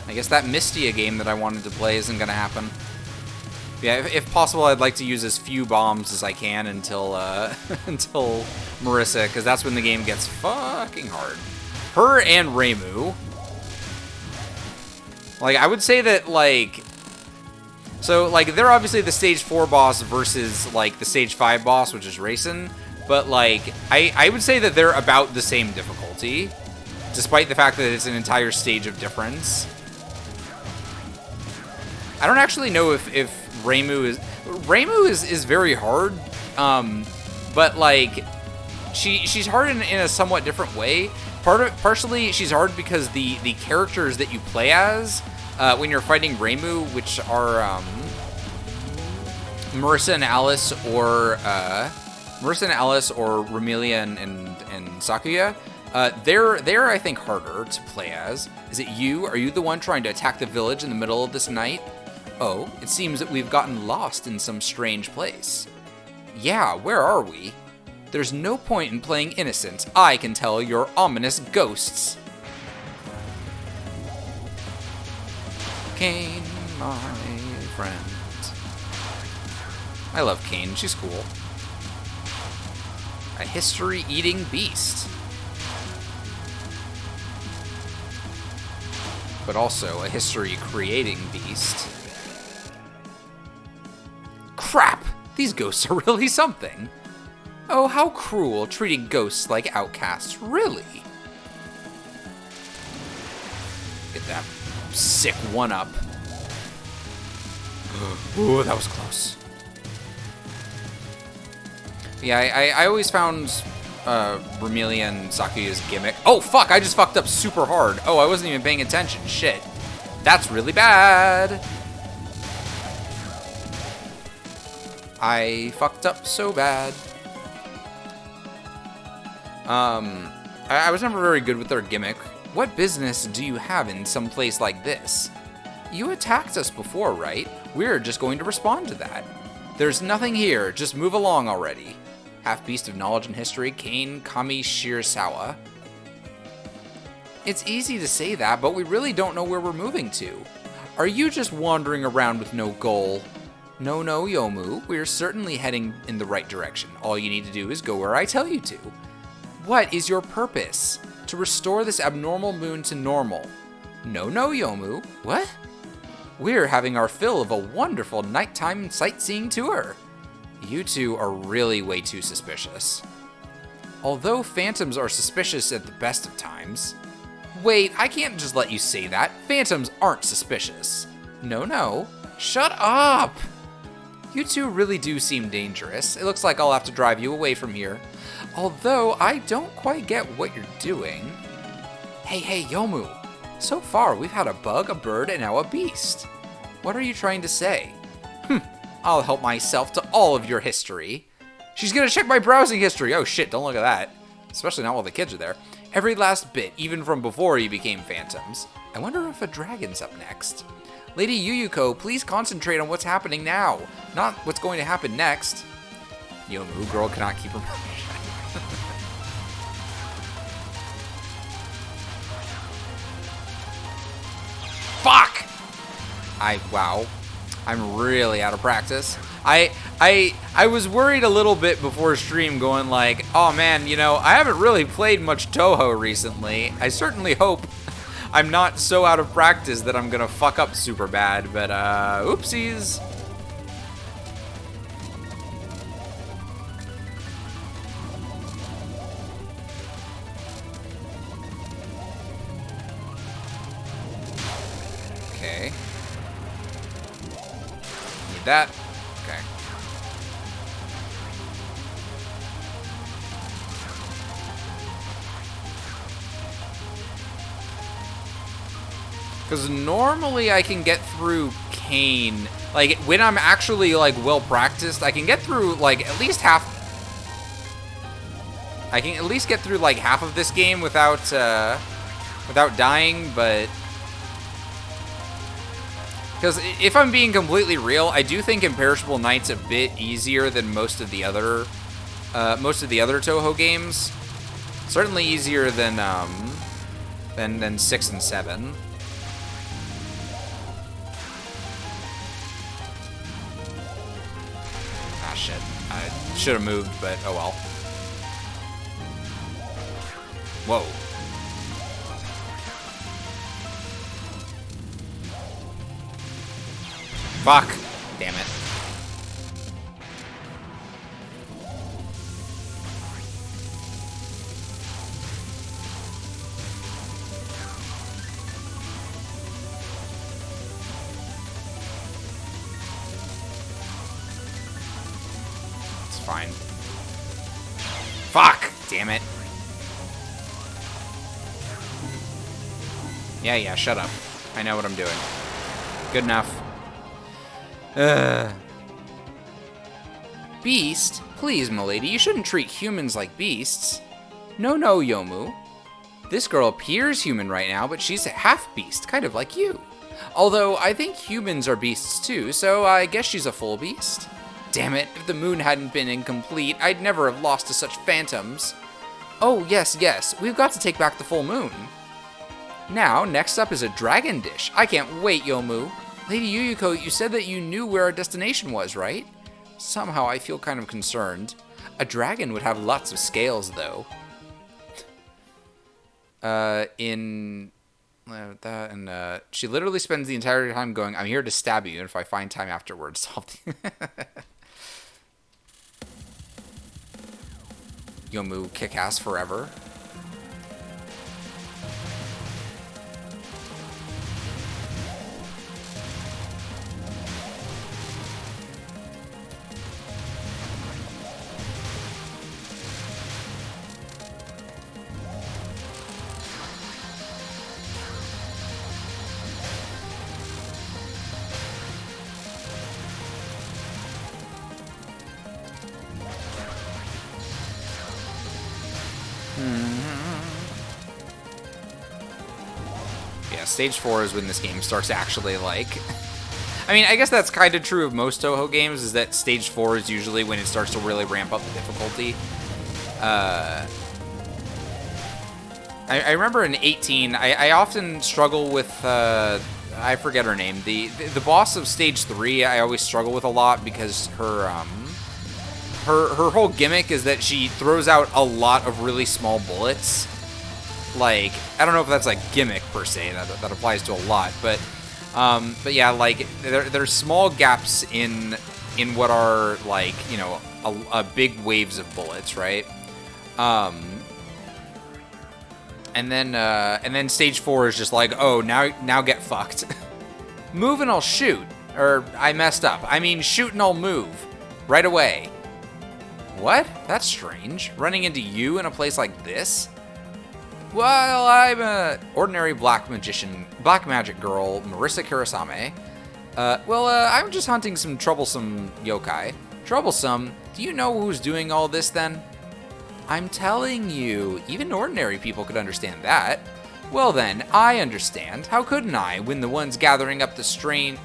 I guess that Mystia game that I wanted to play isn't gonna happen. Yeah, if possible, I'd like to use as few bombs as I can until until Marissa, because that's when the game gets fucking hard. Her and Reimu. Like, I would say that, like... So, like, they're obviously the Stage 4 boss versus, like, the Stage 5 boss, which is Racing. But, like, I would say that they're about the same difficulty. Despite the fact that it's an entire stage of difference. I don't actually know if Reimu is... Reimu is very hard. But, like, she's hard in a somewhat different way. Partially, she's hard because the characters that you play as... when you're fighting Reimu, which are Marissa and Alice, or Romelia and Sakuya, they're I think harder to play as. Is it you? Are you the one trying to attack the village in the middle of this night? Oh, it seems that we've gotten lost in some strange place. Yeah, where are we? There's no point in playing innocent. I can tell you're ominous ghosts. Kane, my friend. I love Kane, she's cool. A history-eating beast. But also a history-creating beast. Crap! These ghosts are really something. Oh, how cruel, treating ghosts like outcasts, really. Get that sick one-up. Ooh, that was close. Yeah, I always found Romelia and Sakuya's gimmick. Oh, fuck, I just fucked up super hard. Oh, I wasn't even paying attention. Shit. That's really bad. I fucked up so bad. I was never very good with their gimmick. What business do you have in some place like this? You attacked us before, right? We're just going to respond to that. There's nothing here, just move along already. Half-beast of knowledge and history, Kane Kami Shirasawa. It's easy to say that, but we really don't know where we're moving to. Are you just wandering around with no goal? No, Yomu, we're certainly heading in the right direction. All you need to do is go where I tell you to. What is your purpose? To restore this abnormal moon to normal. No, Yomu. What? We're having our fill of a wonderful nighttime sightseeing tour. You two are really way too suspicious. Although phantoms are suspicious at the best of times. Wait, I can't just let you say that. Phantoms aren't suspicious. No. Shut up! You two really do seem dangerous. It looks like I'll have to drive you away from here. Although I don't quite get what you're doing. Hey, Yomu. So far, we've had a bug, a bird, and now a beast. What are you trying to say? I'll help myself to all of your history. She's gonna check my browsing history. Oh shit, don't look at that. Especially not while the kids are there. Every last bit, even from before you became phantoms. I wonder if a dragon's up next. Lady Yuyuko, please concentrate on what's happening now, not what's going to happen next. Yomu, girl cannot keep her mouth shut. Fuck! Wow. I'm really out of practice. I was worried a little bit before stream going like, oh man, you know, I haven't really played much Touhou recently. I certainly hope I'm not so out of practice that I'm gonna fuck up super bad, but oopsies. Okay. Need that. Okay. Because normally I can get through Kane. Like, when I'm actually, like, well practiced, I can get through, like, at least half. I can at least get through, like, half of this game without dying, but. Because if I'm being completely real, I do think Imperishable Night's a bit easier than most of the other Touhou games. Certainly easier than 6 and 7. Ah shit. I should have moved, but oh well. Whoa. Fuck. Damn it. It's fine. Fuck. Damn it. Yeah, shut up. I know what I'm doing. Good enough. Beast? Please, milady, you shouldn't treat humans like beasts. No, Yomu. This girl appears human right now, but she's a half-beast, kind of like you. Although, I think humans are beasts too, so I guess she's a full beast. Damn it, if the moon hadn't been incomplete, I'd never have lost to such phantoms. Oh, yes, we've got to take back the full moon. Now, next up is a dragon dish. I can't wait, Yomu. Lady Yuyuko, you said that you knew where our destination was, right? Somehow I feel kind of concerned. A dragon would have lots of scales, though. She literally spends the entire time going, I'm here to stab you, and if I find time afterwards, I'll... Yomu, kick ass forever. yeah, stage 4 is when this game starts actually, like... I mean, I guess that's kind of true of most Toho games, is that stage 4 is usually when it starts to really ramp up the difficulty. I remember in 18, I often struggle with, I forget her name. The boss of stage 3 I always struggle with a lot because her whole gimmick is that she throws out a lot of really small bullets. Like, I don't know if that's a gimmick per se, that applies to a lot, but yeah, like, there's small gaps in what are, like, you know, a big waves of bullets, right? And then stage 4 is just like, oh, now get fucked. Move and I'll shoot. Or, I messed up. I mean, shoot and I'll move. Right away. What? That's strange. Running into you in a place like this? Well, I'm a ordinary black magic girl, Marissa Kurasame. I'm just hunting some troublesome yokai. Troublesome? Do you know who's doing all this then? I'm telling you, even ordinary people could understand that. Well then, I understand. How couldn't I, when the ones gathering up this strange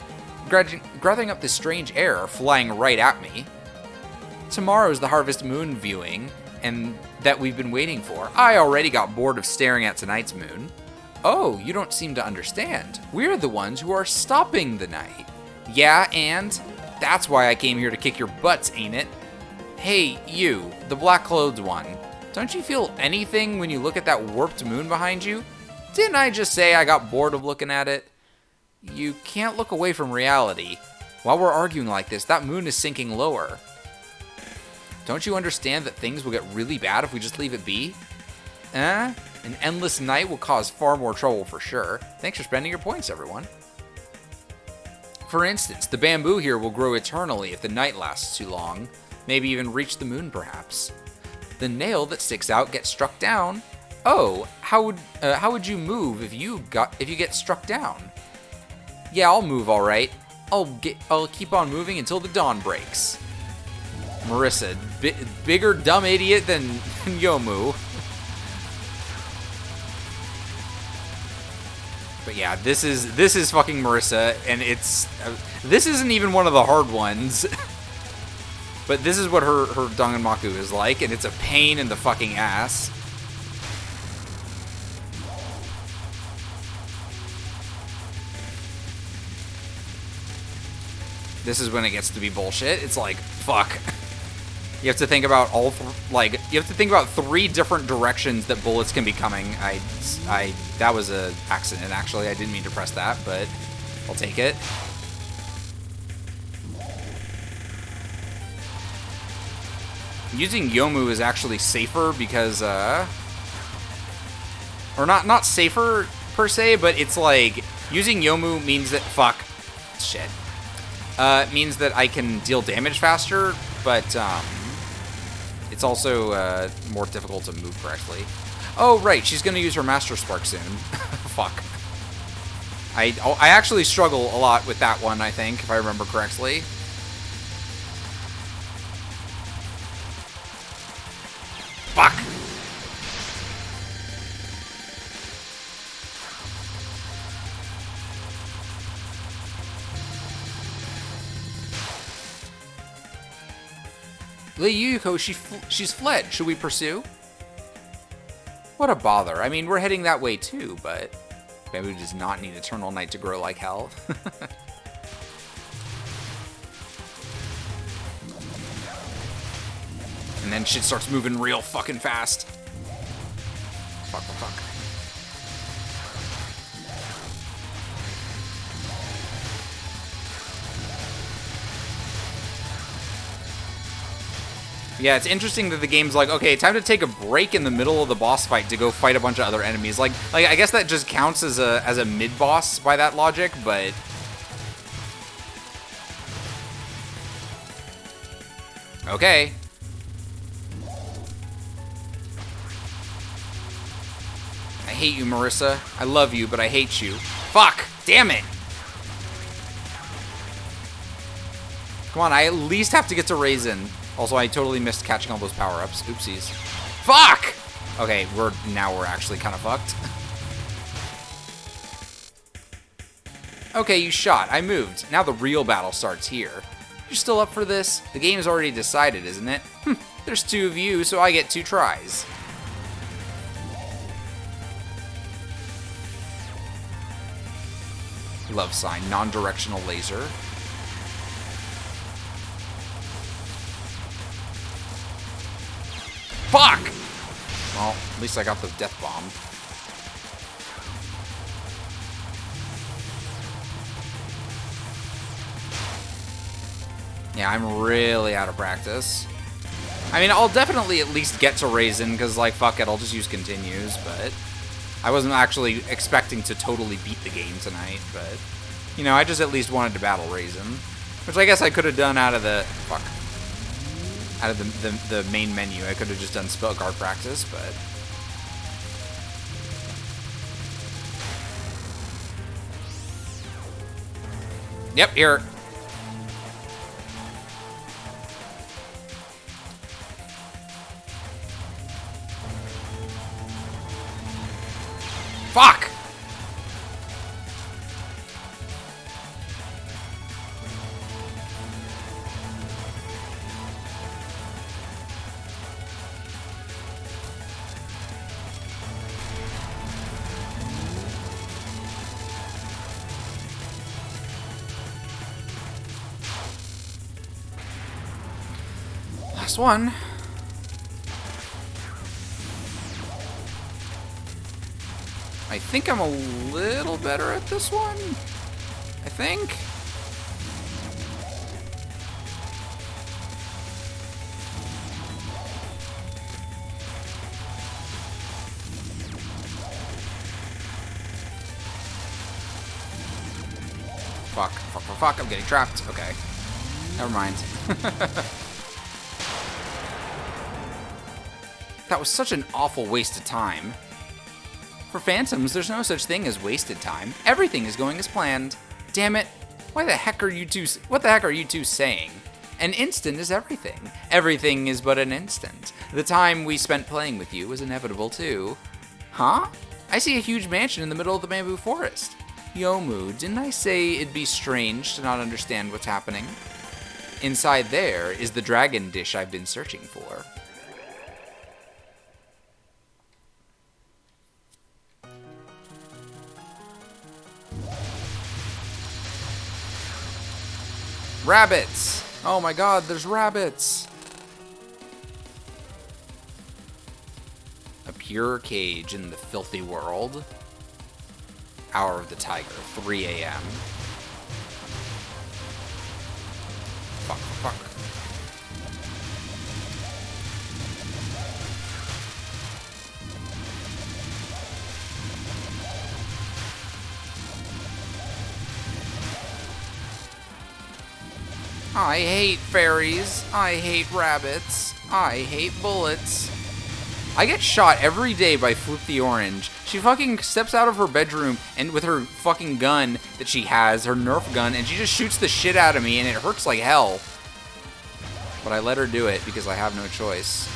air are flying right at me? Tomorrow's the Harvest Moon viewing, and that we've been waiting for. I already got bored of staring at tonight's moon. Oh, you don't seem to understand. We're the ones who are stopping the night. Yeah, and that's why I came here to kick your butts, ain't it? Hey, you, the black-clothed one. Don't you feel anything when you look at that warped moon behind you? Didn't I just say I got bored of looking at it? You can't look away from reality. While we're arguing like this, that moon is sinking lower. Don't you understand that things will get really bad if we just leave it be? An endless night will cause far more trouble for sure. Thanks for spending your points, everyone. For instance, the bamboo here will grow eternally if the night lasts too long. Maybe even reach the moon, perhaps. The nail that sticks out gets struck down. Oh, how would you move if you get struck down? Yeah, I'll move all right. I'll keep on moving until the dawn breaks. Marissa, bigger dumb idiot than Yomu. But yeah, this is fucking Marissa, and this isn't even one of the hard ones. But this is what her Danganmaku is like, and it's a pain in the fucking ass. This is when it gets to be bullshit. It's like, fuck. You have to think about you have to think about 3 different directions that bullets can be coming. That was an accident, actually. I didn't mean to press that, but I'll take it. Using Yomu is actually safer because, or not safer per se, but it's like, using Yomu means that, shit. Means that I can deal damage faster, but, it's also, more difficult to move correctly. Oh, right, she's gonna use her Master Spark soon. Fuck. I actually struggle a lot with that one, I think, if I remember correctly. Fuck! Lei Yuko, she's fled. Should we pursue? What a bother. I mean, we're heading that way too, but Bamboo does not need Eternal Night to grow like hell. And then shit starts moving real fucking fast. Fuck. Yeah, it's interesting that the game's like, okay, time to take a break in the middle of the boss fight to go fight a bunch of other enemies. Like I guess that just counts as a mid-boss by that logic, but... Okay. I hate you, Marissa. I love you, but I hate you. Fuck! Damn it! Come on, I at least have to get to Raisin. Also, I totally missed catching all those power-ups. Oopsies. Fuck! Okay, now we're actually kind of fucked. Okay, you shot. I moved. Now the real battle starts here. You're still up for this? The game's already decided, isn't it? There's 2 of you, so I get 2 tries. Love sign, non-directional laser. Fuck! Well, at least I got the death bomb. Yeah, I'm really out of practice. I mean, I'll definitely at least get to Raisin, because, like, fuck it, I'll just use continues, but I wasn't actually expecting to totally beat the game tonight, but, you know, I just at least wanted to battle Raisin, which I guess I could have done out of the, fuck, out of the main menu. I could have just done spell guard practice, but... Yep, here. Fuck! Last one. I think I'm a little better at this one. I think. Fuck, fuck, fuck, fuck, I'm getting trapped. Okay. Never mind. That was such an awful waste of time. For Phantoms, there's no such thing as wasted time. Everything is going as planned. Damn it. What the heck are you two saying? An instant is everything. Everything is but an instant. The time we spent playing with you was inevitable too. Huh? I see a huge mansion in the middle of the bamboo forest. Yomu, didn't I say it'd be strange to not understand what's happening? Inside there is the dragon dish I've been searching for. Rabbits! Oh my god, there's rabbits! A pure cage in the filthy world. Hour of the Tiger, 3 a.m. Fuck, fuck. I hate fairies. I hate rabbits. I hate bullets. I get shot every day by Flip the Orange. She fucking steps out of her bedroom and with her fucking gun that she has, her Nerf gun, and she just shoots the shit out of me and it hurts like hell. But I let her do it because I have no choice.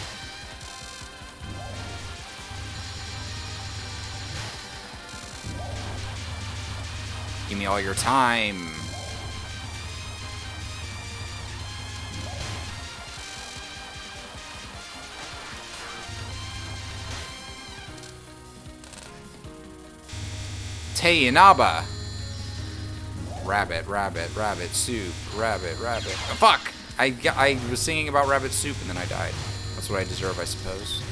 Give me all your time. Inaba. Rabbit, rabbit, rabbit soup, rabbit, rabbit. Oh, fuck! I was singing about rabbit soup and then I died. That's what I deserve, I suppose.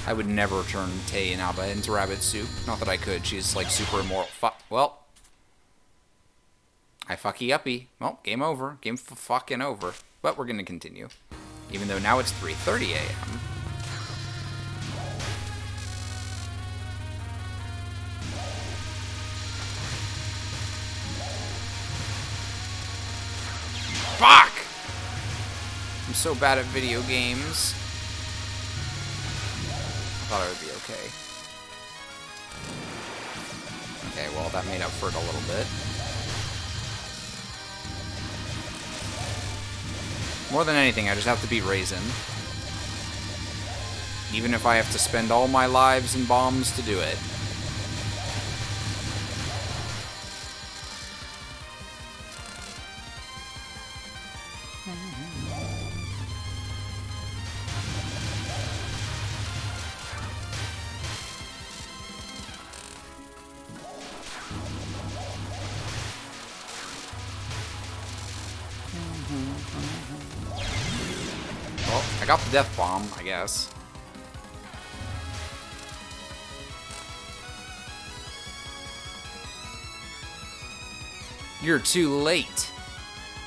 I would never turn Inaba into rabbit soup. Not that I could. She's like super immoral. Well, I fucky uppy. Well, game over. Game fucking over. But we're gonna continue, even though now it's 3:30 a.m. Fuck! I'm so bad at video games. I thought I would be okay. Okay, well, that made up for it a little bit. More than anything, I just have to beat Raisin. Even if I have to spend all my lives and bombs to do it. I got the death bomb, I guess. You're too late.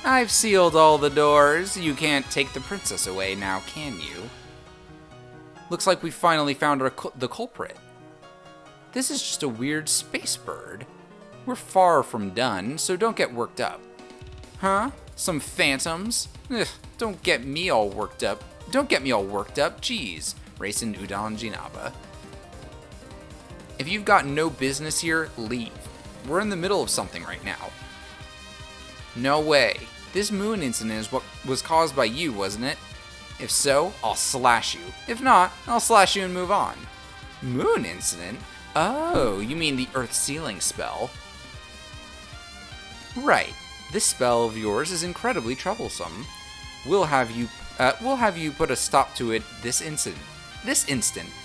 I've sealed all the doors. You can't take the princess away now, can you? Looks like we finally found the culprit. This is just a weird space bird. We're far from done, so don't get worked up. Huh? Some phantoms? Ugh, don't get me all worked up. Don't get me all worked up. Jeez. Racing Udon Jinaba. If you've got no business here, leave. We're in the middle of something right now. No way. This moon incident is what was caused by you, wasn't it? If so, I'll slash you. If not, I'll slash you and move on. Moon incident? Oh, you mean the earth sealing spell. Right. This spell of yours is incredibly troublesome. We'll have you put a stop to it this instant.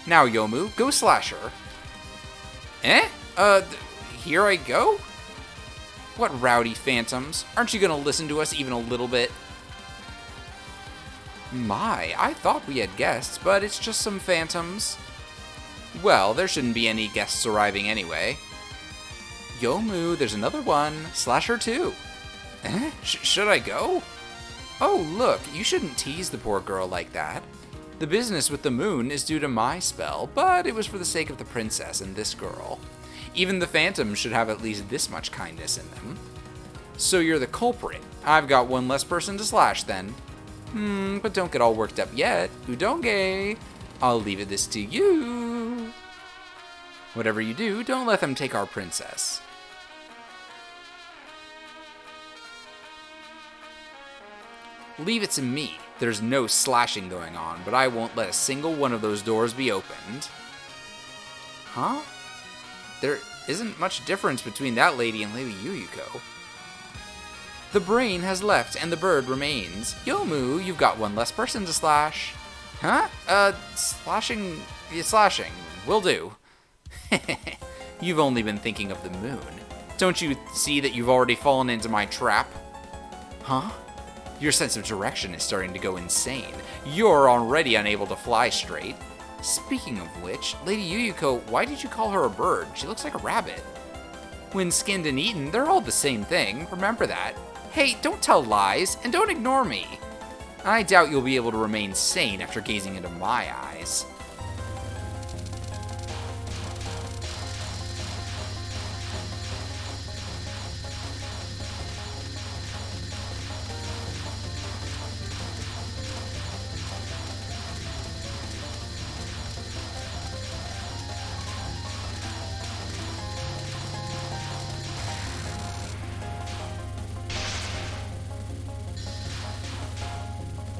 Now, Yomu, go slash her. Eh? Here I go? What rowdy phantoms? Aren't you gonna listen to us even a little bit? My, I thought we had guests, but it's just some phantoms. Well, there shouldn't be any guests arriving anyway. Yomu, there's another one. Slash her too. Eh? Should I go? Oh, look, you shouldn't tease the poor girl like that. The business with the moon is due to my spell, but it was for the sake of the princess and this girl. Even the phantoms should have at least this much kindness in them. So you're the culprit. I've got one less person to slash then. But don't get all worked up yet. Udonge. I'll leave this to you. Whatever you do, don't let them take our princess. Leave it to me. There's no slashing going on, but I won't let a single one of those doors be opened. Huh? There isn't much difference between that lady and Lady Yuyuko. The brain has left and the bird remains. Yomu, you've got one less person to slash. Huh? Slashing. Will do. You've only been thinking of the moon. Don't you see that you've already fallen into my trap? Huh? Your sense of direction is starting to go insane. You're already unable to fly straight. Speaking of which, Lady Yuyuko, why did you call her a bird? She looks like a rabbit. When skinned and eaten, they're all the same thing. Remember that. Hey, don't tell lies, and don't ignore me. I doubt you'll be able to remain sane after gazing into my eyes.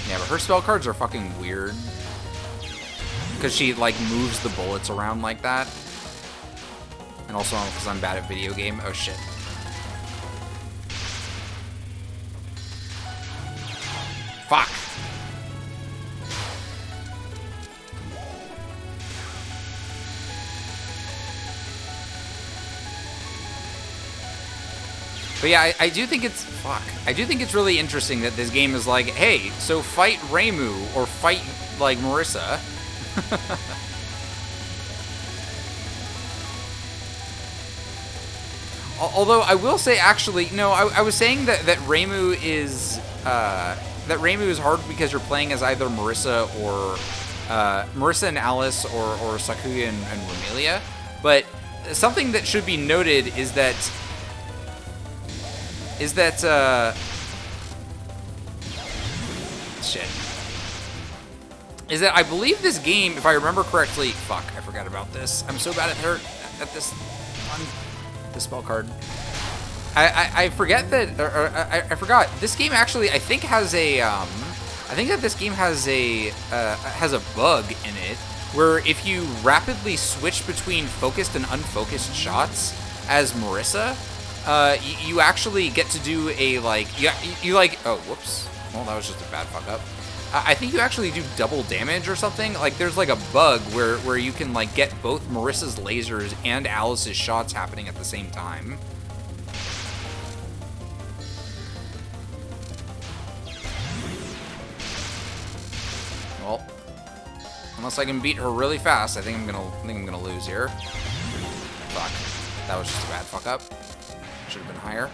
Yeah, but her spell cards are fucking weird. Because she, like, moves the bullets around like that. And also because I'm bad at video game. Oh, shit. Fuck. But yeah, I do think it's... Fuck. I do think it's really interesting that this game is like, hey, so fight Reimu, or fight, like, Marissa. Although, I will say, actually, no, I was saying that Reimu is... that Reimu is hard because you're playing as either Marissa or... Marissa and Alice, or Sakuya and Romelia. But something that should be noted is that... Is that I believe this game, if I remember correctly... Fuck, I forgot about this. I'm so bad at this spell card. I forget that... I forgot. This game actually, I think, has a... I think that this game has a bug in it, where if you rapidly switch between focused and unfocused shots as Marissa... you actually get to do a, like, you like, oh, whoops. Well, that was just a bad fuck up. I think you actually do double damage or something. Like, there's, like, a bug where you can, like, get both Marissa's lasers and Alice's shots happening at the same time. Well, Unless I can beat her really fast, I think I'm gonna lose here. Fuck. That was just a bad fuck up. Should have been higher.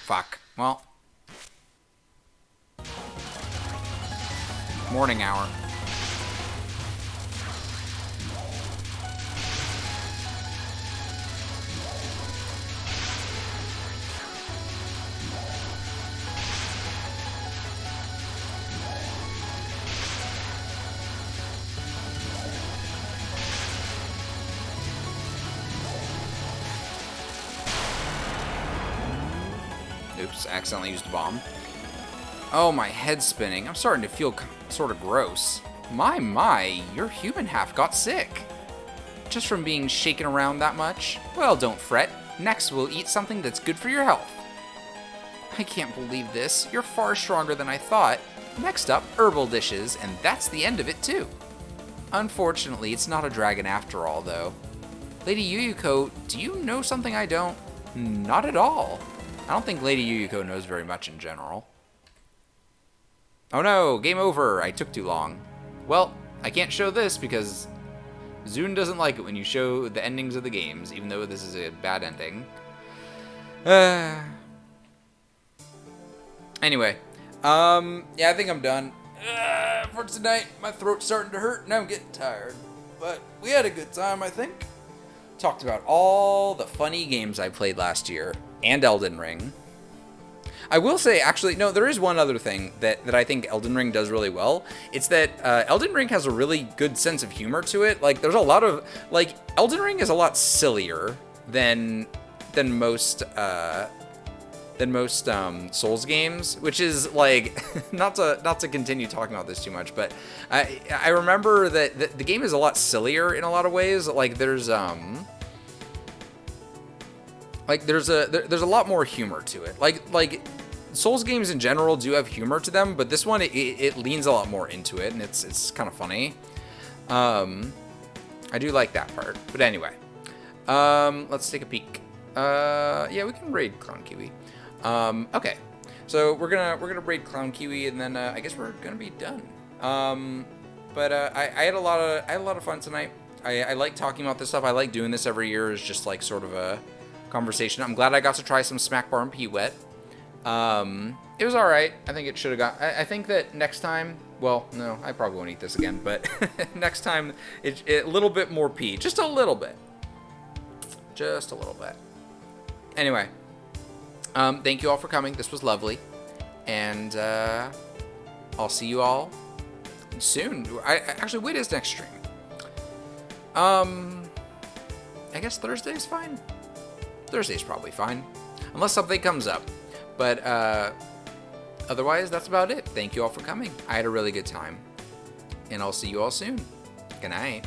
Fuck. Well. Morning hour. Oops, accidentally used a bomb. Oh, my head's spinning. I'm starting to feel sort of gross. My, your human half got sick. Just from being shaken around that much? Well, don't fret. Next, we'll eat something that's good for your health. I can't believe this. You're far stronger than I thought. Next up, herbal dishes, and that's the end of it too. Unfortunately, it's not a dragon after all, though. Lady Yuyuko, do you know something I don't? Not at all. I don't think Lady Yuyuko knows very much in general. Oh no, game over. I took too long. Well, I can't show this because Zune doesn't like it when you show the endings of the games, even though this is a bad ending. Anyway, yeah, I think I'm done for tonight. My throat's starting to hurt and I'm getting tired. But we had a good time, I think. Talked about all the funny games I played last year and Elden Ring. I will say, actually, no, there is one other thing that I think Elden Ring does really well. It's that Elden Ring has a really good sense of humor to it. Like, there's a lot of, like, Elden Ring is a lot sillier than most Souls games, which is like not to continue talking about this too much, but I remember that the game is a lot sillier in a lot of ways. Like there's a lot more humor to it. Like Souls games in general do have humor to them, but this one it leans a lot more into it, and it's kind of funny. I do like that part. But anyway, let's take a peek. Yeah, we can raid Clown Kiwi. Okay, so we're gonna raid Clown Kiwi, and then I guess we're gonna be done. But I had a lot of fun tonight. I like talking about this stuff. I like doing this every year. It's just like sort of a conversation. I'm glad I got to try some Smack Bar and Pea Wet. It was all right. I think it should have got. I think that next time. Well, no, I probably won't eat this again. But next time, it a little bit more pea, just a little bit, just a little bit. Anyway. Thank you all for coming. This was lovely. And I'll see you all soon. Actually, wait, is next stream? I guess Thursday's fine. Thursday's probably fine. Unless something comes up. But otherwise, that's about it. Thank you all for coming. I had a really good time. And I'll see you all soon. Good night.